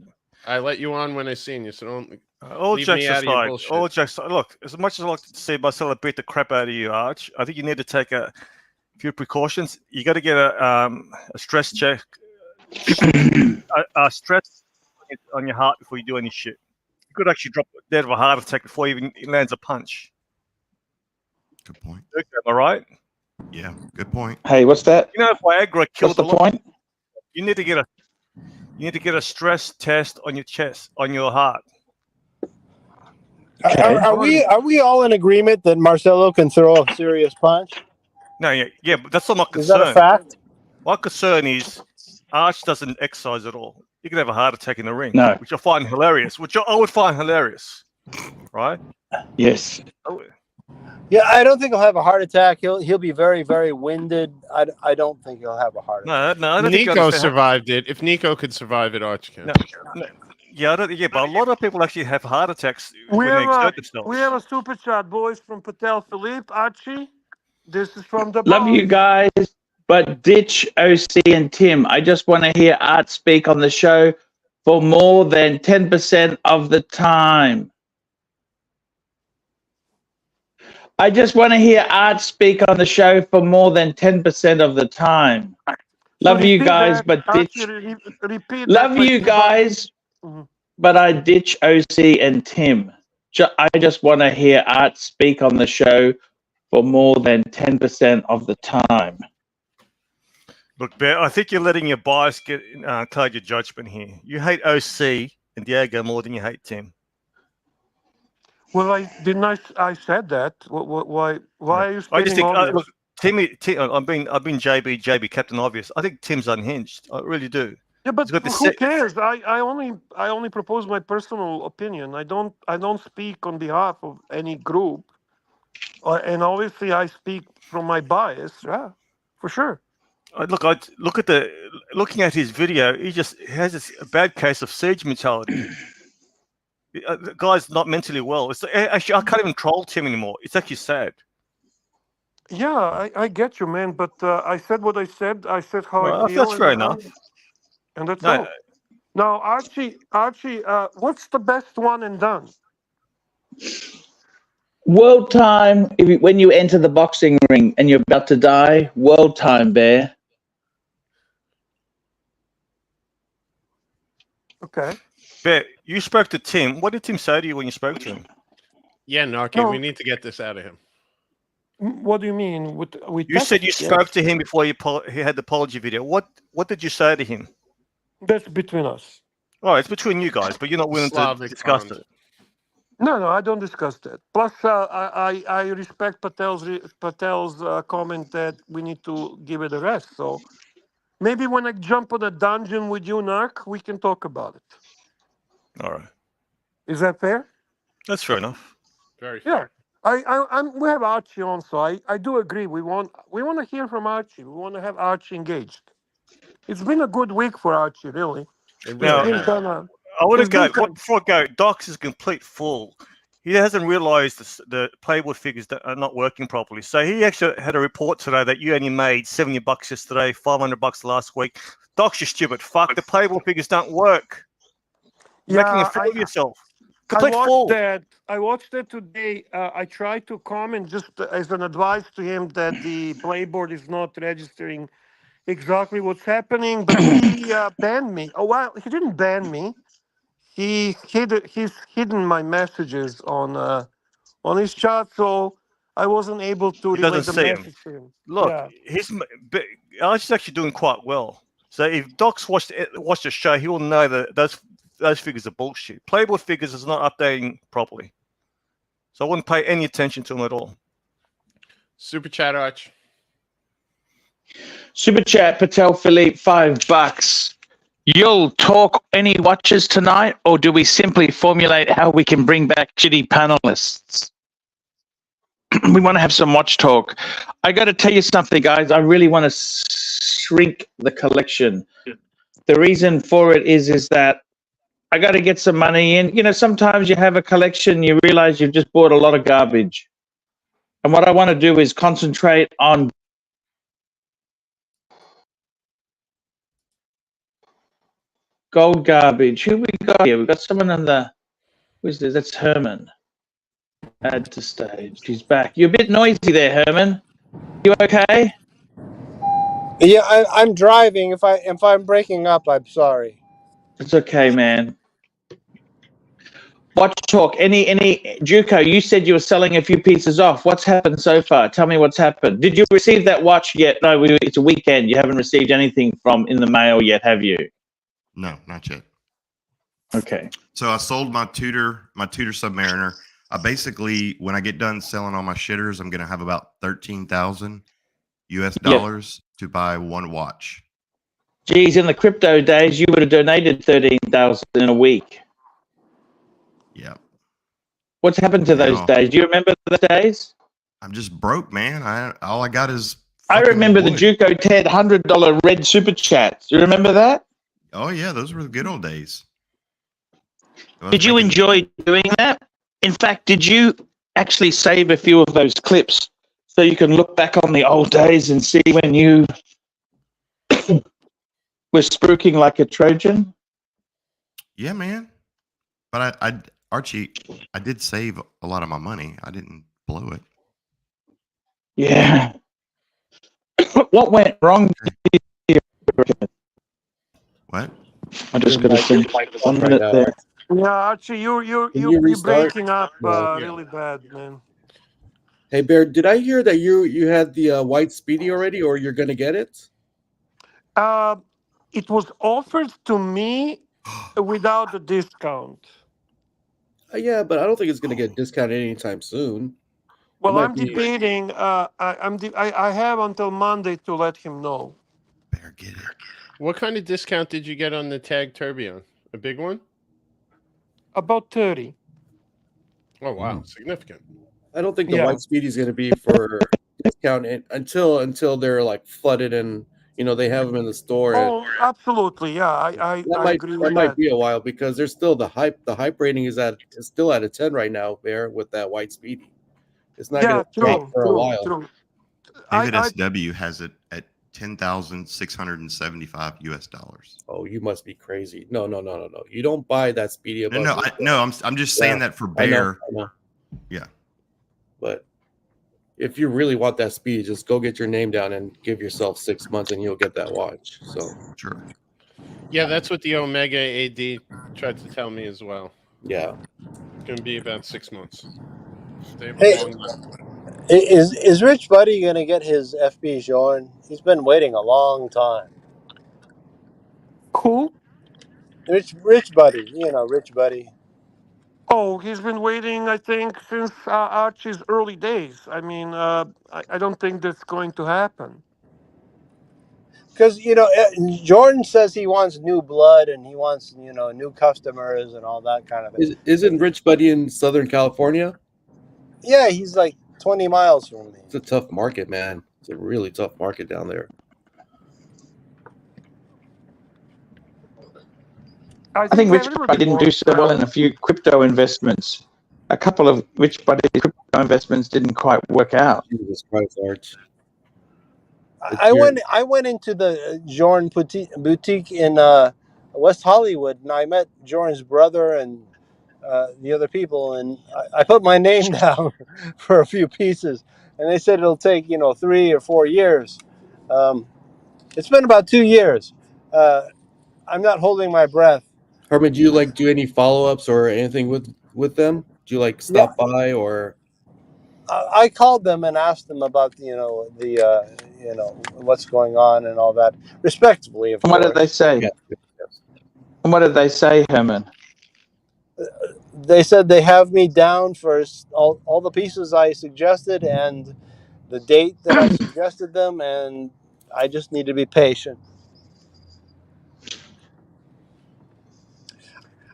I let you on when I seen you, so don't All leave jokes me out of your aside, bullshit. all jokes. Look, as much as I like to see myself beat the crap out of you, Arch, I think you need to take a few precautions. You got to get a stress check, a stress on your heart before you do any shit. You could actually drop dead of a heart attack before he even lands a punch. Good point. Okay, am I right? Yeah, good point. Hey, what's that? You know, if Viagra kills What's the point? you need to get a stress test on your chest, on your heart. Okay. Are we all in agreement that Marcelo can throw a serious punch? No, yeah, but that's not my concern. Is that a fact? My concern is Arch doesn't exercise at all. You can have a heart attack in the ring, No. which I find hilarious. Which I would find hilarious, right? Yes. Yeah, I don't think he'll have a heart attack. He'll be very, very winded. I don't think he'll have a heart attack. No, I don't think you Nico understand survived it. If Nico could survive it, Arch can. No, yeah, but a lot of people actually have heart attacks We when they exert have themselves. a super chat, boys, from Patel Philippe. Archie, this is from the Love boss. you guys, but ditch OC and Tim. I just want to hear Art speak on the show for more than 10% of the time. I just want to hear Art speak on the show for more than 10% of the time. Love you guys, but ditch. Repeat Love you guys, but I ditch OC and Tim. I just want to hear Art speak on the show for more than 10% of the time. Look, Bear, I think you're letting your bias get cloud your judgment here. You hate OC and Diego more than you hate Tim. Well, I said that. Why are you I just stating think obvious? look, I've been JB Captain Obvious. I think Tim's unhinged. I really do. Yeah, but who cares? I only propose my personal opinion. I don't speak on behalf of any group, and obviously I speak from my bias. Yeah, for sure. Looking at his video, he just has a bad case of siege mentality. The guy's not mentally well. Actually, I can't even troll Tim anymore. It's actually sad. Yeah, I get you, man. But I said what I said. I said how I feel. That's fair enough. And that's all. Now, Archie, what's the best one and done? World time, when you enter the boxing ring and you're about to die, world time, Bear. Okay. Bear, you spoke to Tim. What did Tim say to you when you spoke to him? Yeah, Narky, we need to get this out of him. What do you mean? You said you spoke to him before he had the apology video. What did you say to him? That's between us. Oh, it's between you guys, but you're not willing to discuss it. No, I don't discuss that. Plus, I respect Patel's comment that we need to give it a rest. So maybe when I jump on a dungeon with you, Narc, we can talk about it. All right. Is that fair? That's fair enough. Very fair. Yeah. We have Archie on, so I do agree. We want to hear from Archie. We want to have Archie engaged. It's been a good week for Archie, really. I want to go before I go. Doc's is a complete fool. He hasn't realised the playboard figures that are not working properly. So he actually had a report today that you only made $70 yesterday, $500 last week. Doc's, you stupid fuck. The playboard figures don't work. You're making a fool of yourself. Complete fool. I watched that today. I tried to comment just as an advice to him that the playboard is not registering exactly what's happening, but he banned me. Oh, well, he didn't ban me. He's hidden my messages on his chat. So I wasn't able to He relay doesn't the see him. message to him. Look, Yeah. Archie's actually doing quite well. So if Doc's watched the show, he will know that those figures are bullshit. Playboy figures is not updating properly. So I wouldn't pay any attention to him at all. Super chat, Arch. Super chat, Patel Philippe, $5. You'll talk any watches tonight, or do we simply formulate how we can bring back shitty panelists? We want to have some watch talk. I got to tell you something, guys. I really want to shrink the collection. The reason for it is that I got to get some money in. You know, sometimes you have a collection, you realize you've just bought a lot of garbage. And what I want to do is concentrate on gold garbage. Who we got here? We've got someone on the, who's this? That's Herman. Add to stage. He's back. You're a bit noisy there, Herman. You okay? Yeah, I'm driving. If I'm breaking up, I'm sorry. It's okay, man. Watch talk. Any Juco, you said you were selling a few pieces off. What's happened so far? Tell me what's happened. Did you receive that watch yet? No, it's a weekend. You haven't received anything from in the mail yet, have you? No, not yet. Okay. So I sold my Tudor Submariner. I basically, when I get done selling all my shitters, I'm going to have about 13,000 US dollars to buy one watch. Geez, in the crypto days, you would have donated 13,000 in a week. Yeah. What's happened to those days? Do you remember the days? I'm just broke, man. All I got is. I remember the Juco Ted $100 red super chats. You remember that? Oh yeah, those were the good old days. Did you enjoy doing that? In fact, did you actually save a few of those clips so you can look back on the old days and see when you were spruiking like a Trojan? Yeah, man. But Archie, I did save a lot of my money. I didn't blow it. Yeah. What went wrong? What? I just got to think. 1 minute there. Yeah, Archie, you're breaking up really bad, man. Hey, Bear, did I hear that you had the white Speedy already, or you're gonna get it? It was offered to me without the discount. Yeah, but I don't think it's gonna get discounted anytime soon. Well, I'm debating. I have until Monday to let him know. Better get it. What kind of discount did you get on the Tag Tourbillon? A big one? About 30. Oh wow, significant. I don't think the white Speedy is gonna be for discount until they're like flooded and they have them in the store. Oh, absolutely, yeah. I agree with that. That might be a while because there's still the hype. The hype rating is still at a 10 right now, Bear, with that white Speedy. It's not going to drop for a while. True. David SW has it at 10,675 US dollars. Oh, you must be crazy! No. You don't buy that Speedy. I'm just saying that for Bear. I know. Yeah, but if you really want that Speedy, just go get your name down and give yourself 6 months, and you'll get that watch. So sure. Yeah, that's what the Omega AD tried to tell me as well. Yeah, it's going to be about 6 months. Hey, is Rich Buddy going to get his FB Jorn? He's been waiting a long time. Who? Rich Buddy. Rich Buddy. Oh, he's been waiting, I think, since Archie's early days. I mean, I don't think that's going to happen. Because, Jordan says he wants new blood and he wants, new customers and all that kind of thing. Isn't Rich Buddy in Southern California? Yeah, he's like 20 miles from me. It's a tough market, man. It's a really tough market down there. I think Rich Buddy didn't do so well in a few crypto investments. A couple of Rich Buddy's crypto investments didn't quite work out. Jesus Christ, Arch. I went into the Jordan boutique in West Hollywood, and I met Jordan's brother and the other people, and I put my name down for a few pieces, and they said it'll take 3 or 4 years. It's been about 2 years. I'm not holding my breath. Herman, do you do any follow-ups or anything with them? Do you stop by or? I called them and asked them about what's going on and all that, respectfully, of And what did they course. say? Yes. And what did they say, Herman? They said they have me down for all the pieces I suggested and the date that I suggested them, and I just need to be patient.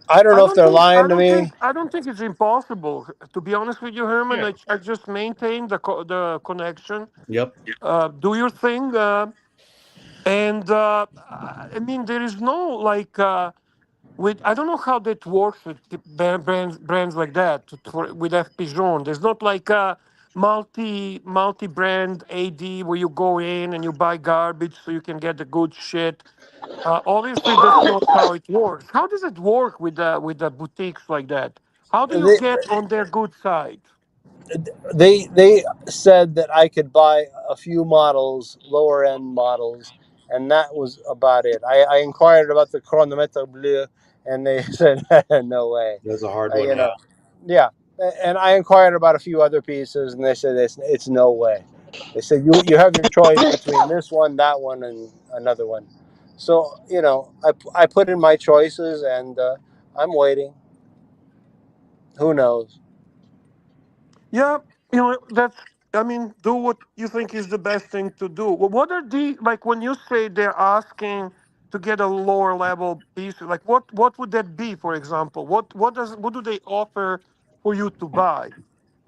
I don't know if they're lying to me. I don't think it's impossible. To be honest with you, Herman, Yeah. I just maintain the connection. Yep. Do your thing, and I mean, there is no like. With I don't know how that works with brands like that with F Pigeon. There's not like a multi brand AD where you go in and you buy garbage so you can get the good shit. Obviously, that's not how it works. How does it work with the boutiques like that? How do you get on their good side? They said that I could buy a few models, lower end models, and that was about it. I inquired about the Chronometer Bleu, and they said no way. That's a hard one. You know, yeah. And I inquired about a few other pieces, and they said it's no way. They said you have your choice between this one, that one, and another one. So I put in my choices, and I'm waiting. Who knows? Yeah, that's. I mean, do what you think is the best thing to do. Well, what are the like when you say they're asking to get a lower level piece? Like, what would that be, for example? What do they offer for you to buy?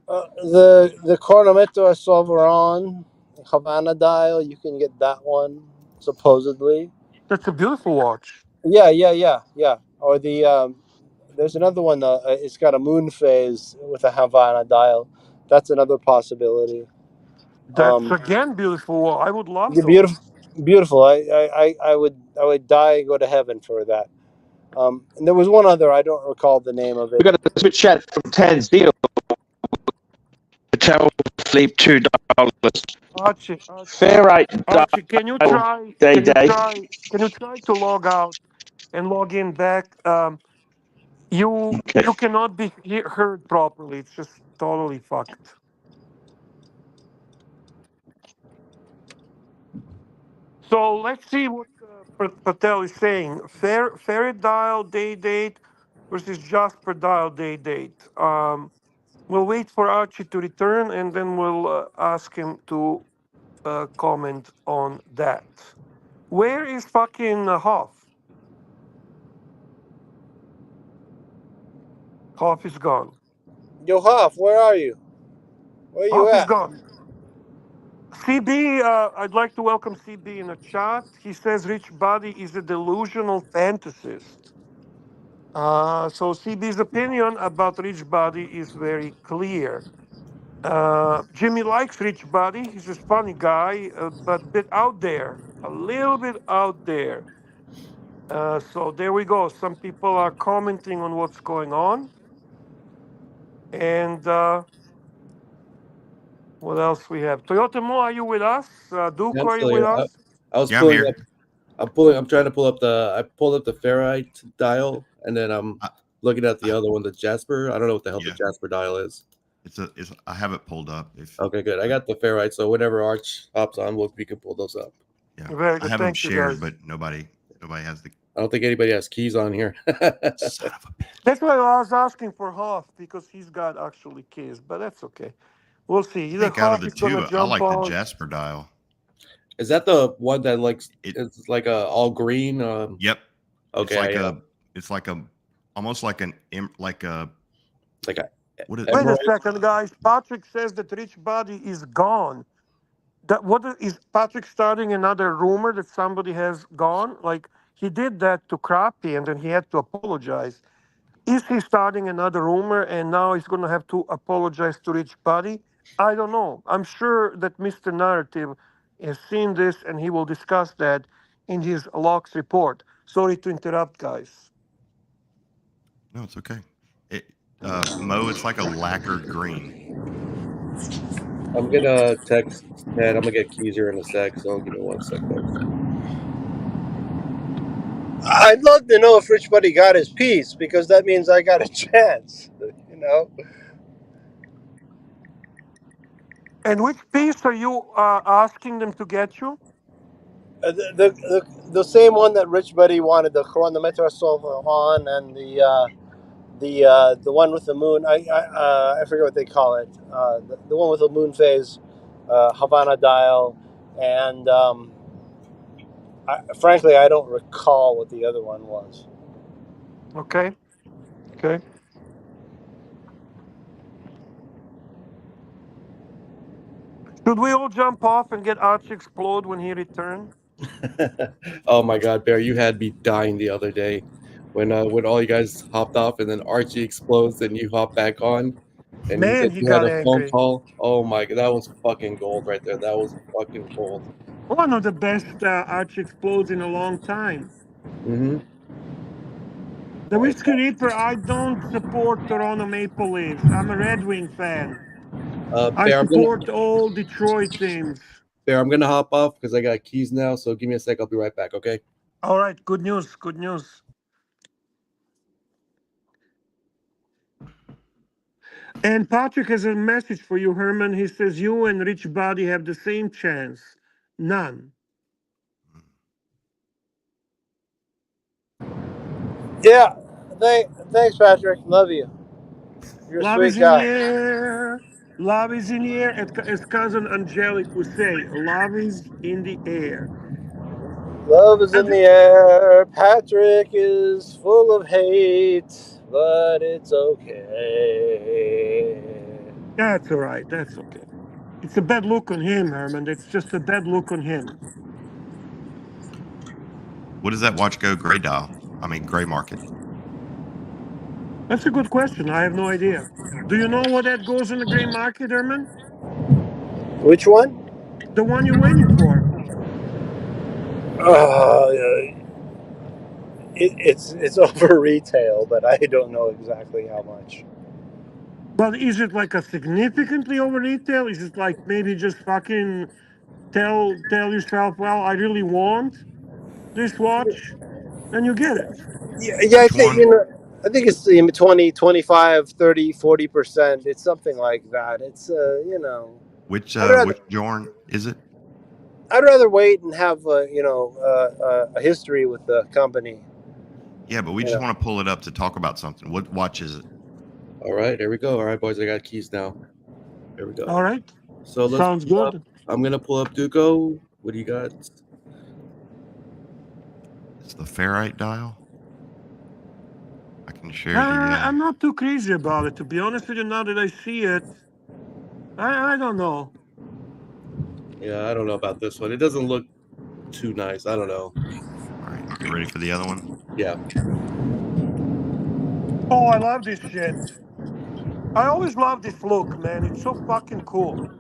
The Chronometer Sovereign Havana dial, you can get that one supposedly. That's a beautiful watch. Yeah. Or there's another one. It's got a moon phase with a Havana dial. That's another possibility. That's again beautiful. I would love Yeah, those. beautiful. I would die and go to heaven for that. And there was one other. I don't recall the name of We it. got a switch chat from Ted's deal. Tell Sleep $2. Archie, Ferrite Archie, can you dial try? day Can you day. try? Can you try to log out and log in back? You Okay. you cannot be heard properly. It's just totally fucked. So let's see what Patel is saying. Ferret dial day date versus Jasper dial day date. We'll wait for Archie to return and then we'll ask him to comment on that. Where is fucking Hoff? Hoff is gone. Yo, Hoff, where are you? Where you Hoff is at? gone. CB, I'd like to welcome CB in the chat. He says Rich Body is a delusional fantasist. So CB's opinion about Rich Body is very clear. Jimmy likes Rich Body. He's a funny guy, but a bit out there, a little bit out there. So there we go. Some people are commenting on what's going on. And what else we have? Toyota Mo, are you with us? Duke, Yeah, I'm are you still with here. us? I was Yeah, I'm pulling here. up. I'm trying to pull up I pulled up the ferrite dial, and then I'm looking at the other one, the Jasper. I don't know what the hell the Jasper dial is. I have it pulled up. Okay, good. I got the ferrite, so whenever Arch hops on, we can pull those up. Yeah, Very I good. have them Thank you, shared, guys. but nobody has the. I don't think anybody has keys on here. Son of a bitch. That's why I was asking for Hoff because he's got actually keys, but that's okay. We'll see. I Either think out of Hoff the is gonna two, I jump like the on. Jasper dial. Is that the one that it's like a all green? Yep. Okay. It's like a almost like an like a what is Wait a second, guys. Patrick says that Rich Body is gone. Is Patrick starting another rumor that somebody has gone? Like he did that to Crappy and then he had to apologize. Is he starting another rumor and now he's going to have to apologize to Rich Body? I don't know. I'm sure that Mr. Narrative has seen this and he will discuss that in his Locks report. Sorry to interrupt, guys. No, it's okay. Mo, it's like a lacquered green. I'm gonna text Ted. I'm gonna get keys here in a sec, so give me 1 sec, folks. I'd love to know if Rich Buddy got his piece because that means I got a chance. And which piece are you asking them to get you? The same one that Rich Buddy wanted, the chronometer on, and the one with the moon. I forget what they call it. The one with the moon phase, Havana dial, and frankly, I don't recall what the other one was. Okay. Okay. Should we all jump off and get Archie explode when he returns? Oh my God, Bear, you had me dying the other day when all you guys hopped off and then Archie explodes and you hop back on and you Man, said he you had got a phone angry. call. Oh my God, that was fucking gold right there. That was fucking gold. One of the best Archie explodes in a long time. Mm-hmm. The Whiskey Reaper, I don't support Toronto Maple Leafs. I'm a Red Wing fan. I Bear, support all Detroit teams. I'm gonna hop off because I got keys now. So give me a sec. I'll be right back. Okay. All right, good news. Good news. And Patrick has a message for you, Herman. He says you and Rich Buddy have the same chance. None. Yeah. Thanks, Patrick. Love you. You're a Love sweet is in the guy. air. Love is in the air. As cousin Angelic would say, love is in the air. Love is in the air. Patrick is full of hate, but it's okay. That's all right. That's okay. It's a bad look on him, Herman. It's just a bad look on him. What does that watch go gray dial? I mean, gray market. That's a good question. I have no idea. Do you know what that goes in the gray market, Herman? Which one? The one you're waiting for. It's over retail, but I don't know exactly how much. But is it like a significantly over retail? Is it like maybe just fucking tell yourself, well, I really want this watch, and you get it? Yeah, I think I think it's 20, 25, 30, 40%. It's something like that. It's Which rather, Jorn is it? I'd rather wait and have a history with the company. Yeah, but we just want to pull it up to talk about something. What watch is it? All right, there we go. All right, boys, I got keys now. There we go. All right. So let's Sounds good. I'm gonna pull up Duco. What do you got? It's the ferrite dial. I can share I'm not too crazy about it, to be honest with you. Now that I see it, I don't know. Yeah, I don't know about this one. It doesn't look too nice. I don't know. All right, you ready for the other one? Yeah. Oh, I love this shit. I always love this look, man. It's so fucking cool.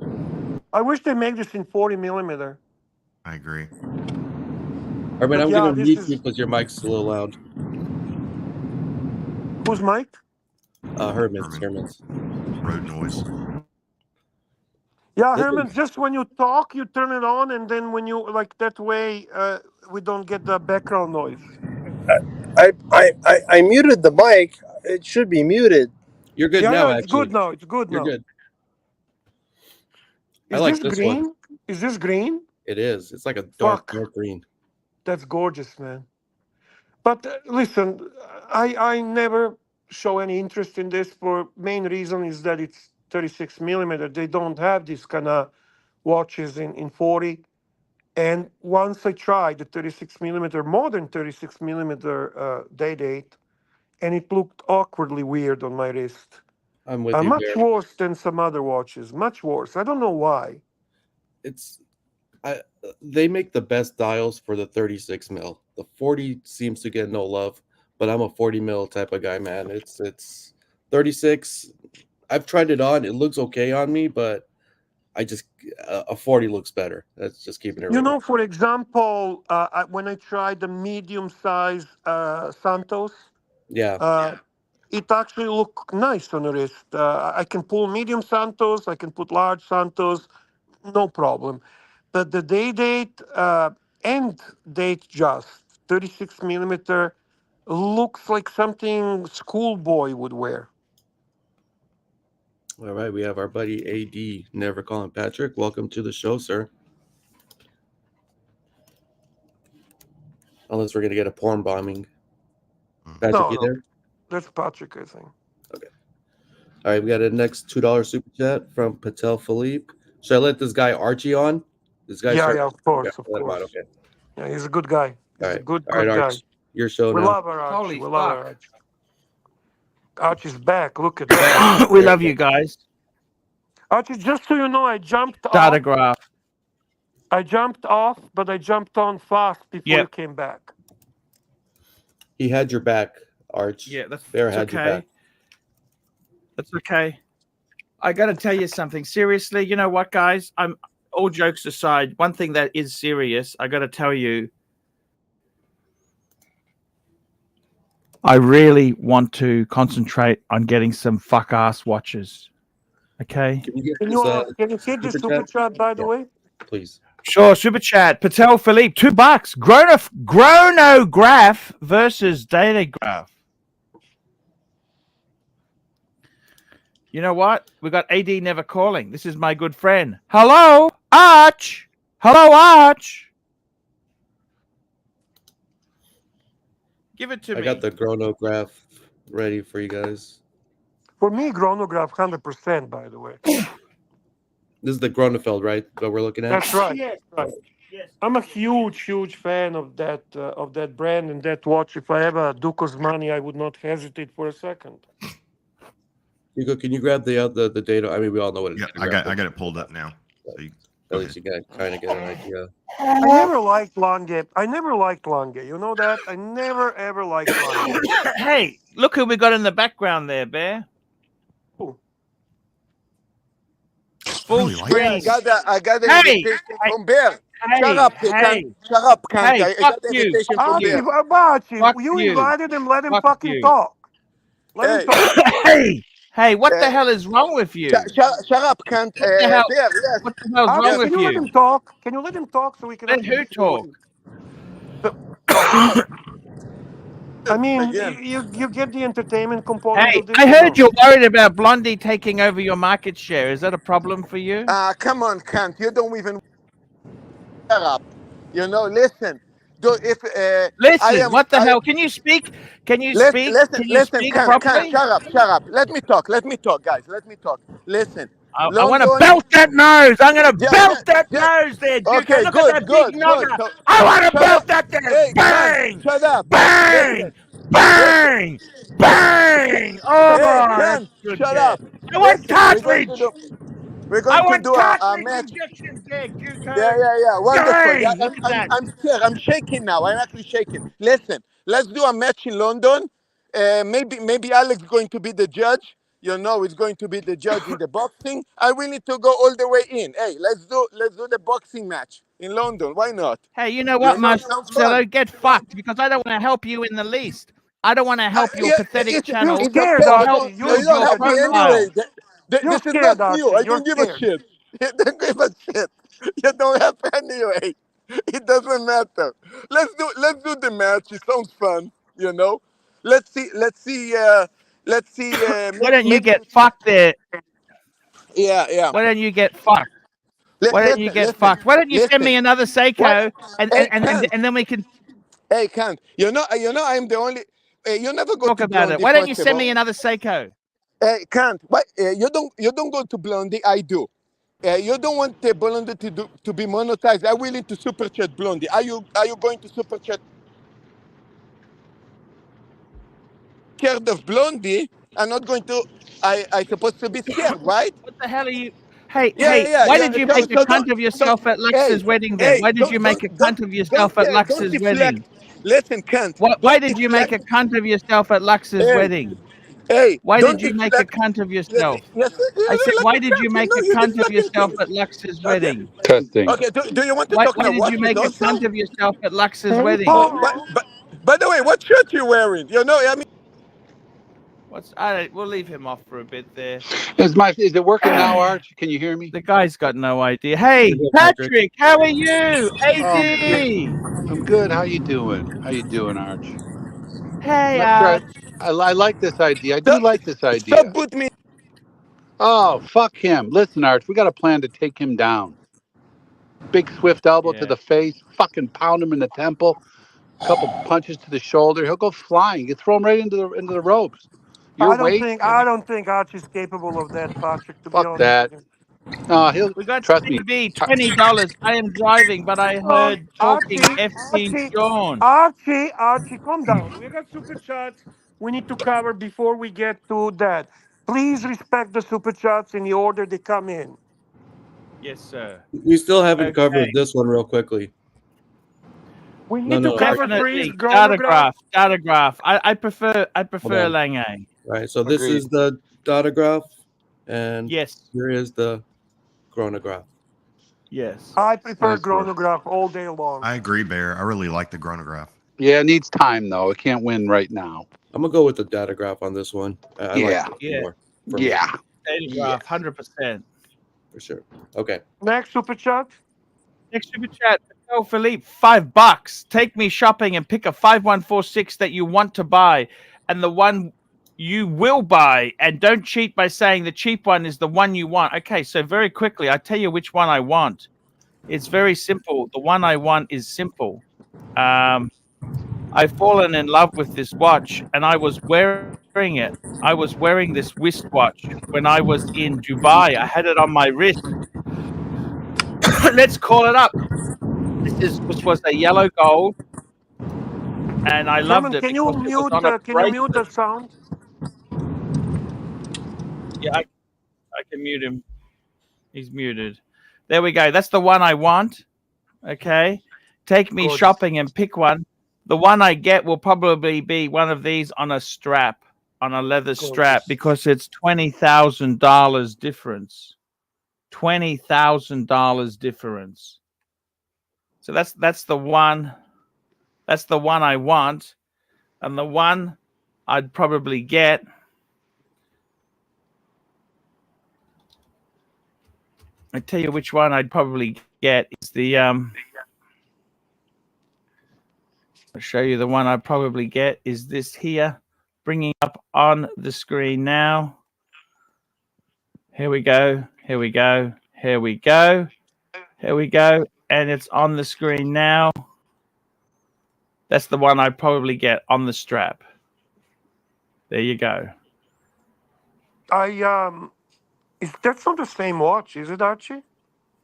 I wish they make this in 40 millimeter. I agree. All right, I'm yeah, gonna this mute is- you because your mic's a little loud. Whose mic? Herman's. Road noise. Yeah, Herman, just when you talk, you turn it on, and then when you, like, that way, we don't get the background noise. I muted the mic. It should be muted. You're good Yeah, now, it's actually. good now. It's good You're now. good. I Is like this this green? one. Is this green? It is. It's like a dark green. That's gorgeous, man. But listen, I never show any interest in this for main reason is that it's 36 millimeter. They don't have these kind of watches in 40. And once I tried the 36 millimeter, more than 36 millimeter day date, and it looked awkwardly weird on my wrist. I'm with you, Much Bear. worse than some other watches. Much worse. I don't know why. They make the best dials for the 36 mil. The 40 seems to get no love, but I'm a 40 mil type of guy, man. It's 36. I've tried it on. It looks okay on me, but I just a 40 looks better. That's just keeping it real. You know, for example, when I tried the medium size Santos, it actually looked nice on the wrist. I can pull medium Santos, I can put large Santos, no problem. But the day date and date just 36 millimeter looks like something schoolboy would wear. All right, we have our buddy AD, Never Calling Patrick. Welcome to the show, sir. Unless we're gonna get a porn bombing. Patrick, No, you no. there? That's Patrick, I think. Okay. All right, we got a next $2 super chat from Patel Philippe. Should I let this guy Archie on? This guy. Yeah, of course, of let him on. course. Okay. Yeah, he's a good guy. He's All a right. good All right, guy. Arch, your show We now. love our Archie. Holy We love our fuck. Archie. Archie's back. Look at that. We love you guys. Archie, just so you know, I jumped off. Data graph. I jumped off, but I jumped on fast before you came back. He had your back, Arch. Yeah, that's Bear had your okay. back. That's okay. I got to tell you something. Seriously, you know what, guys? I'm all jokes aside. One thing that is serious, I got to tell you. I really want to concentrate on getting some fuck ass watches. Okay. Can you hit the super chat, by the way? Please. Sure, super chat. Patel Philippe, $2. Chronograph versus Datagraph. You know what? We got AD Never Calling. This is my good friend. Hello, Arch. Hello, Arch. Give it to me. I got the chronograph ready for you guys. For me, chronograph 100%, by the way. This is the Gronefeld, right? That we're looking at. That's right. Yes, right. Yes. I'm a huge fan of that brand and that watch. If I have a Duco's money, I would not hesitate for a second. Hugo, can you grab the data? I mean, we all know what it is. Yeah, I got it pulled up now. So at least you can kind of get an idea. I never liked Lange. You know that? I never ever liked Lange. Hey, look who we got in the background there, Bear. Full screen. Yeah, I got the invitation from Bear. Shut up, Kant. Shut up, Kant. I got the invitation from Bear. You invited him. Let him fucking talk. Let him talk. Hey, what the hell is wrong with you? Shut up, Kant. What the hell is wrong with Can you let him talk? Can you let him talk so we can? Let who talk? I mean, you get the entertainment component Hey, of this. I heard you're worried about Blondie taking over your market share. Is that a problem for you? Come on, Kant. You don't even shut up. You know, listen. Listen, what the hell? Can you speak? Can you speak? Can you speak properly? Shut up. Let me talk, guys. Let me talk. Listen. I want to belt that nose. I'm going to belt that nose there, Duke. Okay, Look good, at that big nugget. So, I want to belt that there. Hey, Bang! Shut up. Bang! Bang! Bang! Oh, Ken, good shut there. up. I want Listen, cartridge. We're going to do a cartridge match. injections there, Duke. Yeah. Wonderful. Bang! Yeah, Look at that. I'm scared. I'm shaking now. I'm actually shaking. Listen, let's do a match in London. Maybe Alex is going to be the judge. You know, he's going to be the judge in the boxing. And we need to go all the way in. Hey, let's do the boxing match in London. Why not? Hey, you know what, sounds Marcelo? fun. Get fucked because I don't want to help you in the least. I don't want to help your pathetic channel. You're scared, or Archie. help You don't your help me anyway. You're This is scared, not you. Archie. I don't give a shit. You don't give a shit. You don't help anyway. It doesn't matter. Let's do the match. It sounds fun. You know. Let's see. Why don't you get fucked there? Yeah. Why don't you get fucked? Why don't you get fucked? Why don't you send me another Seiko and then we can Hey, Kant. You know I'm the only. You never go talk to about Blondie. it. Why don't you send me another Seiko? Hey, Kant. What? You don't go to Blondie. I do. You don't want the Blondie to be monetized. I'm willing to super chat Blondie. Are you going to super chat? Scared of Blondie? I'm not going to. I supposed to be scared, right? What the hell are you? Hey, Yeah. Why did you make a cunt of yourself at Lux's wedding then? Why did you make a cunt of yourself at Lux's wedding? Listen, Kant. Why did you make a cunt of yourself at Lux's wedding? Hey, why did you make a cunt of yourself? I said, why did you make a cunt of yourself at Lux's wedding? Testing. Okay, do you want to Why talk now? did you make a cunt of yourself at Lux's wedding? By the way, what shirt you wearing? You know, I mean. We'll leave him off for a bit there. Is it working now, Arch? Can you hear me? The guy's got no idea. Hey, Patrick, how are you? AD. I'm good. How you doing? Arch? Hey, I like this idea. I do like this idea. Stop put me. Oh, fuck him. Listen, Arch, we got a plan to take him down. Big swift elbow to the face, fucking pound him in the temple, couple punches to the shoulder. He'll go flying. You throw him right into the ropes. Your weight. I don't think Archie's capable of that, Patrick. To be Fuck honest that. with you. No, he'll We got trust me. CB $20. I am driving, but I heard talking FC Sean. Archie, calm down. We got super chats we need to cover before we get to that. Please respect the super chats in the order they come in. Yes, sir. We still haven't Okay. covered this one real quickly. We need to cover Freeze, data Chronograph. graph. I prefer Lange. Right. So this is the data graph, and here is the chronograph. Yes. I prefer chronograph all day long. I agree, Bear. I really like the chronograph. Yeah, it needs time though. It can't win right now. I'm gonna go with the data graph on this one. I Yeah. like it more. Yeah. Data graph, 100%. For sure. Okay. Next super chat. Next super chat. Oh, Philippe, $5. Take me shopping and pick a 5146 that you want to buy, and the one you will buy. And don't cheat by saying the cheap one is the one you want. Okay, so very quickly, I tell you which one I want. It's very simple. The one I want is simple. I've fallen in love with this watch, and I was wearing it. I was wearing this wristwatch when I was in Dubai. I had it on my wrist. Let's call it up. This was a yellow gold, and I loved it. Can you mute the sound? Yeah, I can mute him. He's muted. There we go. That's the one I want. Okay. Take me shopping and pick one. The one I get will probably be one of these on a strap, on a leather strap, because it's $20,000 difference. $20,000 difference. So that's the one. That's the one I want, and the one I'd probably get. I tell you which one I'd probably get is the I'll show you the one I'd probably get is this here, bringing up on the screen now. Here we go. Here we go. Here we go. Here we go. And it's on the screen now. That's the one I'd probably get on the strap. There you go. That's not the same watch, is it, Archie?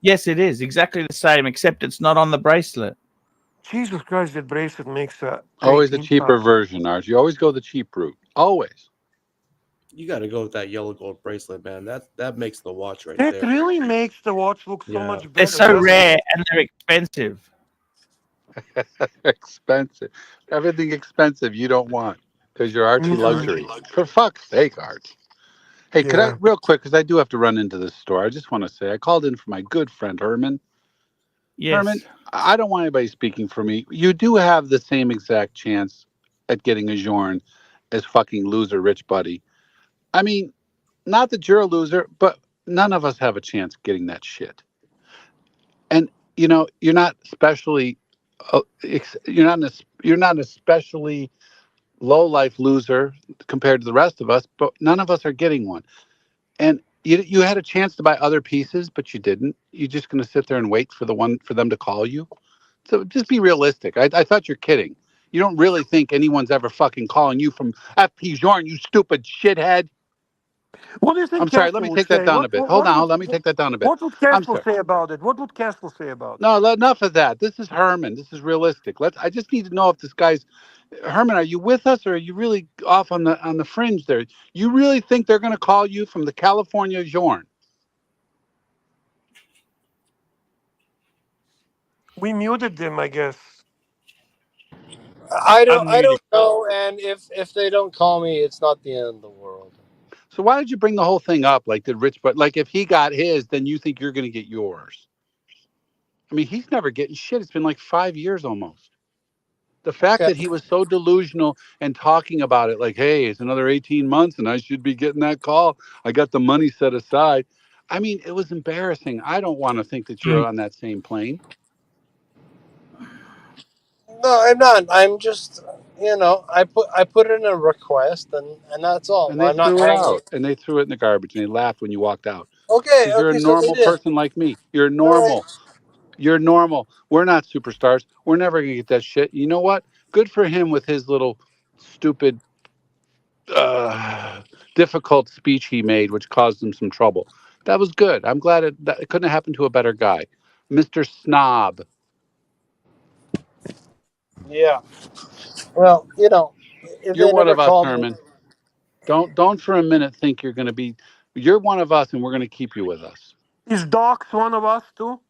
Yes, it is exactly the same, except it's not on the bracelet. Jesus Christ, that bracelet makes a always a cheaper version, Archie. You always go the cheap route. Always. You got to go with that yellow gold bracelet, man. That makes the watch right there. That really makes the watch look so much better. They're so rare and they're expensive. Expensive. Everything expensive you don't want because you're ArchieLuxury. For fuck's sake, Art. Hey, could I, real quick, because I do have to run into this store. I just want to say I called in for my good friend Herman. Yes. Herman, I don't want anybody speaking for me. You do have the same exact chance at getting a Journe as fucking loser Rich Buddy. I mean, not that you're a loser, but none of us have a chance getting that shit. And you're not especially you're not an especially low life loser compared to the rest of us, but none of us are getting one. And you had a chance to buy other pieces, but you didn't. You're just going to sit there and wait for them to call you. So just be realistic. I thought you're kidding. You don't really think anyone's ever fucking calling you from FP Journe, you stupid shithead. What do you think? I'm sorry. Let me take that down a bit. Hold on. Let me take that down a bit. What would Castle say about it? What would Castle say about it? No, enough of that. This is Herman. This is realistic. I just need to know if this guy's Herman. Are you with us, or are you really off on the fringe there? You really think they're going to call you from the California Journe? We muted them, I guess. I don't know, and if they don't call me, it's not the end of the world. So why did you bring the whole thing up? Like, did Rich, but like, if he got his, then you think you're going to get yours. I mean, he's never getting shit. It's been like 5 years almost. The fact that he was so delusional and talking about it like, hey, it's another 18 months and I should be getting that call. I got the money set aside. I mean, it was embarrassing. I don't want to think that you're on that same plane. No, I'm not. I'm just, you know, I put in a request, and that's all. And they I'm not threw it angry. out, and they threw it in the garbage, and they laughed when you walked out. Okay, Because you're a okay, so they normal did. person like me. You're All right. normal. You're normal. We're not superstars. We're never gonna get that shit. You know what? Good for him with his little stupid, difficult speech he made, which caused him some trouble. That was good. I'm glad it couldn't have happened to a better guy, Mr. Snob. Yeah. Well, you know, if You're they one never of us, call me, Herman. Don't for a minute think you're gonna be. You're one of us, and we're gonna keep you with us. Is Doc's one of us too?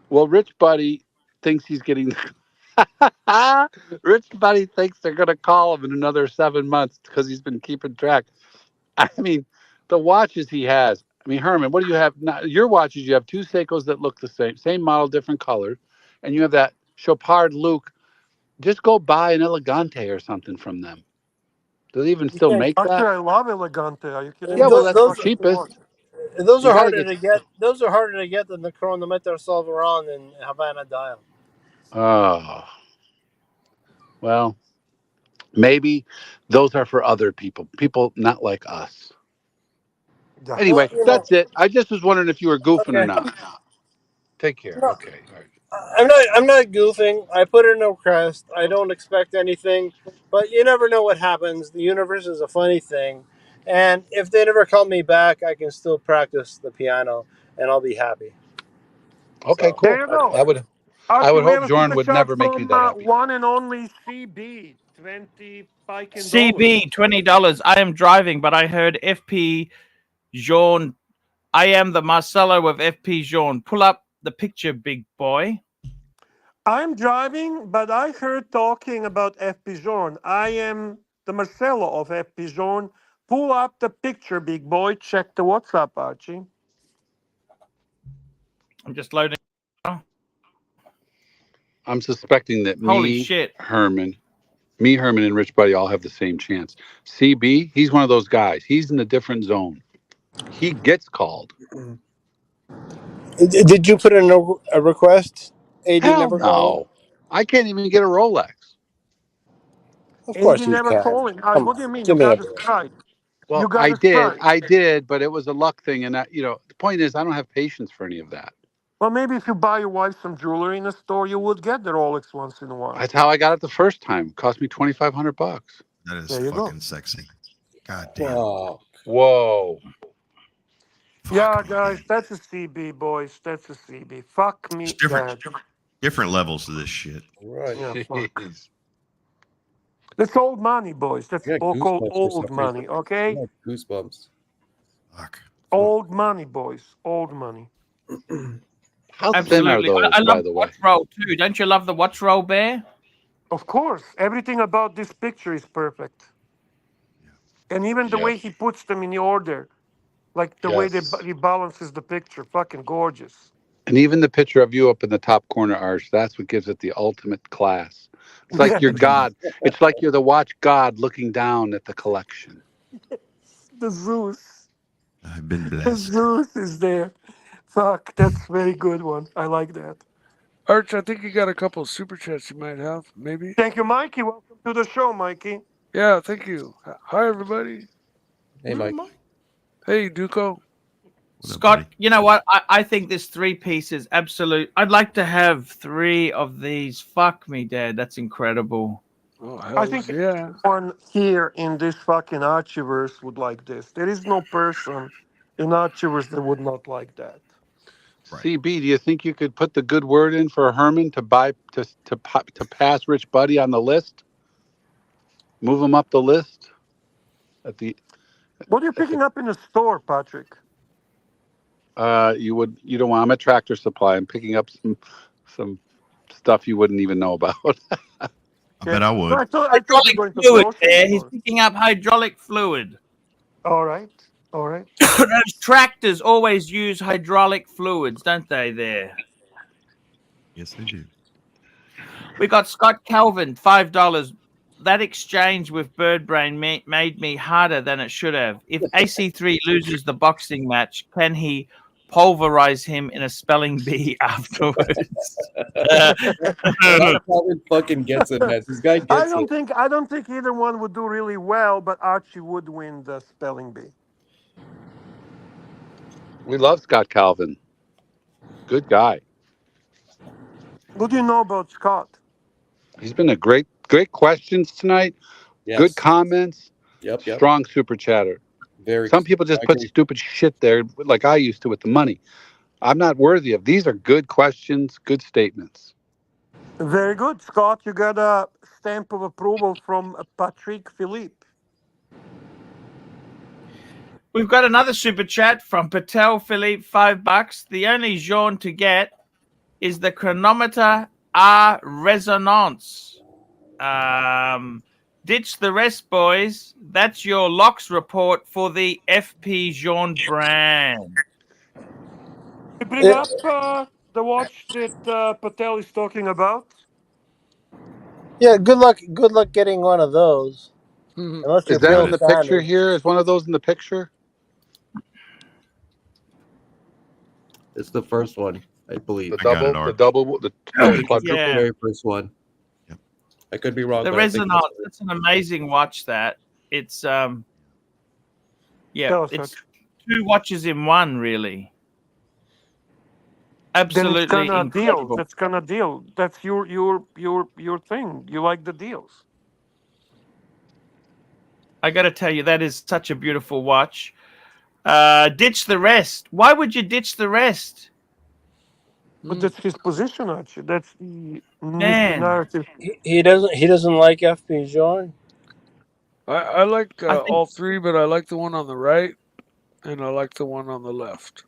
Well, Rich Buddy thinks he's getting. Rich Buddy thinks they're going to call him in another 7 months because he's been keeping track. I mean, the watches he has. I mean, Herman, what do you have? Now, your watches, you have two Seikos that look the same model, different color, and you have that Chopard Luke. Just go buy an Elegante or something from them. Do they even still yeah, make Actually, that? I love Elegante. Are you kidding Yeah, me? well, That's that's the those fucking cheapest. smart. those You are got to harder get. to get. Those are harder to get than the chronometer Solveron and Havana dial. Oh, well, maybe those are for other people not like us. Yeah. Well, Anyway, you know, that's it. I just was wondering if you were goofing or okay. not. Take care. No, Okay. All right. I'm not goofing. I put in a request. I don't expect anything, but you never know what happens. The universe is a funny thing, and if they never call me back, I can still practice the piano, and I'll be happy. Okay, So There cool. you go. I Archie, would we hope have a Jorn super would chat never make you from that happy. one and only CB, 20 fucking dollars. CB, $20. I am driving, but I heard FP Jean. I am the Marcelo of FP Jean. Pull up the picture, big boy. I'm driving, but I heard talking about F. Pigeon. I am the Marcelo of F. Pigeon. Pull up the picture, big boy. Check the WhatsApp, Archie. I'm just loading. I'm suspecting that Holy shit. Herman, and Rich Buddy all have the same chance. CB, he's one of those guys. He's in a different zone. He gets called. did you put in a request? AD Hell never called me. no. I can't even get a Rolex. Of And course you you never can. calling. Come What on, do you mean? You give me a got the break. strike. Well, You got the strike. I did, but it was a luck thing. And the point is, I don't have patience for any of that. Well, maybe if you buy your wife some jewelry in a store, you would get the Rolex once in a while. That's how I got it the first time. It cost me $2,500. That is There you fucking go. sexy. God damn. Oh, whoa. Yeah, guys, that's a CB, boys. That's a CB. Fuck It's me, different, Dad. different levels to this shit. Right. Yeah, fuck. Jeez. That's old money, boys. That's I got called goosebumps for old some reason. money, okay? I got goosebumps. Fuck. Old money, boys. Old money. How thin are Absolutely. those, I by love the the way? watch roll too. Don't you love the watch roll, Bear? Of course, everything about this picture is perfect. And even the Yep. way he puts them in the order, like the way Yes. he balances the picture, fucking gorgeous. And even the picture of you up in the top corner, Arch, that's what gives it the ultimate class. It's like Yeah, you're God. It's like you're the watch God looking down at the collection. the Zeus. I've been The blessed. Zeus is there. Fuck, that's very good one. I like that. Arch, I think you got a couple of super chats you might have, maybe. Thank you, Mikey. Welcome to the show, Mikey. Yeah, thank you. Hi, everybody. Hey, Mike. Hey, Duco. Scott, you know what? I think this three-piece is absolute. I'd like to have 3 of these. Fuck me, Dad. That's incredible. Oh, I think everyone here in this fucking Archieverse would like this. There is no person in Archieverse that would not like that. CB, do you think you could put the good word in for Herman to pass Rich Buddy on the list? Move him up the list? What are you picking up in the store, Patrick? You don't want. I'm a Tractor Supply. I'm picking up some stuff you wouldn't even know about. I bet I would. I thought you were going to Fluid grocery there. He's store. picking up hydraulic fluid. All right. All right. Those tractors always use hydraulic fluids, don't they, there? Yes, they do. We got Scott Calvin, $5. That exchange with Birdbrain made me harder than it should have. If AC3 loses the boxing match, can he pulverize him in a spelling bee afterwards. Calvin fucking gets it, man. This guy gets it. I don't think either one would do really well, but Archie would win the spelling bee. We love Scott Calvin. Good guy. What do you know about Scott? He's been a great questions tonight. Yes. Good comments. Yep. Strong super chatter. Some people just put stupid shit there like I used to with the money. I'm not worthy of. These are good questions, good statements. Very good, Scott. You got a stamp of approval from Patrick Philippe. We've got another super chat from Patel Philippe, $5. The only genre to get is the chronometer R resonance. Ditch the rest, boys. That's your locks report for the FP genre brand. You bring up the watch that Patel is talking about. Yeah, good luck getting one of those. Unless you're Is that Bill in the picture Sanders. here? Is one of those in the picture? It's the first one, I believe. The very first one. Yep. I could be wrong. The but I think resonance. That's an amazing watch. That it's it's 2 watches in one, really. Absolutely incredible. That's kind of deal. That's your thing. You like the deals. I got to tell you, that is such a beautiful watch. Ditch the rest. Why would you ditch the rest? But that's his position, Archie. That's the Man. narrative. He doesn't like FP genre. I like all 3, but I like the one on the right, and I like the one on the left. To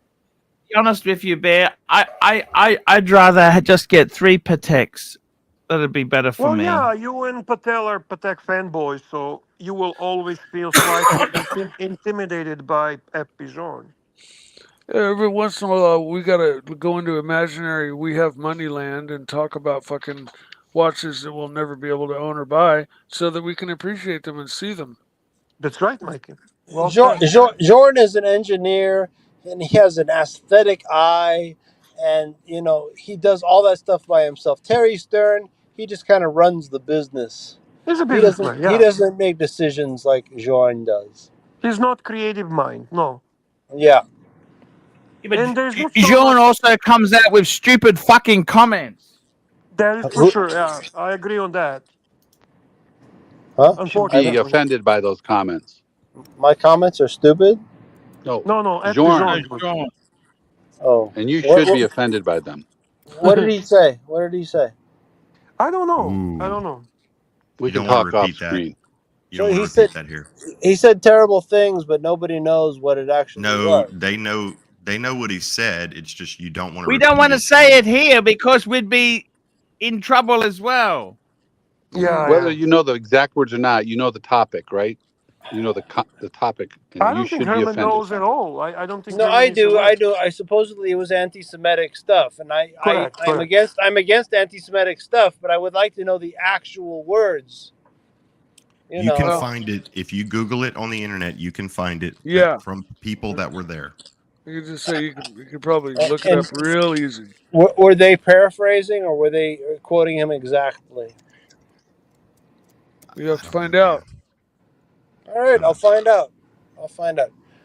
be honest with you, Bear, I'd rather just get 3 Pateks. That'd be better for me. Yeah, you and Patel are Patek fanboys, so you will always feel slightly intimidated by FP genre. Every once in a while, we gotta go into imaginary We Have Money land and talk about fucking watches that we'll never be able to own or buy, so that we can appreciate them and see them. That's right, Mikey. Well, Jordan is an engineer, and he has an aesthetic eye, and he does all that stuff by himself. Terry Stern, he just kind of runs the business. He's a businessman. He doesn't make decisions like Jordan does. He's not creative mind. No. Yeah. But Jean also comes out with stupid fucking comments. That is for sure. Yeah, I agree on that. Huh? Be offended by those comments. My comments are stupid? No. Jean. Oh. And you should be offended by them. What did he say? I don't know. We can don't wanna talk off repeat that. screen. You don't want to repeat that here. He said terrible things, but nobody knows what it actually was. They know what he said. It's just you don't want to. We don't want to say it here because we'd be in trouble as well. Yeah. Whether you know the exact words or not, you know the topic, right? You know the topic, and I you don't should think be Herman offended. knows at all. I don't think. No, Herman I is do. aware. I do. I supposedly it was anti-Semitic stuff, and I'm against anti-Semitic stuff, but I would like to know the actual words. You can find it if you Google it on the internet. You can find it. From people that were there. You could just say you could probably look it up real easy. Were they paraphrasing or were they quoting him exactly? You have to find out. All right, I'll find out.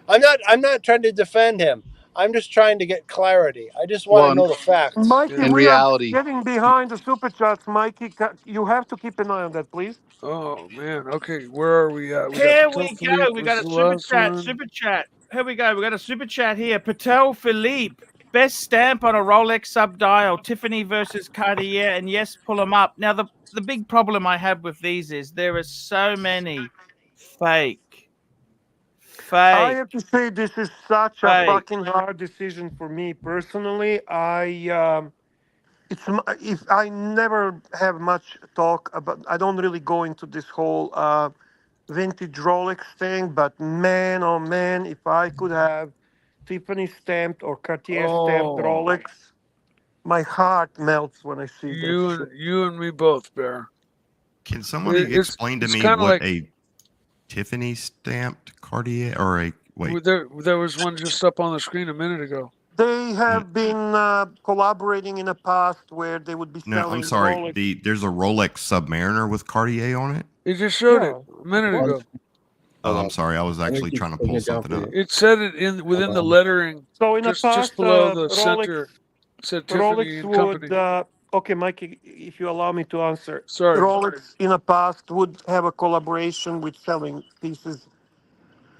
I'm not trying to defend him. I'm just trying to get clarity. I just want to know the facts. Mikey, In we reality, are getting behind the super chats. Mikey, you have to keep an eye on that, please. Oh man. Okay, where are we at? Here we go. We got a super chat. Super chat. Here we go. We got a super chat here. Patel Philippe. Best stamp on a Rolex subdial. Tiffany versus Cartier. And yes, pull them up. Now, the big problem I have with these is there are so many fake. I have to say this is such a fucking hard decision for me personally. If I never have much talk about, I don't really go into this whole vintage Rolex thing, but man, oh man, if I could have Tiffany stamped or Cartier stamped Rolex, my heart melts when I see this. You and me both, Bear. Can somebody explain to me what a Tiffany stamped Cartier or a wait? There was one just up on the screen a minute ago. They have been collaborating in the past where they would be No, selling I'm sorry. Rolex. There's a Rolex Submariner with Cartier on it. It just showed it a minute ago. Oh, I'm sorry. I was actually trying to pull something up. It said it within the lettering. So in the just past, below the Rolex, center. Said Tiffany Rolex and would. Company. Okay, Mikey, if you allow me to answer. Sorry. Rolex in the past would have a collaboration with selling pieces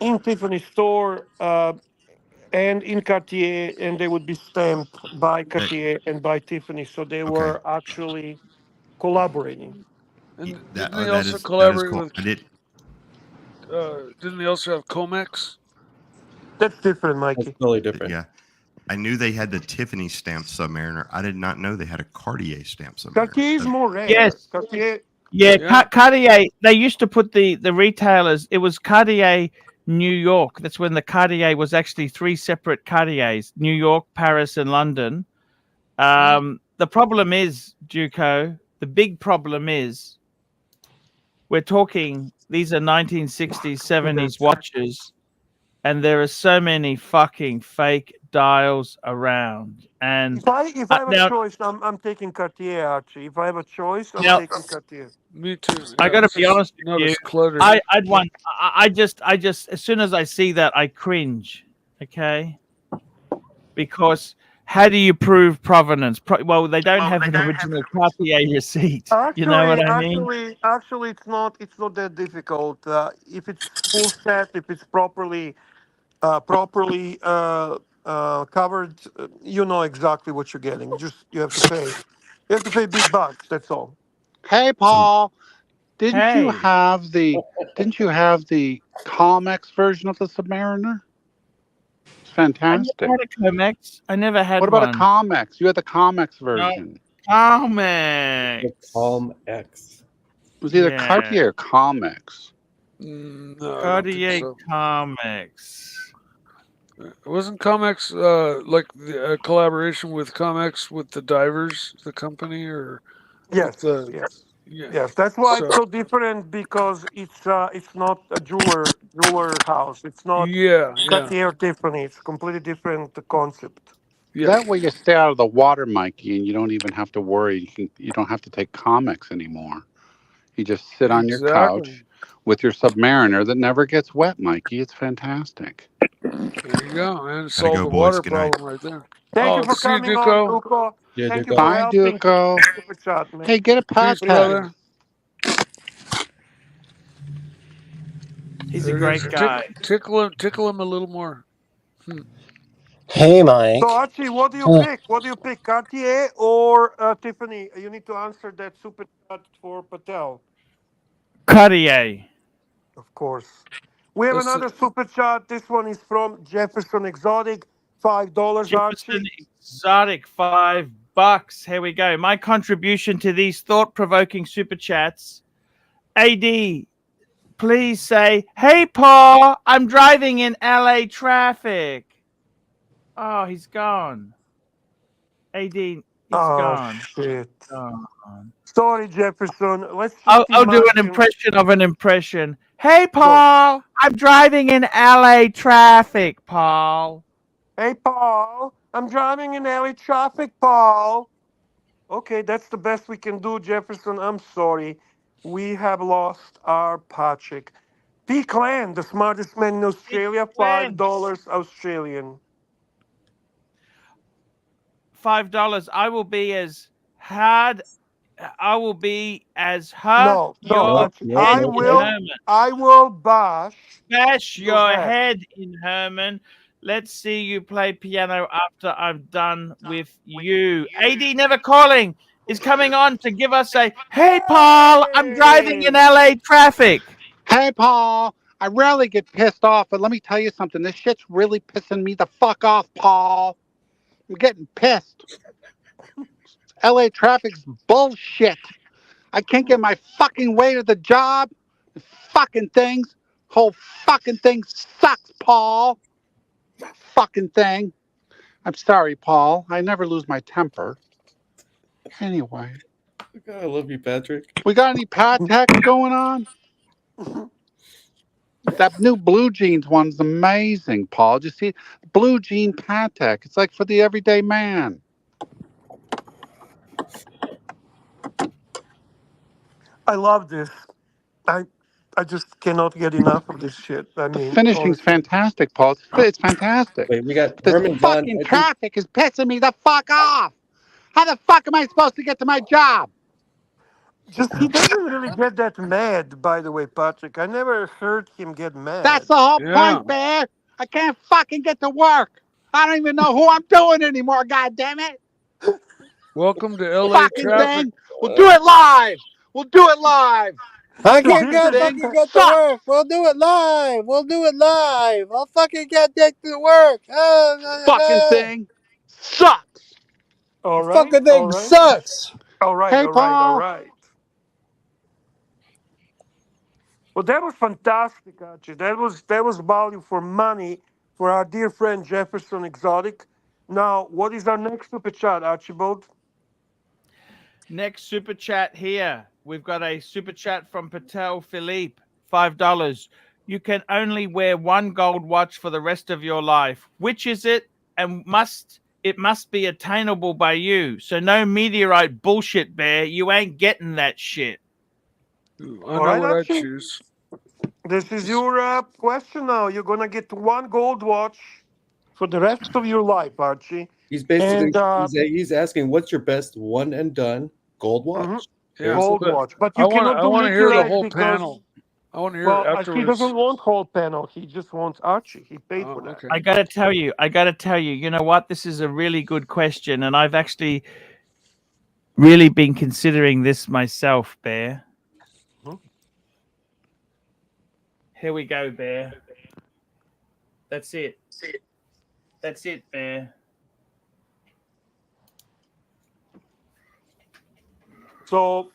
in Tiffany store and in Cartier, and they would be stamped by Cartier and by Tiffany. So they were actually collaborating. And That didn't they that also is collaborate cool. with? I did. Didn't they also have Comex? That's different, Mikey. Totally different. Yeah. I knew they had the Tiffany stamped Submariner. I did not know they had a Cartier stamped Submariner. Cartier is more rare. Yes. Cartier. Yeah, Cartier. They used to put the retailers. It was Cartier New York. That's when the Cartier was actually 3 separate Cartiers: New York, Paris, and London. The problem is, Duco. The big problem is, we're talking. These are 1960s, 70s watches, and there are so many fucking fake dials around. And If I have now, a choice, I'm taking Cartier, Archie. If I have a choice, I'm Now- taking Cartier. Me too. I got to be honest with you. I'd want. I just. As soon as I see that, I cringe. Okay. Because how do you prove provenance? Well, they don't have an original Cartier receipt. You know what I mean? Actually, it's not that difficult. If it's full set, if it's properly covered, you know exactly what you're getting. You have to pay. You have to pay big bucks. That's all. Hey, Paul, didn't you Hey. have the Comex version of the Submariner? It's fantastic. I never had a Comex. I never had What about one. a Comex? You had the Comex version. Comex. Comex. It was either Yeah. Cartier or Comex. No, Cartier Comex. Wasn't Comex like a collaboration with Comex with the divers, the company, or? Yes. Yes. Yes. That's why it's so different, because it's not a jeweler house. It's not Cartier Tiffany. It's a completely different concept. That way you stay out of the water, Mikey, and you don't even have to worry. You don't have to take Comex anymore. You just sit on your couch with your Submariner that never gets wet, Mikey. It's fantastic. There you go, and Gotta solve go, the boys. water Good night. problem right there. Thank you for see you, coming Duco. on, Duco. Yeah, Thank you Duco. for Bye, helping. Duco. Super chat, man. Hey, get a pat Peace, brother. He's There a it great is. guy. Tickle him a little more. Hey, Mike. So, Archie, what do you pick? What do you pick, Cartier or Tiffany? You need to answer that super chat for Patel. Cartier. Of course. We have another super chat. This one is from Jefferson Exotic. $5, Jefferson Archie. Exotic, $5. Here we go. My contribution to these thought-provoking super chats. AD, please say, "Hey, Paul, I'm driving in LA traffic." Oh, he's gone. AD, he's gone. Shit. Gone. Sorry, Jefferson. Let's just I'll do an imagine- impression of an impression. Hey, Paul, I'm driving in LA traffic, Paul. Hey, Paul, I'm driving in LA traffic, Paul. Okay, that's the best we can do, Jefferson. I'm sorry. We have lost our Patrick. P. Clan, the smartest man in Australia, $5 Australian. $5. I will be as hard. I will be as hard. No. I will bash your head in, Herman. Let's see you play piano after I'm done with you. AD Never Calling is coming on to give us a, "Hey, Paul, I'm driving in LA traffic." Hey, Paul, I rarely get pissed off, but let me tell you something. This shit's really pissing me the fuck off, Paul. I'm getting pissed. LA traffic's bullshit. I can't get my fucking way to the job. Fucking things. Whole fucking thing sucks, Paul. Fucking thing. I'm sorry, Paul. I never lose my temper. Anyway. God, I love you, Patrick. We got any Pat text going on? That new blue jeans one's amazing, Paul. Did you see blue jean Patek? It's like for the everyday man. I love this. I just cannot get enough of this shit. I The mean, finishing's honestly. fantastic, Paul. It's fantastic. Wait, we got But this Herman Dunn. fucking traffic is pissing me the fuck off. How the fuck am I supposed to get to my job? Just he doesn't really get that mad, by the way, Patrick. I never heard him get mad. That's the whole Yeah. point, Bear. I can't fucking get to work. I don't even know who I'm doing anymore, God damn it. Welcome to LA Fucking traffic. thing. We'll do it live. We'll do it live. I can't Fucking fucking thing get to sucks. work. We'll do it live. We'll do it live. I'll fucking get to work. Fucking thing sucks. All The right. fucking All thing right. sucks. All right. Hey, All right. All Paul. right. Well, that was fantastic, Archie. That was value for money for our dear friend Jefferson Exotic. Now, what is our next super chat, Archibald? Next super chat here. We've got a super chat from Patel Philippe, $5. You can only wear one gold watch for the rest of your life. Which is it? And it must be attainable by you. So no meteorite bullshit, Bear. You ain't getting that shit. I All know right, what I Archie. choose. This is your question now. You're gonna get one gold watch for the rest of your life, Archie. He's basically And, he's asking, what's your best one and done gold watch? Yeah, gold but watch, but I you want cannot do to hear the meteorite whole because panel. I want to hear well, it he afterwards. doesn't want whole panel. He just wants Archie. He paid for that. Okay. I gotta tell you, you know what? This is a really good question, and I've actually really been considering this myself, Bear. Here we go, Bear. That's it. That's it, Bear. So,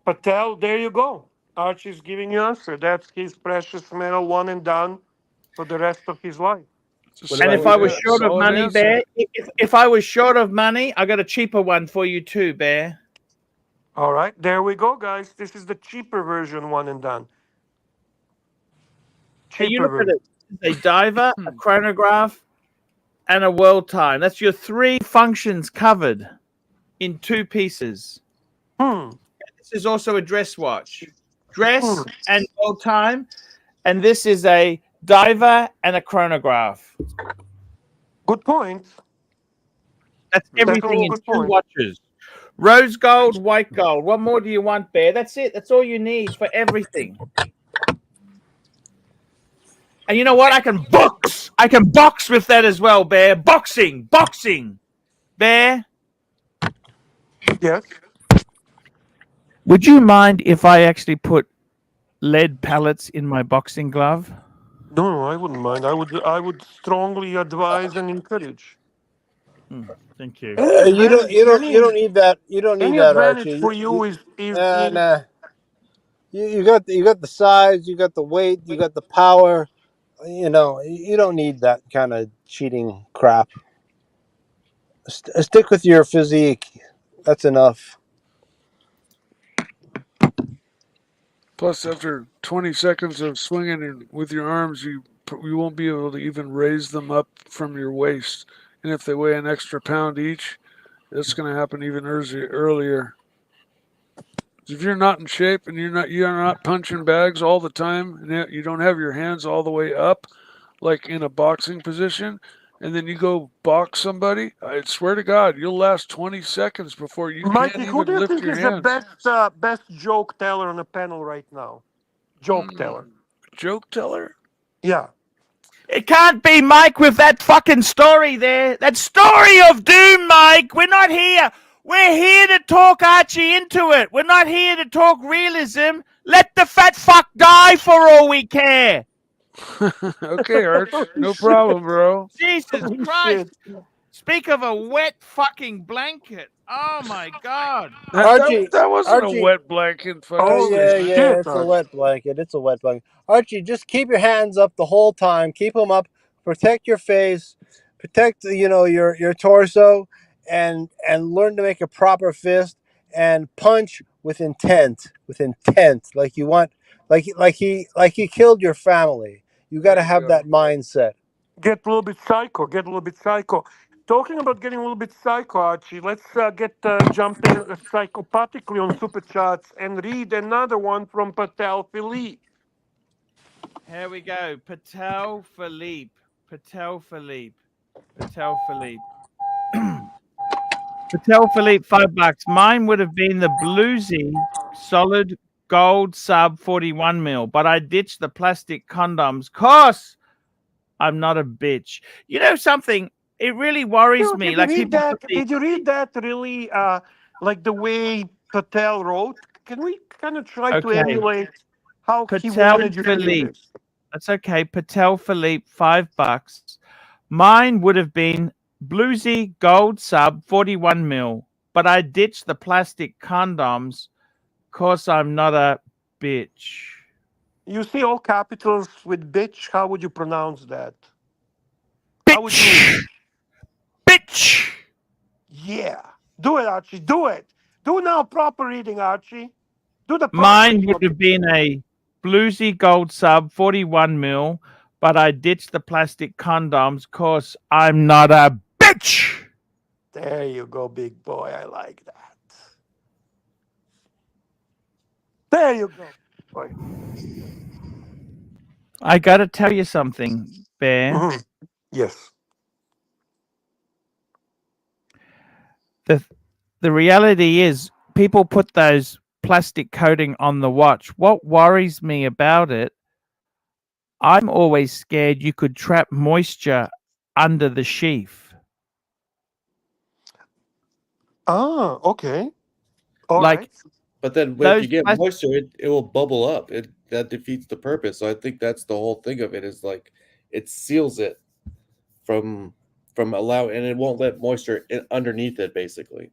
Patel, there you go. Archie's giving you answer. That's his precious metal one and done for the rest of his life. And if I was short of money, Bear, if I was short of money, I got a cheaper one for you too, Bear. All right, there we go, guys. This is the cheaper version, one and done. Hey, you look at it. A diver, a chronograph, and a world time. That's your three functions covered in two pieces. This is also a dress watch. Dress and world time. And this is a diver and a chronograph. Good point. That's everything in two watches. Rose gold, white gold. What more do you want, Bear? That's it. That's all you need for everything. And you know what? I can box. I can box with that as well, Bear. Boxing. Bear? Yes? Would you mind if I actually put lead pellets in my boxing glove? No, I wouldn't mind. I would strongly advise and encourage. Thank you. You don't need that. You don't need Any that, advantage Archie. for you is nah. You got the size, you got the weight, you got the power. You know, you don't need that kind of cheating crap. Stick with your physique. That's enough. Plus, after 20 seconds of swinging with your arms, you won't be able to even raise them up from your waist. And if they weigh an extra pound each, that's going to happen even earlier. If you're not in shape and you're not punching bags all the time, and you don't have your hands all the way up, like in a boxing position, and then you go box somebody, I swear to God, you'll last 20 seconds before you Mikey, can't who do even you lift think your is hands. the best joke teller on the panel right now? Joke teller. Joke teller? Yeah. It can't be Mike with that fucking story there. That story of doom, Mike. We're not here. We're here to talk Archie into it. We're not here to talk realism. Let the fat fuck die for all we care. Okay, Arch. No problem, bro. Jesus Christ. Speak of a wet fucking blanket. Oh my God. Archie, That wasn't Archie, a wet blanket. Oh yeah, it's a wet blanket. It's a wet blanket. Archie, just keep your hands up the whole time. Keep them up. Protect your face. Protect your torso, and learn to make a proper fist and punch with intent. With intent, like you want like he killed your family. You got to have that mindset. Get a little bit psycho. Get a little bit psycho. Talking about getting a little bit psycho, Archie, let's jump in psychopathically on super chats and read another one from Patel Philippe. Here we go. Patel Philippe. Patel Philippe. Patel Philippe. Patel Philippe, $5. Mine would have been the bluesy solid gold sub 41 mil, but I ditched the plastic condoms. Cause I'm not a bitch. You know something? It really worries me. Did you Like read people that? put the Did you read that really like the way Patel wrote? Can we kind of try to okay. emulate how he Patel wanted you to read Philippe. this? That's okay. Patel Philippe, $5. Mine would have been bluesy gold sub 41 mil, but I ditched the plastic condoms. Cause I'm not a bitch. You see all capitals with bitch. How would you pronounce that? How would you? Bitch. Yeah. Do it, Archie. Do it. Do now proper reading, Archie. Do the proper Mine reading. would have been a bluesy gold sub 41 mil, but I ditched the plastic condoms cause I'm not a bitch. There you go, big boy. I like that. There you go, boy. I gotta tell you something, Bear. Mhm. Yes. The reality is people put those plastic coating on the watch. What worries me about it, I'm always scared you could trap moisture under the sheath. Ah, okay. All Like right. But then if those you get plastic moisture, it will bubble up. That defeats the purpose. So I think that's the whole thing of it is like it seals it from allow and it won't let moisture underneath it basically.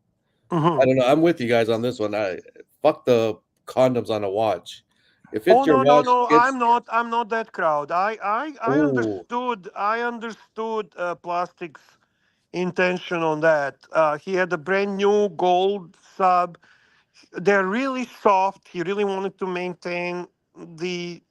I don't know. I'm with you guys on this one. I fuck the condoms on a watch. If it's Oh your no, no, watch, no! it's I'm not that crowd. I oh understood. I understood Plastic's intention on that. He had a brand new gold sub. They're really soft. He really wanted to maintain the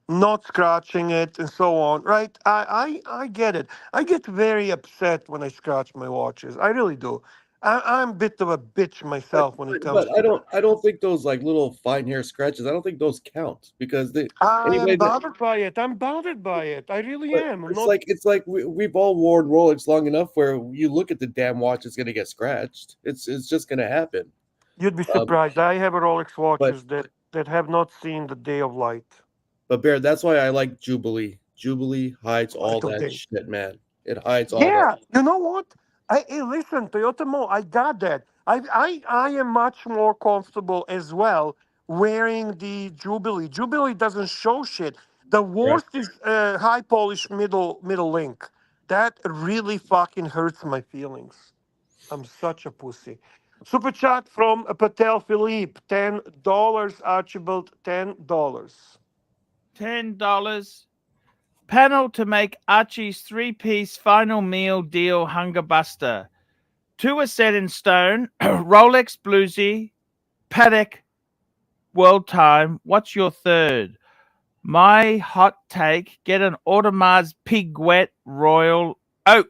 not scratching it and so on, right? I get it. I get very upset when I scratch my watches. I really do. I'm a bit of a bitch myself when it comes but to that. I don't think those like little fine hair scratches. I don't think those count because they I'm anybody that bothered by it. I'm bothered by it. I really but am. I'm not. it's like we've all worn Rolex long enough where you look at the damn watch, it's gonna get scratched. It's just gonna happen. You'd be Um, surprised. I have a Rolex but watches that have not seen the day of light. Bear, that's why I like Jubilee. Jubilee hides all Light of that day. shit, man. It hides all that. Yeah, you know what? Hey, listen, Toyota Mo, I got that. I am much more comfortable as well wearing the Jubilee. Jubilee doesn't show shit. The Right. worst is high polish middle link. That really fucking hurts my feelings. I'm such a pussy. Super chat from Patel Philippe, $10. Archibald, $10. $10. Panel to make Archie's 3-piece final meal deal hunger buster. 2 are set in stone. Rolex Bluesy, Paddock World Time. What's your third? My hot take, get an Audemars Piguet Royal Oak.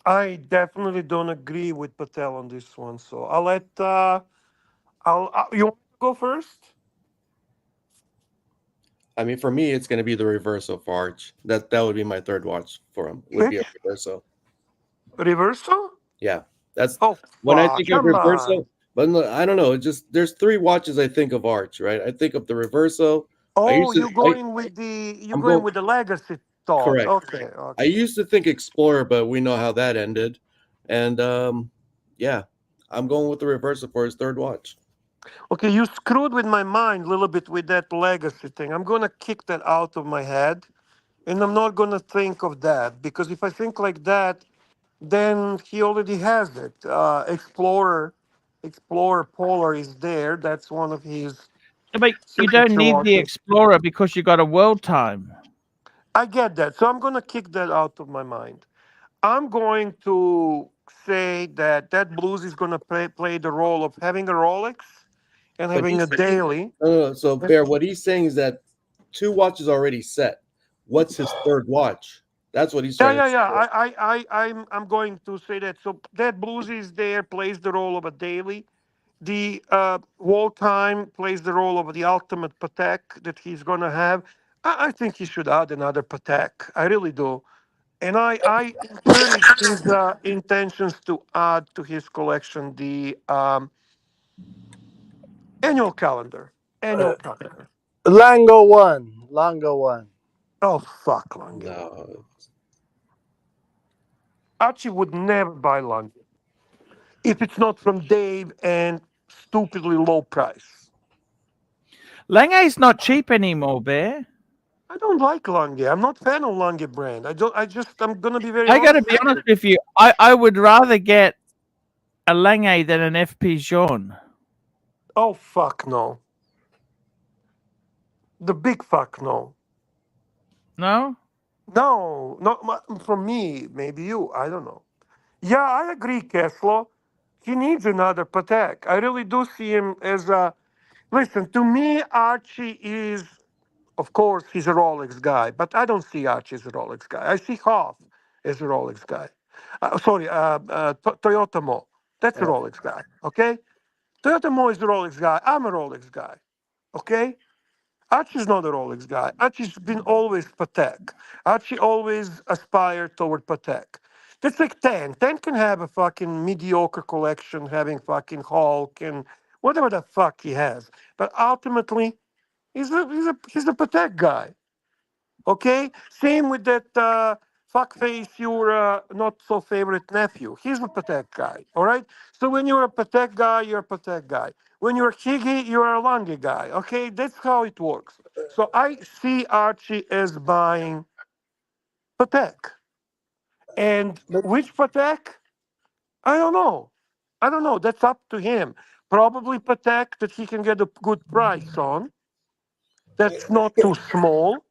I definitely don't agree with Patel on this one, so I'll let you want to go first? I mean, for me, it's gonna be the reverso for Arch. That would be my third watch for him. Would be a Which reverso. reversal? Yeah, that's Oh when I fuck! think of Come reverso. on. But no, I don't know. It just there's three watches I think of Arch, right? I think of the reverso. I Oh, used to. you're I'm going going with the legacy thought. correct. Okay, I okay. used to think Explorer, but we know how that ended. And yeah, I'm going with the reverso for his third watch. Okay, you screwed with my mind a little bit with that legacy thing. I'm gonna kick that out of my head, and I'm not gonna think of that because if I think like that, then he already has it. Explorer Polar is there. That's one of his But you don't signature need the watches. Explorer because you got a World Time. I get that. So I'm going to kick that out of my mind. I'm going to say that Blues is going to play the role of having a Rolex and But having a he's daily. so Bear, what he's saying is that 2 watches already set. What's his third watch? That's what he's Yeah, trying yeah, to yeah. I'm going to say that. So that blues is there, plays the role of a daily. The wall time plays the role of the ultimate Patek that he's going to have. I think he should add another Patek. I really do. And I encourage his intentions to add to his collection the annual calendar. Annual calendar. Lango one. Lango one. Oh, fuck Lange. No. Archie would never buy Lange if it's not from Dave and stupidly low price. Lange's not cheap anymore, Bear. I don't like Lange. I'm not fan of Lange brand. I'm gonna be very I got to honest be with honest you. with you. I would rather get a Lange than an FP Jean. Oh fuck no. The big fuck no. No? No, not from me. Maybe you. I don't know. Yeah, I agree, Kessler. He needs another Patek. I really do see him as a. Listen, to me, Archie is, of course, he's a Rolex guy, but I don't see Archie as a Rolex guy. I see Hoff as a Rolex guy. Toyota Mo. That's a Rolex guy. Okay, Toyota Mo is a Rolex guy. I'm a Rolex guy. Okay. Archie's not a Rolex guy. Archie's been always Patek. Archie always aspired toward Patek. That's like Ten. Ten can have a fucking mediocre collection, having fucking Hulk and whatever the fuck he has. But ultimately, he's a Patek guy. Okay? Same with that fuckface, your not so favorite nephew. He's a Patek guy. All right? So when you're a Patek guy, you're a Patek guy. When you're a Higgy, you're a Lange guy. Okay? That's how it works. So I see Archie as buying Patek. And which Patek? I don't know. I don't know. That's up to him. Probably Patek that he can get a good price on. That's not too small.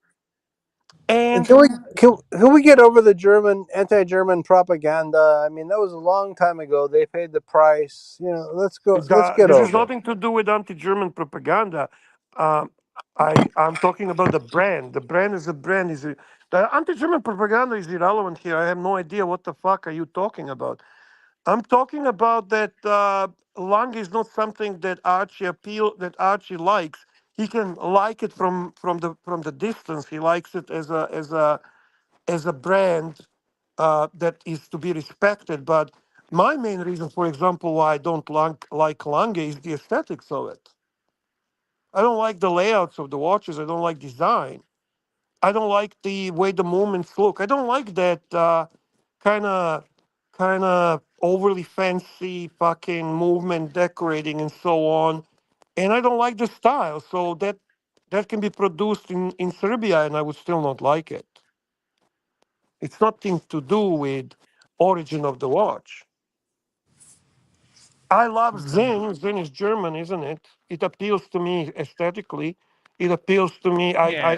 And And can we get over the anti-German propaganda? I mean, that was a long time ago. They paid the price. Let's go. Let's get this has over it. nothing to do with anti-German propaganda. I'm talking about the brand. The brand is a brand. The anti-German propaganda is irrelevant here. I have no idea what the fuck are you talking about. I'm talking about that Lange is not something that Archie likes. He can like it from the distance. He likes it as a brand that is to be respected. But my main reason, for example, why I don't like Lange is the aesthetics of it. I don't like the layouts of the watches. I don't like design. I don't like the way the movements look. I don't like that kind of overly fancy fucking movement decorating and so on. And I don't like the style. So that can be produced in Serbia and I would still not like it. It's nothing to do with origin of the watch. I love Zen. Zen is German, isn't it? It appeals to me aesthetically. It appeals to me. I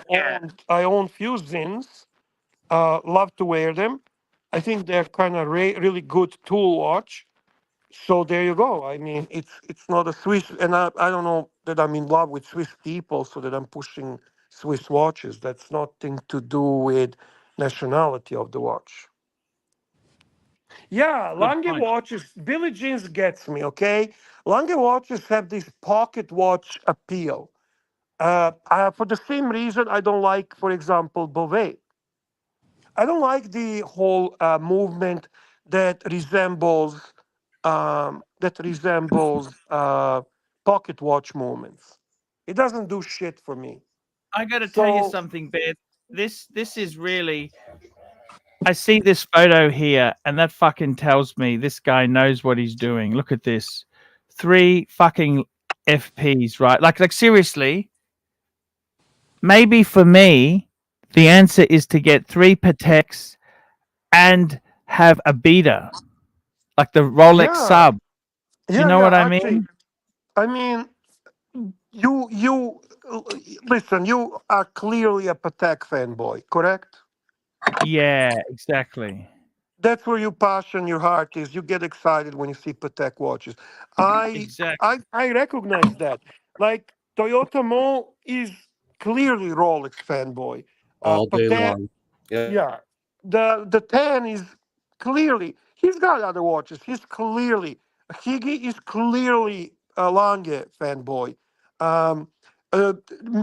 own few Zens. Love to wear them. I think they're kind of really good tool watch. So there you go. I mean, it's not a Swiss, and I don't know that I'm in love with Swiss people, so that I'm pushing Swiss watches. That's nothing to do with nationality of the watch. Yeah, Lange watches, Billie Jeans gets me, okay? Lange watches have this pocket watch appeal. For the same reason, I don't like, for example, Beauvais. I don't like the whole movement that resembles pocket watch movements. It doesn't do shit for me. I got to tell you something, Bear. This is really. I see this photo here, and that fucking tells me this guy knows what he's doing. Look at this, 3 fucking FPs, right? Like seriously. Maybe for me, the answer is to get 3 Pateks and have a beater, like the Rolex sub. You know what I Actually, mean? I mean, you listen. You are clearly a Patek fanboy, correct? Yeah, exactly. That's where your passion, your heart is. You get excited when you see Patek watches. Exactly. I recognize that. Like Toyota Mo is clearly Rolex fanboy. All day Patek, long. Yeah. yeah. The 10 is clearly, he's got other watches. Higi is clearly a Lange fanboy. Um, uh,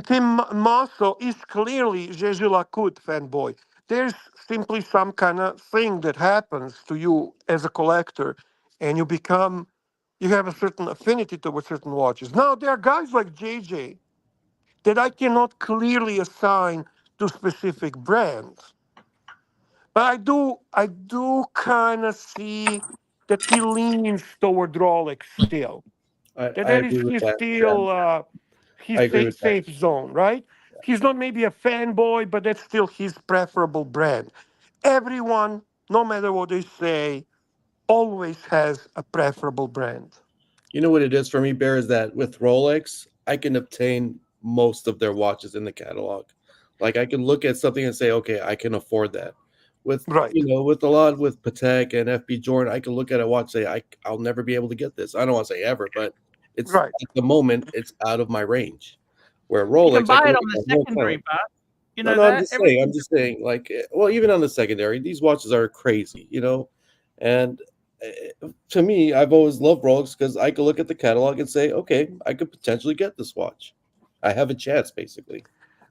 Tim Masso is clearly Jeju Lacoute fanboy. There's simply some kind of thing that happens to you as a collector, and you have a certain affinity towards certain watches. Now, there are guys like JJ that I cannot clearly assign to specific brands. But I do kind of see that he leans toward Rolex still. That I that is agree with his that. Yeah, still his I agree with that. safe zone, right? He's not maybe a fanboy, but that's still his preferable brand. Everyone, no matter what they say, always has a preferable brand. You know what it is for me, Bear, is that with Rolex, I can obtain most of their watches in the catalog. Like I can look at something and say, okay, I can afford that. With Right. with a lot with Patek and FB Jordan, I can look at a watch and say, I'll never be able to get this. I don't want to say ever, but it's Right. at the moment it's out of my range. Where You can Rolex, I buy can it look on at the the whole secondary, catalog. but you No, know no, I'm that just saying. I'm everything's just saying. Like, well, even on the secondary, these watches are crazy, And to me, I've always loved Rolex because I could look at the catalog and say, okay, I could potentially get this watch. I have a chance, basically.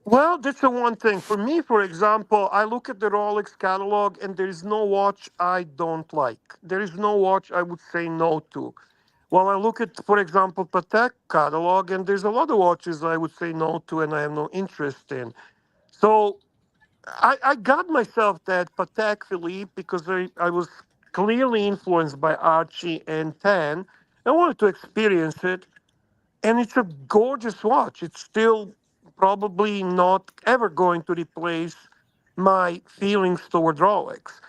Well, that's the one thing. For me, for example, I look at the Rolex catalog and there is no watch I don't like. There is no watch I would say no to. Well, I look at, for example, Patek catalog and there's a lot of watches I would say no to and I have no interest in. So I got myself that Patek Philippe because I was clearly influenced by Archie and Tan. I wanted to experience it. And it's a gorgeous watch. It's still probably not ever going to replace my feelings toward Rolex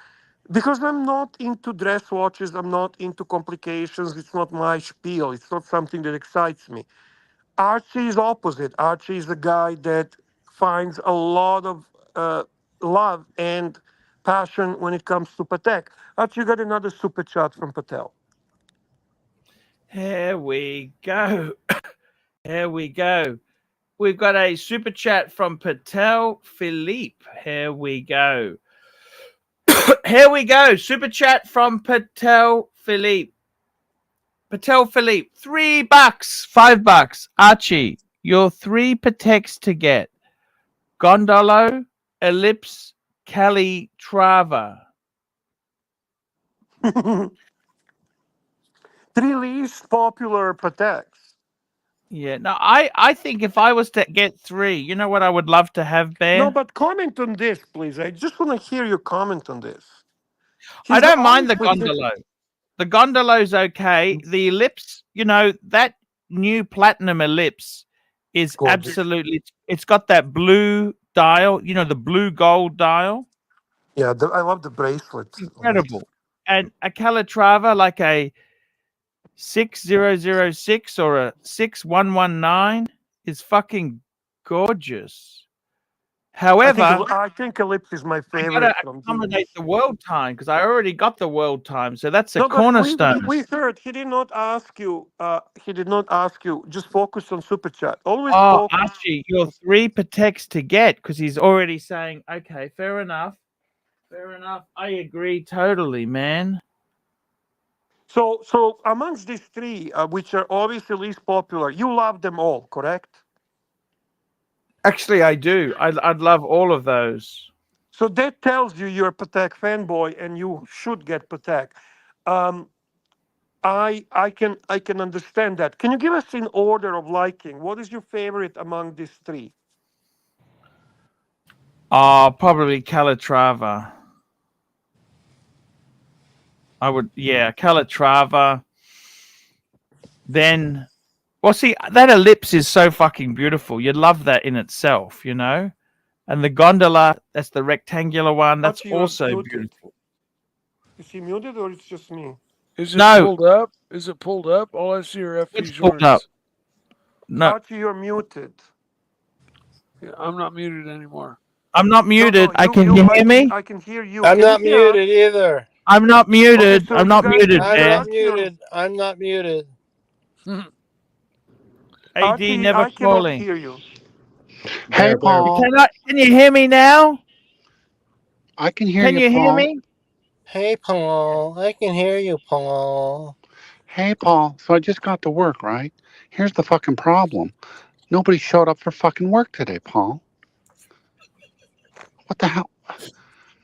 because I'm not into dress watches. I'm not into complications. It's not my spiel. It's not something that excites me. Archie is opposite. Archie is a guy that finds a lot of love and passion when it comes to Patek. Archie, you got another super chat from Patel. Here we go. Here we go. We've got a super chat from Patel Philippe. Here we go. Here we go. Super chat from Patel Philippe. Patel Philippe, $3, $5. Archie, your 3 Pateks to get. Gondolo, Ellipse, Calatrava. 3 least popular Pateks. Yeah, no, I think if I was to get 3, you know what I would love to have, Bear? No, but comment on this, please. I just want to hear your comment on this. I He's got don't all mind the these specific- Gondolo. The Gondolo's okay. The Ellipse, that new platinum Ellipse is Gorgeous. absolutely, it's got that blue dial, the blue gold dial. Yeah, I love the bracelet. Incredible. And a Calatrava, like a 6006 or a 6119, is fucking gorgeous. However, I think Ellipse is my I favorite. gotta from accommodate the world time because I already got the world time, so that's a No, but cornerstone. we heard he did not ask you. He did not ask you. Just focus on super chat. Always Oh, focus. Archie, your 3 Pateks to get because he's already saying, okay, fair enough. Fair enough. I agree totally, man. So amongst these 3, which are obviously least popular, you love them all, correct? Actually, I do. I'd love all of those. So that tells you you're a Patek fanboy and you should get Patek. I can understand that. Can you give us in order of liking? What is your favorite among these 3? Oh, probably Calatrava. Calatrava. Then, well, see, that ellipse is so fucking beautiful. You'd love that in itself, And the gondola, that's the rectangular one. That's Archie, you're also muted. beautiful. Is he muted or it's just me? Is it No. pulled up? Is it pulled up? All I see are FP It's pulled up. No, Archie, you're muted. Yeah, I'm not muted anymore. I'm not muted. No, I can you hear me? I can hear you. I'm Can not you hear us? muted either. I'm not muted. so I'm you not guys muted, can hear Bear. Archie or- I'm not muted. AD Archie, never I cannot calling. hear you. Hey, Paul. Can you hear me now? I can hear Can you, you hear Paul. me? Hey, Paul. I can hear you, Paul. Hey, Paul. So I just got to work, right? Here's the fucking problem. Nobody showed up for fucking work today, Paul. What the hell?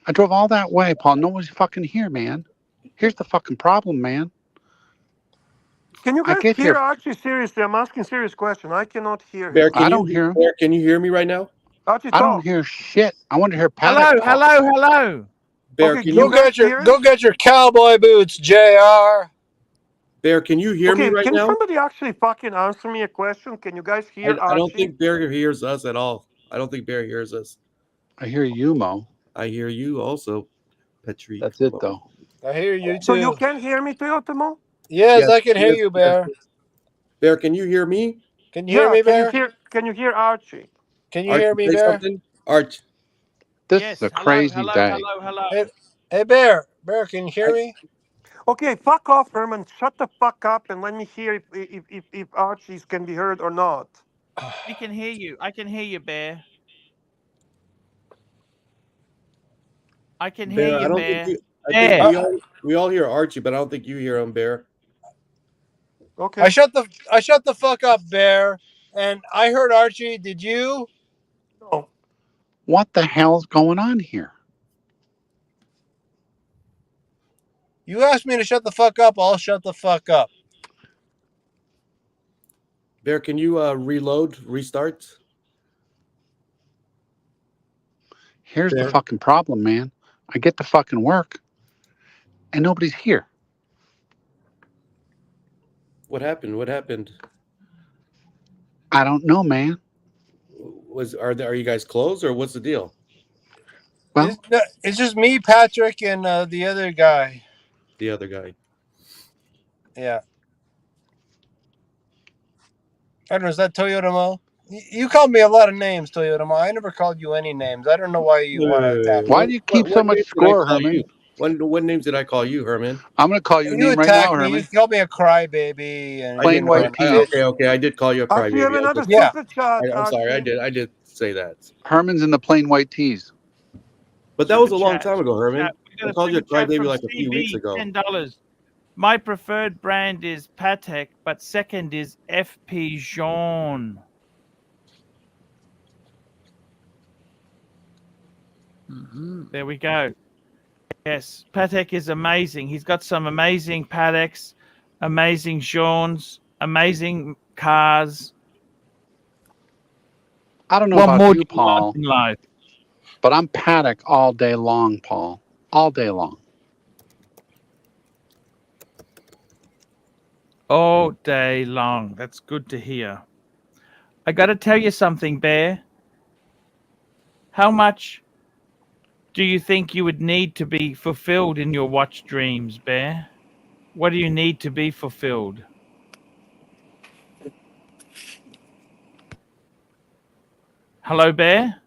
I drove all that way, Paul. Nobody's fucking here, man. Here's the fucking problem, man. Can you I guys get hear here. Archie? Seriously, I'm asking serious question. I cannot hear Bear, him. can I you don't hear him. Bear, can you hear me right now? Archie, I don't talk. hear shit. I want to hear Hello, Paddock talk. hello. Bear, Okay, can you you guys hear him? Go get your cowboy boots, Jr. Bear, can you hear me Okay, right can now? somebody actually fucking answer me a question? Can you guys hear I don't Archie? think Bear hears us at all. I don't think Bear hears us. I hear you, Mo. I hear you also, Patrick. That's it, though. I hear you So you too. can hear me, Toyotamo? Yes, I can hear yes, you, Bear. yes. Bear, can you hear me? Can you hear Yeah, me, Bear? can you hear Archie? Can you Arch, hear me, say Bear? something? Arch. This Yes. is a crazy day. Hey, Bear. Bear, can you hear me? Okay, fuck off, Herman. Shut the fuck up and let me hear if Archie's can be heard or not. We can hear you. I can hear you, Bear. I can hear Bear, you, I don't think Bear. you. I think Bear. we all hear Archie, but I don't think you hear him, Bear. Okay. I shut the fuck up, Bear. And I heard Archie. Did you? No. What the hell's going on here? You asked me to shut the fuck up. I'll shut the fuck up. Bear, can you restart? Here's the Bear. fucking problem, man. I get to fucking work, and nobody's here. What happened? What happened? I don't know, man. Are you guys closed or what's the deal? Well, It's just me, Patrick, and the other guy. The other guy. Yeah. I don't know. Is that Toyota Mo? You called me a lot of names, Toyota Mo. I never called you any names. I don't know why you want to attack me. why do you keep so much names did I score, call Herman? you? What names did I call you, Herman? I'm going to call you a You name right now, attacked me. You Herman. called me a crybaby. And Plain white tees. Okay. I did call you a Archie, you have crybaby. another super chat. I'm sorry. I Archie. did say that. Herman's in the plain white tees. But that was a long time ago, Herman. We got I called you a super chat crybaby from like a few weeks CB, ago. $10. My preferred brand is Patek, but second is FP Jean. There we go. Yes, Patek is amazing. He's got some amazing Pateks, amazing Jeans, amazing cars. I don't know What about more you, do you want Paul, in life? but I'm Paddock all day long, Paul. All day long. All day long. That's good to hear. I got to tell you something, Bear. How much do you think you would need to be fulfilled in your watch dreams, Bear? What do you need to be fulfilled? Hello, Bear?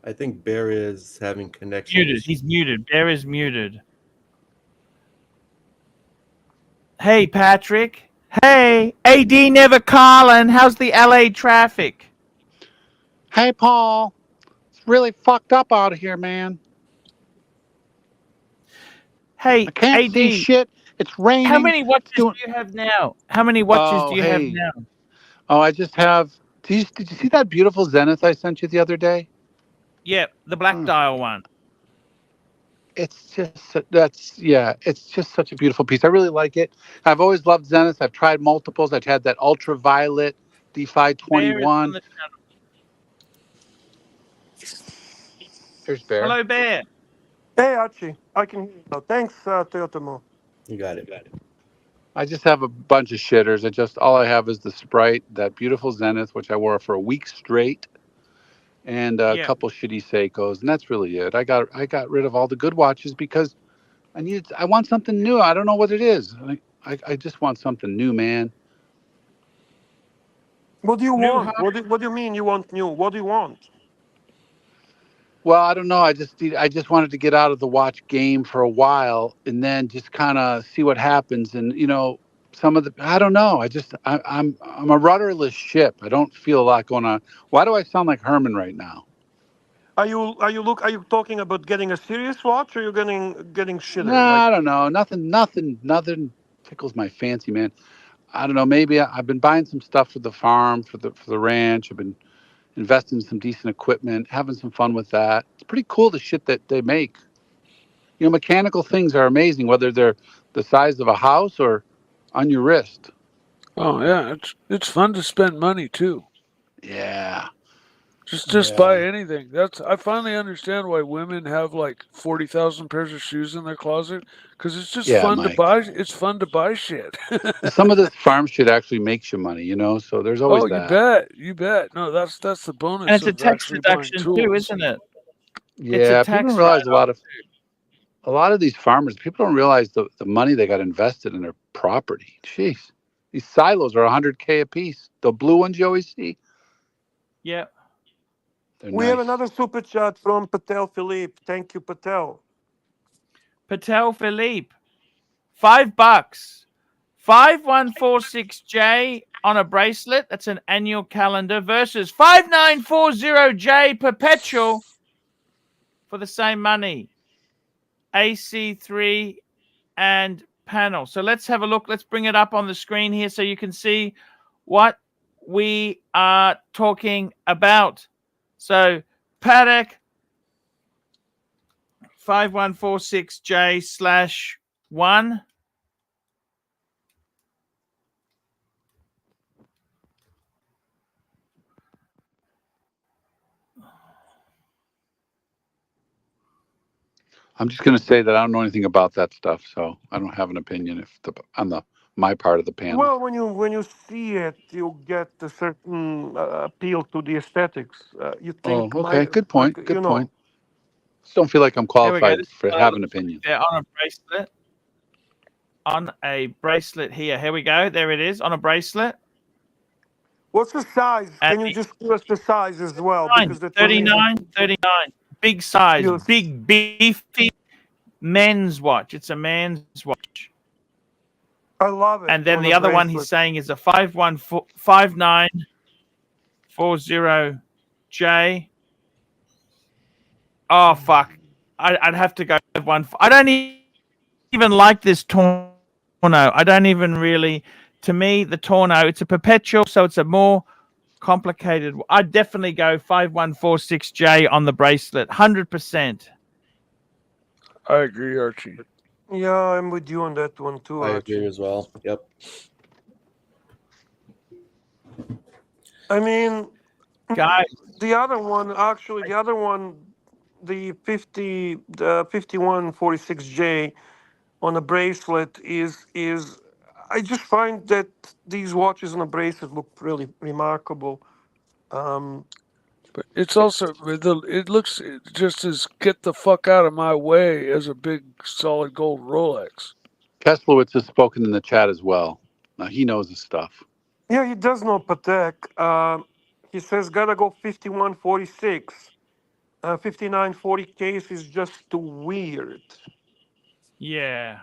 I think Bear is having connection Muted. issues. He's muted. Bear is muted. Hey, Patrick. Hey, AD Never Carlin. How's the LA traffic? Hey, Paul. It's really fucked up out here, man. Hey, I can't AD. see shit. It's raining. How many watches do you have now? How many watches do you have now? Oh, I just have. Did you see that beautiful Zenith I sent you the other day? Yeah, the black dial one. It's just it's just such a beautiful piece. I really like it. I've always loved Zenith. I've tried multiples. I've had that ultraviolet DeFi 21. There's Bear. Hello, Bear. Hey, Archie. I can hear you now. Thanks, Toyotamo. You got it. I just have a bunch of shitters. All I have is the Sprite, that beautiful Zenith, which I wore for a week straight, and a couple shitty Seikos, and that's really it. I got rid of all the good watches because I want something new. I don't know what it is. I just want something new, man. What do you want? What do you mean you want new? What do you want? Well, I don't know. I just wanted to get out of the watch game for a while and then just kind of see what happens. And some of the I don't know. I'm a rudderless ship. I don't feel a lot going on. Why do I sound like Herman right now? Are you talking about getting a serious watch, or you're getting No, shitter? Like, I don't know. Nothing tickles my fancy, man. I don't know. Maybe I've been buying some stuff for the farm, for the ranch. I've been investing in some decent equipment, having some fun with that. It's pretty cool the shit that they make. Mechanical things are amazing, whether they're the size of a house or on your wrist. Oh yeah, it's fun to spend money too. Yeah. Just buy anything. I finally understand why women have like 40,000 pairs of shoes in their closet, because it's just Yeah, fun to Mike. buy. It's fun to buy shit. And some of this farm shit actually makes you money, so there's always Oh, you that. bet. No, that's the And bonus it's a of tax actually buying deduction too, tools. isn't it? It's a Yeah, people don't tax realize write-off. a lot of these farmers, people don't realize the money they got invested in their property. Jeez. These silos are $100K a piece. The blue ones you always see. Yeah. They're we have nice. another super chat from Patel Philippe. Thank you, Patel. Patel Philippe, $5. 5146J on a bracelet. That's an annual calendar versus 5940J perpetual for the same money. AC3 and panel. So let's have a look. Let's bring it up on the screen here so you can see what we are talking about. So Paddock 5146J/1. I'm just going to say that I don't know anything about that stuff, so I don't have an opinion on my part of the panel. Well, when you see it, you get a certain appeal to the aesthetics. You think, Okay. Good point. like, Good point. Just don't feel like I'm Here we go. qualified This is for what it having an looks like opinion. there on a bracelet. On a bracelet here. Here we go. There it is on a bracelet. What's the size? And Can you just give us the size as well? 39, Because that's 39. Big size, Yes. big, beefy men's watch. It's a man's watch. I love it. And then on the a other one he's bracelet. saying is a 5940J. Oh, fuck. I'd have to go with one. I don't even like this Torno. I don't even really. To me, the Torno, it's a perpetual, so it's a more complicated. I'd definitely go 5146J on the bracelet, 100%. I agree, Archie. Yeah, I'm with you on that one too, I Archie. agree as well. Yep. I mean, guys, the other one, the 5146J on a bracelet is. I just find that these watches on a bracelet look really remarkable. But it's also it looks just as get the fuck out of my way as a big solid gold Rolex. Keslowitz has spoken in the chat as well. He knows his stuff. Yeah, he does know Patek. He says gotta go 5146. 5940 case is just too weird. Yeah.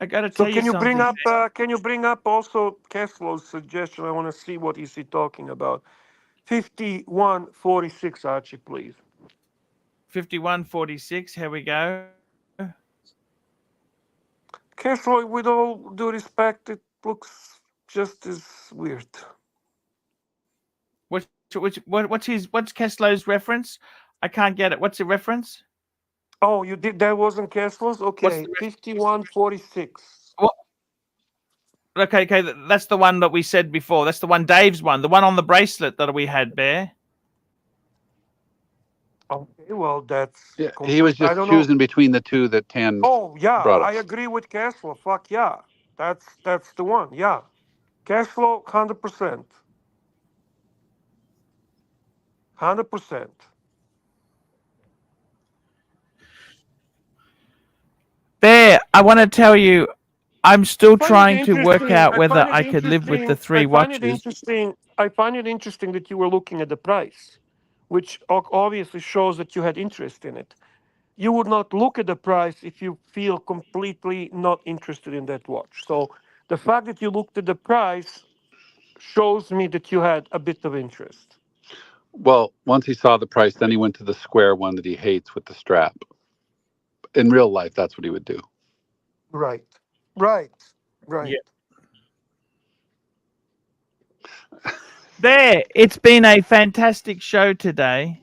I gotta So tell you can you bring something. up also Keslow's suggestion? I want to see what is he talking about. 5146, Archie, please. 5146. Here we go. Keslow, with all due respect, it looks just as weird. What's Keslow's reference? I can't get it. What's the reference? Oh, you did that wasn't Keslow's? Okay, 5146. What? Okay, that's the one that we said before. That's the one, Dave's one, the one on the bracelet that we had, Bear. Okay, well, that's... Yeah, he was just choosing between the two that Tan Oh, yeah, brought up. I agree with Keslow. Fuck yeah. That's the one, yeah. Keslow, 100%. 100%. Bear, I want to tell you, I'm still trying to work out whether I could live with the three watches. I find it interesting that you were looking at the price. which obviously shows that you had interest in it. You would not look at the price if you feel completely not interested in that watch. So the fact that you looked at the price shows me that you had a bit of interest. Well, once he saw the price, then he went to the square one that he hates with the strap. In real life, that's what he would do. Right. Right. Right. There, it's been a fantastic show today.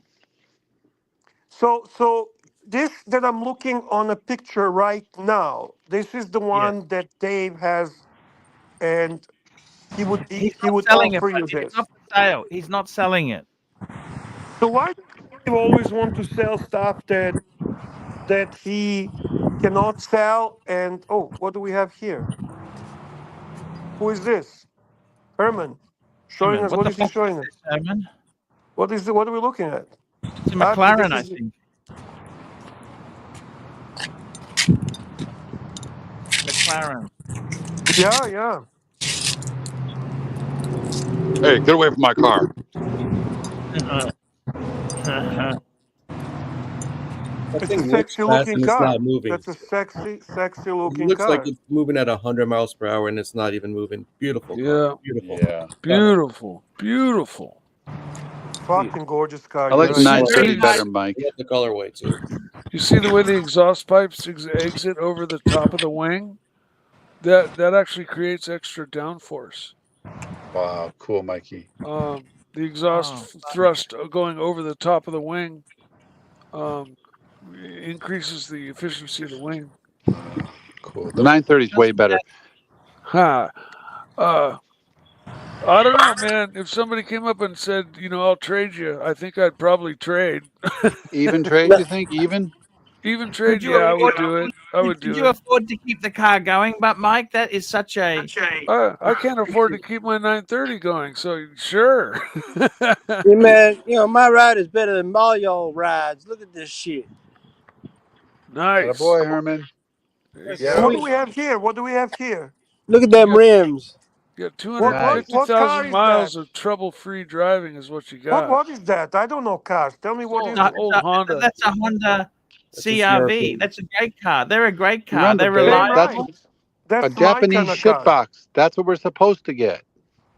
So this that I'm looking on a picture right now, this is the one that Dave has, and he would He's he not would selling it, offer but you it's this. not for sale. He's not selling it. So why does Dave always want to sell stuff that he cannot sell? And oh, what do we have here? Who is this? Herman. Showing Herman, us, what what the is he fuck showing is us? this, Herman? What are we looking at? It's a Archie, this McLaren, I is think. McLaren. yeah. Hey, get away from my car. That It's a thing looks sexy fast looking and it's car. not moving. That's a sexy It looking looks like car. it's moving at 100 miles per hour and it's not even moving. Beautiful car. Yeah. Beautiful. Beautiful. Beautiful. Fucking gorgeous car. I like You're the right. 930 better, Mike. I love the colorway too. You see the way the exhaust pipes exit over the top of the wing? That actually creates extra downforce. Wow, cool, Mikey. The exhaust thrust going over the top of the wing increases the efficiency of the wing. Cool. The 930 is way better. Ha. I don't know, man. If somebody came up and said, I'll trade you, I think I'd probably trade. Even trade, you think? Even? Even trade, yeah, I would do it. I would Could do you it. afford to keep the car going? But Mike, that is such a. I can't afford to keep my 930 going, so sure. Hey man, my ride is better than all y'all rides. Look at this shit. Nice. Boy, Herman. So what do we have here? What do we have here? Look at them rims. You got What car 250,000 is miles that? of trouble-free driving is what you got. What is that? I don't know cars. Tell me what is Oh, it? old Honda. That's a Honda CRV. That's a great car. They're a great car. Remember, They're Dave, reliable. That's a my Japanese kind of car. shitbox. That's what we're supposed to get.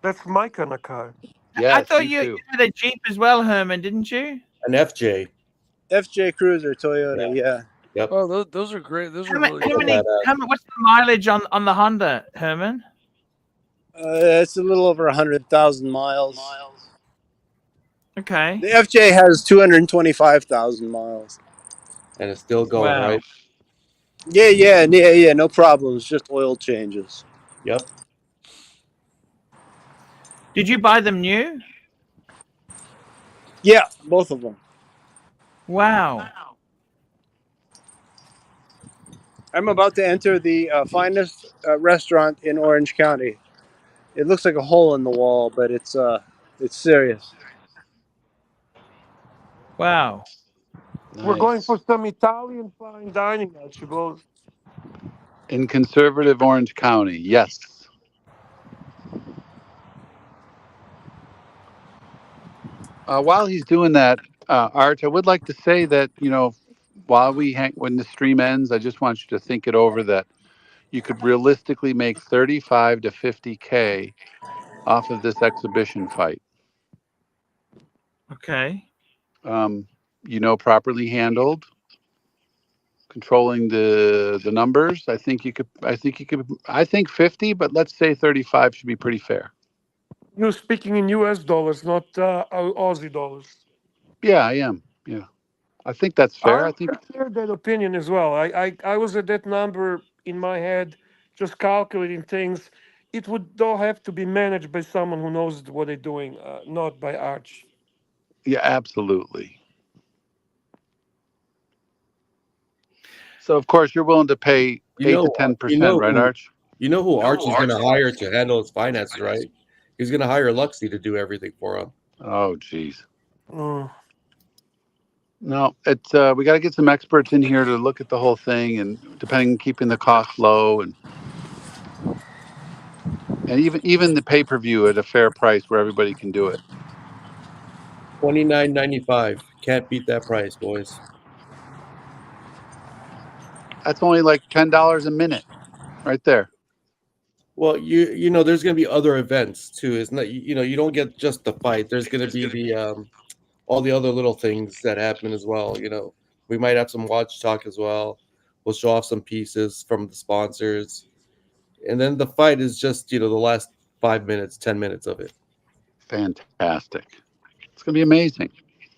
That's my kind of car. Yes, I thought me you too. had a Jeep as well, Herman, didn't you? An FJ. FJ Cruiser Toyota, yeah. Yep. Oh, those are great. Those are What's really the mileage on the Honda, Herman? It's a little over 100,000 miles. Okay. The FJ has 225,000 miles. And it's still going, Wow. right? Yeah. No problems. Just oil changes. Yep. Did you buy them new? Yeah, both of them. Wow. I'm about to enter the finest restaurant in Orange County. It looks like a hole in the wall, but it's serious. Wow. We're going for some Italian fine dining, I suppose. In conservative Orange County, yes. While he's doing that, Arch, I would like to say that, while when the stream ends, I just want you to think it over that you could realistically make 35 to 50K off of this exhibition fight. Okay. Properly handled, controlling the numbers. I think 50, but let's say 35 should be pretty fair. You're speaking in US dollars, not Aussie dollars. Yeah, I am. Yeah. I think that's fair. I think share that opinion as well. I was at that number in my head, just calculating things. It would all have to be managed by someone who knows what they're doing, not by Arch. yeah, absolutely. So of course you're willing to pay 8 to 10%, right, Arch? You know who Archie's going to hire to handle his finances, right? He's going to hire Luxy to do everything for him. Oh, geez. No, it's we got to get some experts in here to look at the whole thing, and keeping the cost low, and even the pay-per-view at a fair price where everybody can do it. $29.95. Can't beat that price, boys. That's only like $10 a minute, right there. Well, you know, there's going to be other events too. It's not, you know, you don't get just the fight. There's going to be the all the other little things that happen as well. You know, we might have some watch talk as well. We'll show off some pieces from the sponsors, and then the fight is just, you know, the last 5 minutes, 10 minutes of it. Fantastic. It's going to be amazing.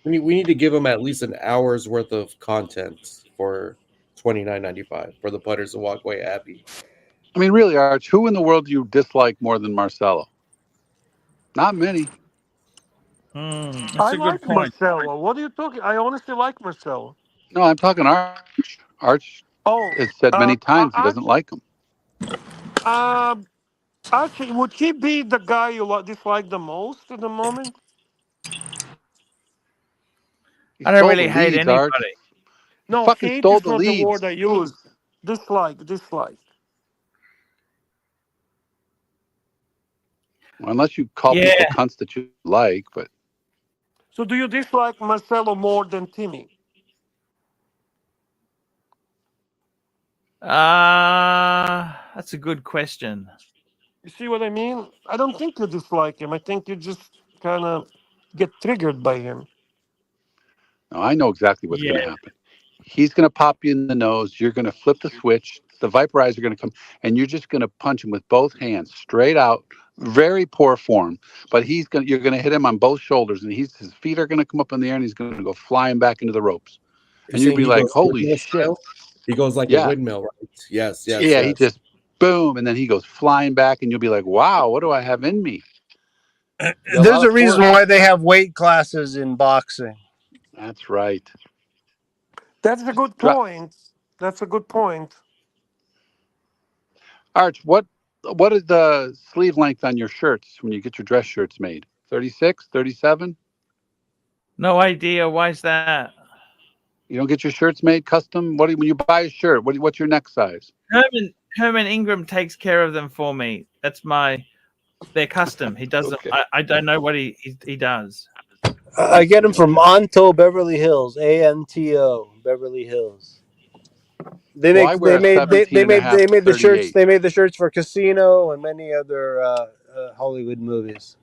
We need to give them at least an hour's worth of content for $29.95 for the putters to walk away happy. I mean, really, Arch, who in the world do you dislike more than Marcelo? Not many. That's I a good like point. Marcelo. What are you talking? I honestly like Marcelo. No, I'm talking Arch. Arch Oh, has said many times he doesn't like him. Archie, would he be the guy you dislike the most at the moment? He I don't stole really the hate leads, anybody. Arch. He No, fucking hate stole is the not the leads. word I use. Dislike. Well, unless you call Yeah. people cunts that you like, but So do you dislike Marcelo more than Timmy? That's a good question. You see what I mean? I don't think you dislike him. I think you just kind of get triggered by him. no, I know exactly what's going Yeah. to happen. He's going to pop you in the nose. You're going to flip the switch. The viporizer are going to come, and you're just going to punch him with both hands straight out. Very poor form, but you're going to hit him on both shoulders, and his feet are going to come up in the air, and he's going to go flying back into the ropes. You're And you'll saying be he like, goes "Holy windmill shit!" style? He goes like a Yeah, windmill, right? Yes. yeah. He just boom, and then he goes flying back, and you'll be like, "Wow, what do I have in me?" There's a reason why they have weight classes in boxing. That's right. That's a good point. That's a good point. Arch, what is the sleeve length on your shirts when you get your dress shirts made? 36, 37? No idea. Why is that? You don't get your shirts made custom? When you buy a shirt, what's your neck size? Herman Ingram takes care of them for me. They're custom. He doesn't. Okay. I don't know what he does. I get them from Anto Beverly Hills, ANTO Beverly Hills. They Well, make I wear they a made they, 17 and a half they made the shirts 38. they made the shirts for Casino and many other Hollywood movies.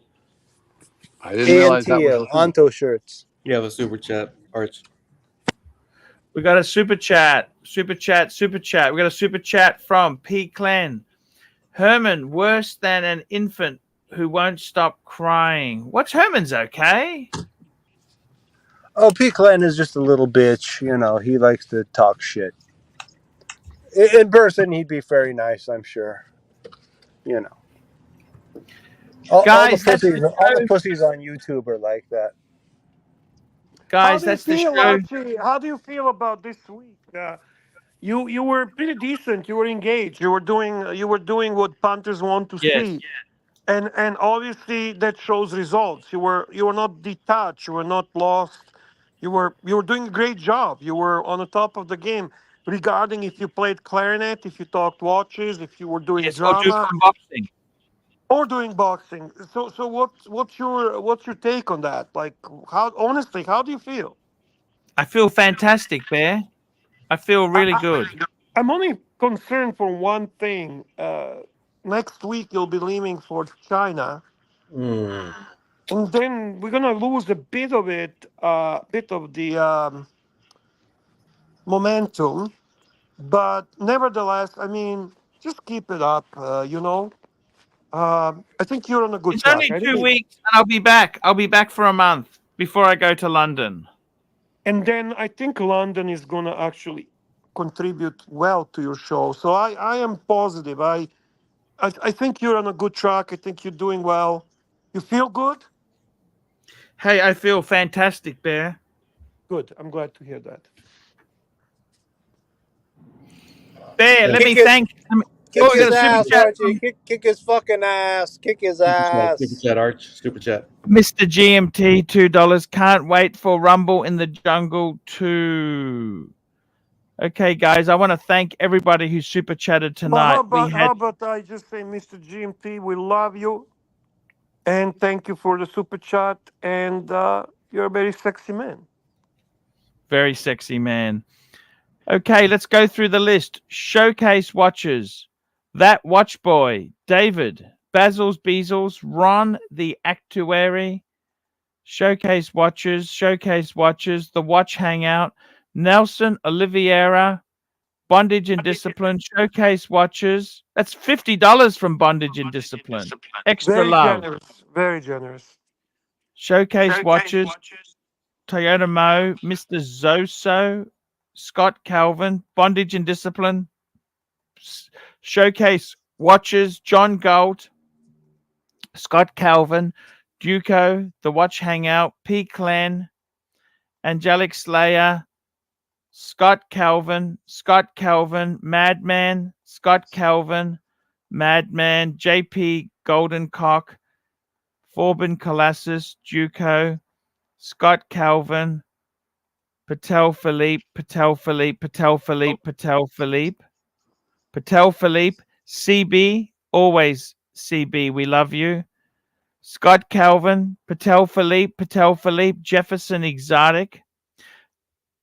I didn't realize that was ANTO a thing. Anto shirts. You have a super chat, Arch. We got a super chat. We got a super chat from P. Clan. Herman, worse than an infant who won't stop crying. What's Herman's okay? Oh, P. Clan is just a little bitch. You know, he likes to talk shit. In person, he'd be very nice, I'm sure. You know, all the pussies on YouTube are like that. Guys, that's the show. Archie? How do you feel about this week? You were pretty decent. You were engaged. You were doing what punters want to see, and obviously that shows results. You were not detached. You were not lost. You were doing a great job. You were on the top of the game regarding if you played clarinet, if you talked watches, if you were doing drama. Unboxing. Or doing boxing. So what's your take on that? Like, how honestly, how do you feel? I feel fantastic, Bear. I feel really good. I'm only concerned for one thing. Next week you'll be leaving for China, and then we're gonna lose a bit of the momentum. But nevertheless, I mean, just keep it up. I think you're on a good It's track. only 2 weeks, and I'll be back. I'll be back for a month before I go to London. And then I think London is going to actually contribute well to your show. So I am positive. I think you're on a good track. I think you're doing well. You feel good? Hey, I feel fantastic, Bear. Good. I'm glad to hear that. Bear, let me thank. Kick his ass, Archie. Kick his fucking ass. Kick his ass. Super chat, Arch. Super chat. Mr. GMT, $2. Can't wait for Rumble in the Jungle 2. Okay, guys, I want to thank everybody who super chatted tonight. How about I just say, Mr. GMT, we love you. And thank you for the super chat. And You're a very sexy man. Very sexy man. Okay, let's go through the list. Showcase watches. That Watch Boy, David, Basil's Beazles, Ron the Actuary, Showcase Watches, The Watch Hangout, Nelson Oliveira, Bondage and Discipline, Showcase Watches. That's $50 from Bondage and Discipline. Extra Very love. generous. Very generous. Showcase Watches, Toyota Mo, Mr. Zoso, Scott Calvin, Bondage and Discipline, Showcase Watches, John Gold, Scott Calvin, Duco, The Watch Hangout, P. Clan, Angelic Slayer, Scott Calvin, Madman, Scott Calvin, Madman, JP Goldencock, Forbin Colossus, Duco, Scott Calvin, Patel Philippe, CB, always CB, we love you. Scott Calvin, Patel Philippe, Jefferson Exotic,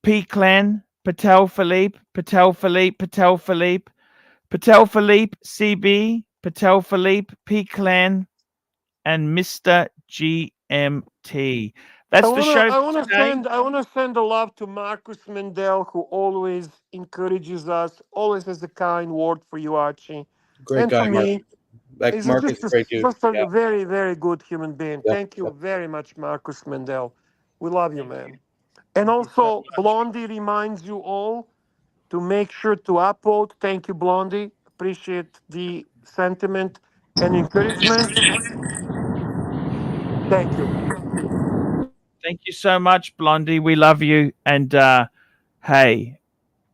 P Clan, Patel Philippe, CB, Patel Philippe, P Clan, and Mr. GMT. That's the show. I want to send a love to Marcus Mendel, who always encourages us, always has a kind word for you, Archie. Great and guy, for me, Marcus. Marcus Marcus, great dude. just a Yeah. very, very good human being. Yep, Thank you very much, Marcus Mendel. We love you, man. And also, Blondie reminds you all to make sure to upvote. Thank you, Blondie. Appreciate the sentiment and encouragement. Thank you. Thank you so much, Blondie. We love you. And hey,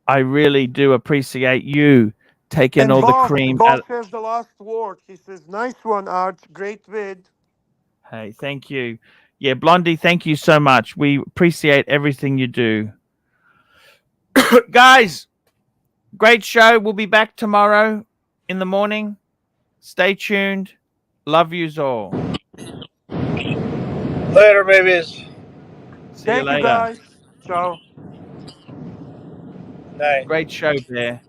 I really do appreciate you taking And all boss, the cream boss out. has the last word. He says, "Nice one, Arch. Great vid." Hey, thank you. Yeah, Blondie, thank you so much. We appreciate everything you do. Guys, great show. We'll be back tomorrow in the morning. Stay tuned. Love yous all. Later, babies. See Thank you later. you, guys. Ciao. Night. Great show, Bear.